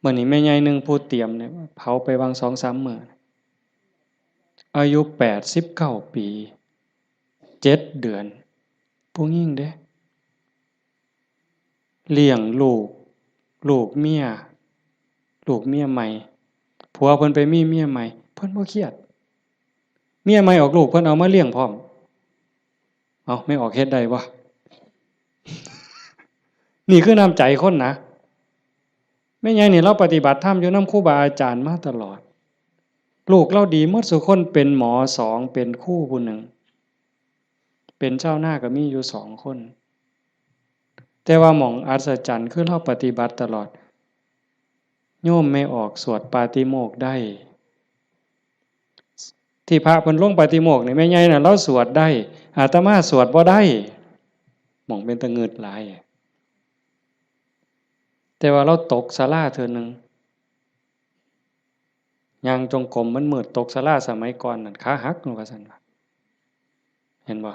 มื้อนี้แม่ใหญ่นึงผู้เตรียมเนี่ยเผาไปวาง 2-3 มื้ออายุ89ปี7เดือนผู้หญิงเด้เลี้ยงลูกเมียใหม่ผัวเพิ่นไปมีเมียใหม่เพิ่นบ่เครียดเมียใหม่ออกลูกเพิ่นเอามาเลี้ยงพร้อมเอ้าไม่ออกเฮ็ดได้บ่นี่คือน้ำใจคนนะแม่ใหญ่นี่เราปฏิบัติธรรมอยู่นำครูบาอาจารย์มาตลอดลูกเราดีหมดซุคนเป็นหมอ2เป็นครูผู้หนึ่งเป็นเจ้าหน้าก็มีอยู่2คนแต่ว่าหม่องอัศจรรย์คือเราปฏิบัติตลอดโยมไม่ออกสวดปาติโมกข์ได้ที่พระเพิ่นลงปาติโมกข์นี่แม่ใหญ่น่ะเราสวดได้อาตมาสวดบ่ได้หม่องเป็นตะงึดหลายแต่ว่าเราตกศาลาเทื่อนึงย่างจงกรมมันมืดตกศาลาสมัยก่อนนั่นขาหักนู่นว่าซั่นว่าเห็นบ่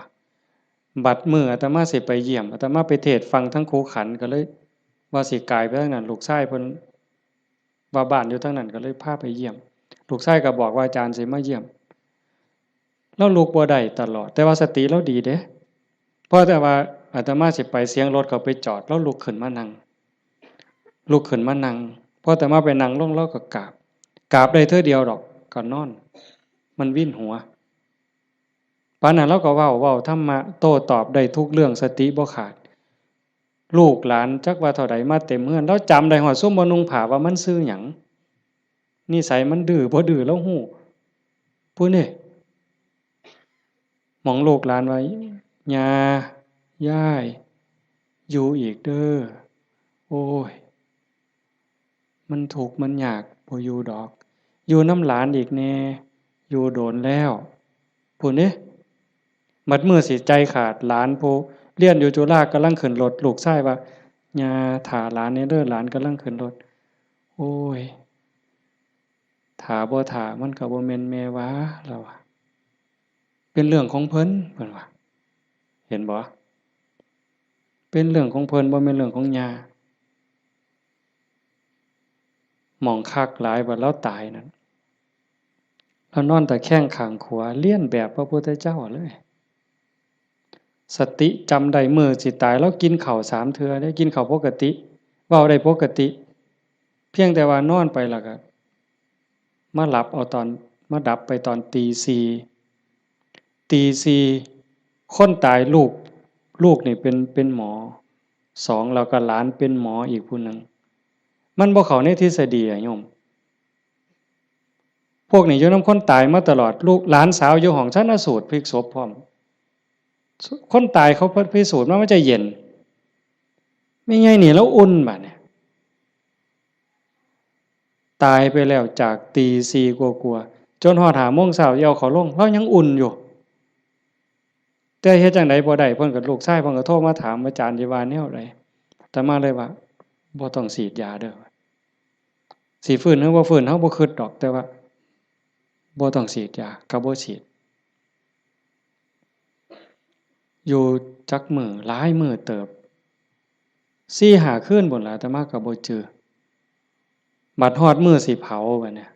บัดมื้ออาตมาสิไปเยี่ยมอาตมาไปเทศน์ฟังทั้งครูขันธ์ก็เลยว่าสิกายไปทางนั้นลูกชายเพิ่นว่าบ้านอยู่ทางนั้นก็เลยพาไปเยี่ยมลูกชายก็บอกว่าอาจารย์สิมาเยี่ยมเราลุกบ่ได้ตลอดแต่ว่าสติเราดีเด้เพราะแต่ว่าอาตมาสิไปเสียงรถเขาไปจอดแล้วลุกขึ้นมานั่งพออาตมาไปนั่งลงแล้วก็กราบได้เทื่อเดียวดอกก็นอนมันวิ่นหัวปานนั้นเราก็เว้าธรรมะโต้ตอบได้ทุกเรื่องสติบ่ขาดลูกหลานจักว่าเท่าใดมาเต็มเฮือนแล้วจำได้ฮอดซุมบ่นุ่งผ้าว่ามันชื่อหยังนิสัยมันดื้อบ่ดื้อแล้วฮู้ผู้นี่หมองลูกหลานว่าย่าย่ายอยู่อีกเด้อโอ้ยมันทุกข์มันยากบ่อยู่ดอกอยู่น้ำหลานอีกแน่อยู่โดนแล้วผู้นี่มัดมือสิใจขาดหลานผู้เรียนอยู่จุฬากำลังขึ้นรถลูกชายว่าย่าถ่าหลานเด้อหลานกำลังขึ้นรถโอ้ยถ่าบ่ถ่ามันก็บ่แม่นแม่วะเราว่าเป็นเรื่องของเพิ่นว่าเห็นบ่เป็นเรื่องของเพิ่นบ่แม่นเรื่องของย่าหมองคักหลายว่าเราตายนั่นเรานอนตะแคงข้างขวาเลียนแบบพระพุทธเจ้าเลยสติจำได้มื้อสิตายแล้วกินข้าว3เทื่อได้กินข้าวปกติเว้าได้ปกติเพียงแต่ว่านอนไปแล้วก็มาหลับเอาตอนมาดับไปตอนตีสี่คนตายลูกนี่เป็นหมอ2แล้วก็หลานเป็นหมออีกผู้หนึ่งมันบ่เข้าในทฤษฎีอะโยมพวกนี้อยู่นำคนตายมาตลอดลูกหลานสาวอยู่ห้องชันสูตรพลิกศพพร้อมคนตายเขาพิสูจน์ว่ามันจะเย็นไม่ไงนี่แล้วอุ่นบัดเนี่ย ตายไปแล้วจากตีสี่กว่าๆจนฮอด5 โมงเช้าเอาเขาลงเรายังอุ่นอยู่แต่เฮ็ดจังได๋บ่ได้เพิ่นก็ลูกชายเพิ่นก็โทรมาถามอาจารย์สิว่าแนวใดอาตมาเลยว่าบ่ต้องฉีดยาเด้อสิฟื้นหรือบ่ฟื้นเฮาบ่คิดดอกแต่ว่าบ่ต้องฉีดยาก็บ่ฉีดอยู่จักมื้อหลายมื้อเติบ4-5 คืนพุ่นล่ะอาตมาก็บ่จือบัดฮอดมื้อสิเผาบัดเนี่ย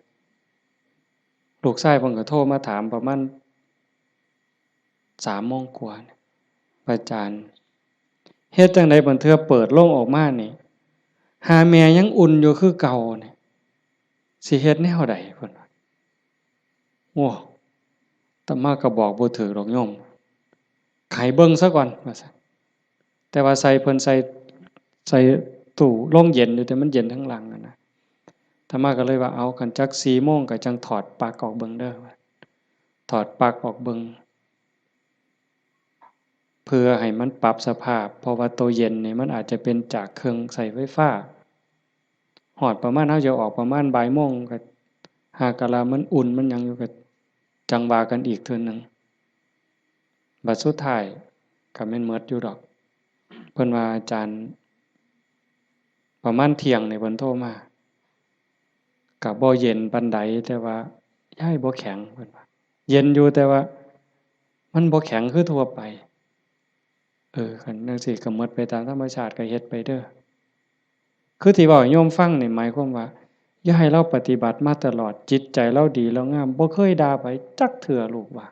ลูกชายเพิ่นก็โทรมาถามประมาณ3 โมงกว่าอาจารย์เฮ็ดจังไดบัดเทื่อเปิดโลงออกมานี่หาแม่ยังอุ่นอยู่คือเก่านี่สิเฮ็ดแนวใดเพิ่นว่าโอ้อาตมาก็บอกบ่ถูกดอกโยมให้เบิ่งซะก่อนว่าซั่นแต่ว่าใส่เพิ่นใส่ตู้โรงเย็นอยู่แต่มันเย็นทั้งหลังอะนะอาตมาก็เลยว่าเอาคันจัก4 โมงก็จังถอดปลั๊กออกเบิ่งเด้อถอดปลั๊กออกเบิ่งเพื่อให้มันปรับสภาพเพราะว่าตัวเย็นนี่มันอาจจะเป็นจากเครื่องใช้ไฟฟ้าฮอดประมาณเฮาจะออกประมาณบ่ายโมงก็หากะลามันอุ่นมันหยังอยู่ก็จังว่ากันอีกเทื่อนึงบัดสุดท้ายก็แม่นหมดอยู่ดอกเพิ่นว่าอาจารย์ประมาณเที่ยงนี่เพิ่นโทรมาก็บ่เย็นปานใดแต่ว่ายายบ่แข็งเพิ่นว่าเย็นอยู่แต่ว่ามันบ่แข็งคือทั่วไปคันจั่งซี้ก็หมดไปตามธรรมชาติก็เฮ็ดไปเด้อคือที่เว้าให้โยมฟังนี่หมายความว่าอย่าให้เราปฏิบัติมาตลอดจิตใจเราดีเรางามบ่เคยด่าไผจักเทื่อลูกว่า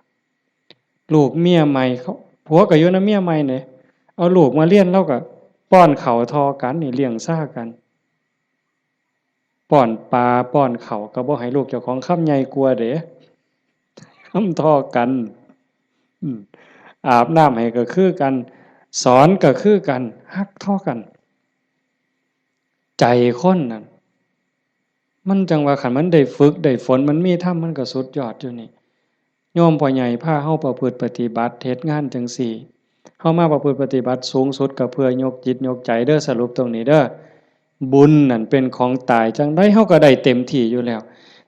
ลูกเมียใหม่เขาผัวก็อยู่นำเมียใหม่นี่เอาลูกมาเรียนเราก็ป้อนข้าวทอกันนี่เลี้ยงซ่ากันป้อนปลาป้อนข้าวก็บ่ให้ลูกเจ้าของคำใหญ่กว่าเด้คำทอกันอืมอาบน้ำให้ก็คือกันสอนก็คือกันฮักเท่ากันใจคนนั่นมันจังว่าคันมันได้ฝึกได้ฝนมันมีธรรมมันก็สุดยอดอยู่นี่โยมพ่อใหญ่พาเฮาประพฤติปฏิบัติเฮ็ดงานจังซี่เฮามาประพฤติปฏิบัติสูงสุดก็เพื่อยกจิตยกใจเด้อสรุปตรงนี้เด้อบุญนั่นเป็นของตายจังได๋เฮาก็ได้เต็มที่อยู่แล้ว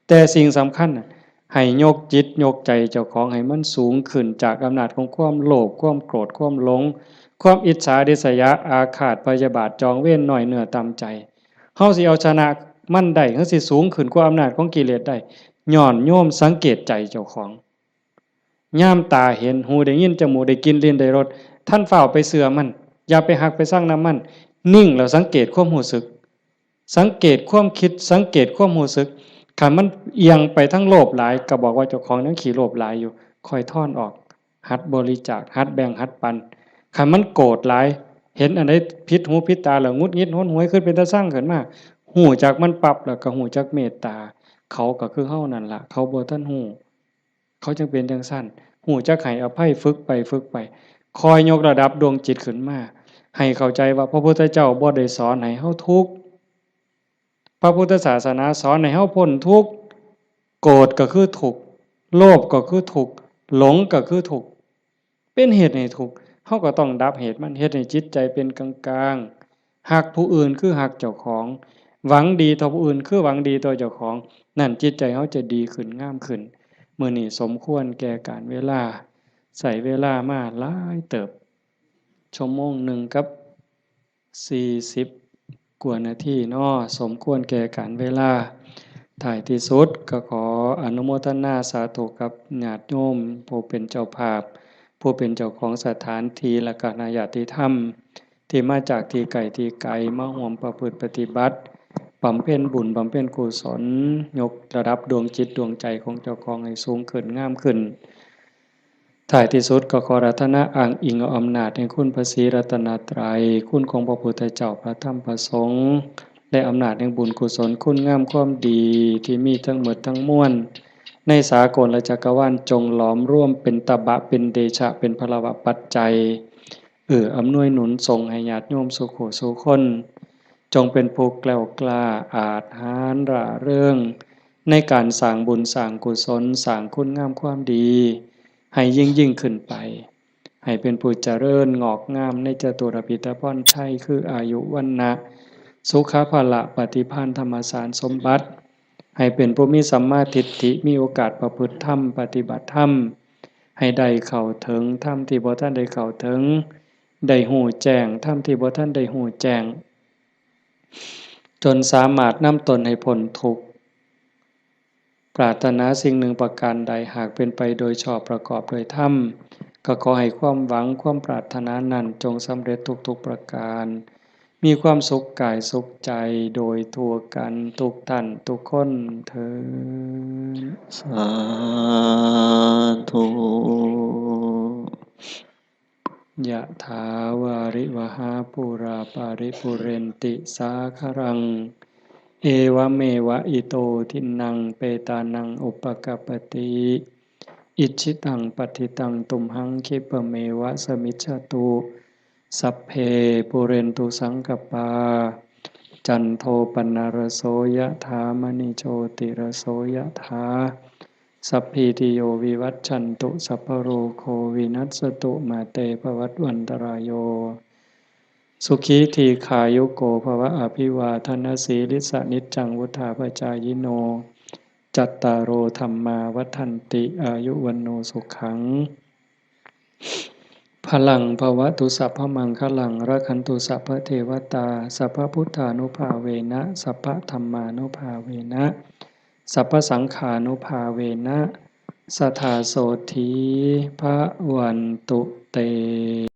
แต่สิ่งสำคัญน่ะให้ยกจิตยกใจเจ้าของให้มันสูงขึ้นจากอำนาจของความโลภความโกรธความหลงความอิจฉาริษยาอาฆาตพยาบาทจองเวรน้อยเนื้อต่ำใจเฮาสิเอาชนะมันได้เฮาสิสูงขึ้นกว่าอำนาจของกิเลสได้ย้อนโยมสังเกตใจเจ้าของย่ามตาเห็นหูได้ยินจมูกได้กลิ่นลิ้นได้รสท่านเฝ้าไปเสือมันอย่าไปหักไปสร้างน้ำมันนิ่งแล้วสังเกตความรู้สึกสังเกตความคิดสังเกตความรู้สึกคันมันเอียงไปทั้งโลภหลายก็บอกว่าเจ้าของนั้นขี้โลภหลายอยู่ค่อยถอนออกหัดบริจาคหัดแบ่งหัดปันคันมันโกรธหลายเห็นอันใดผิดหูผิดตาแล้วงุดหงิดหนหวยขึ้นเป็นตาสร้างขึ้นมาหูจักมันปรับแล้วก็หูจักเมตตาเขาก็คือเฮานั่นล่ะเขาบ่ทันหูเขาจึงเป็นจังซั่นหูจักให้อภัยฝึกไปฝึกไปคอยยกระดับดวงจิตขึ้นมาให้เข้าใจว่าพระพุทธเจ้าบ่ได้สอนให้เฮาทุกข์พระพุทธศาสนาสอนให้เฮาพ้นทุกข์โกรธก็คือทุกข์โลภก็คือทุกข์หลงก็คือทุกข์เป็นเหตุให้ทุกข์เฮาก็ต้องดับเหตุมันเฮ็ดให้จิตใจเป็นกลางๆฮักผู้อื่นคือฮักเจ้าของหวังดีต่อผู้อื่นคือหวังดีต่อเจ้าของนั่นจิตใจเฮาจะดีขึ้นงามขึ้นมื้อนี้สมควรแก่กาลเวลาใช้เวลามาหลายเติบชั่วโมงหนึ่งกับ40กว่านาทีเนาะสมควรแก่กาลเวลาท้ายที่สุดก็ขออนุโมทนาสาธุกับญาติโยมผู้เป็นเจ้าภาพผู้เป็นเจ้าของสถานที่และก็ญาติธรรมที่มาจากที่ไกลที่ไกลมาร่วมประพฤติปฏิบัติบำเพ็ญบุญบำเพ็ญกุศลยกระดับดวงจิตดวงใจของเจ้าของให้สูงขึ้นงามขึ้นท้ายที่สุดก็ขอรัตนะอ้างอิงเอาอำนาจแห่งคุณพระศรีรัตนตรัยคุณของพระพุทธเจ้าพระธรรมพระสงฆ์และอำนาจแห่งบุญกุศลคุณงามความดีที่มีทั้งหมดทั้งมวลในสากลและจักรวาลจงหลอมร่วมเป็นตบะเป็นเดชะเป็นพลวะปัจจัยอำนวยหนุนส่งให้ญาติโยมสุขสุคนจงเป็นผู้แกล้วกล้าอาจหาญร่าเริงในการสร้างบุญสร้างกุศลสร้างคุณงามความดีให้ยิ่งขึ้นไปให้เป็นผู้เจริญงอกงามในจตุรพิธพรชัยคืออายุวันนะสุขภาละปฏิภาณธรรมสารสมบัติ ให้เป็นผู้มีสัมมาทิฏฐิมีโอกาสประพฤติธรรมปฏิบัติธรรมให้ได้เข้าถึงธรรมที่บ่ทันได้เข้าถึงได้หู้แจ้งธรรมที่บ่ทันได้หู้แจ้งจนสามารถนำตนให้พ้นทุกข์ปรารถนาสิ่งหนึ่งประการใดหากเป็นไปโดยชอบประกอบโดยธรรมก็ขอให้ความหวังความปรารถนานั้นจงสำเร็จทุกๆประการมีความสุขกายสุขใจโดยทั่วกันทุกท่านทุกคนเทอญสาธุยะถาวาริวหาปุราปาริปุเรนติสาครังเอวเมวะอิโตทินังเปตานังอุปกัปปติอิชิตังปฏิตังตุมหังคิปะเมวะสมิจฉตุสัพเพปุเรนตุสังกปาจันโทปนรโสยะถามณิโชติรโสยะถาสัพพิติโยวิวัชชันตุสัพพโรโควินัสสตุมาเตภวัตวันตรายโยสุขีทีขายุโกภวะอภิวาทนาสีลิสะนิจจังวุธาปจายโนจัตตารโอธรรมาวัฏันติอายุวันโนสุขังพลังภวตุสัพพมังคลังรักขันตุสัพพเทวตาสัพพพุทธานุภาเวนะสัพพธัมมานุภาเวนะสัพพสังฆานุภาเวนะสทธาโสธีพระวันตุเต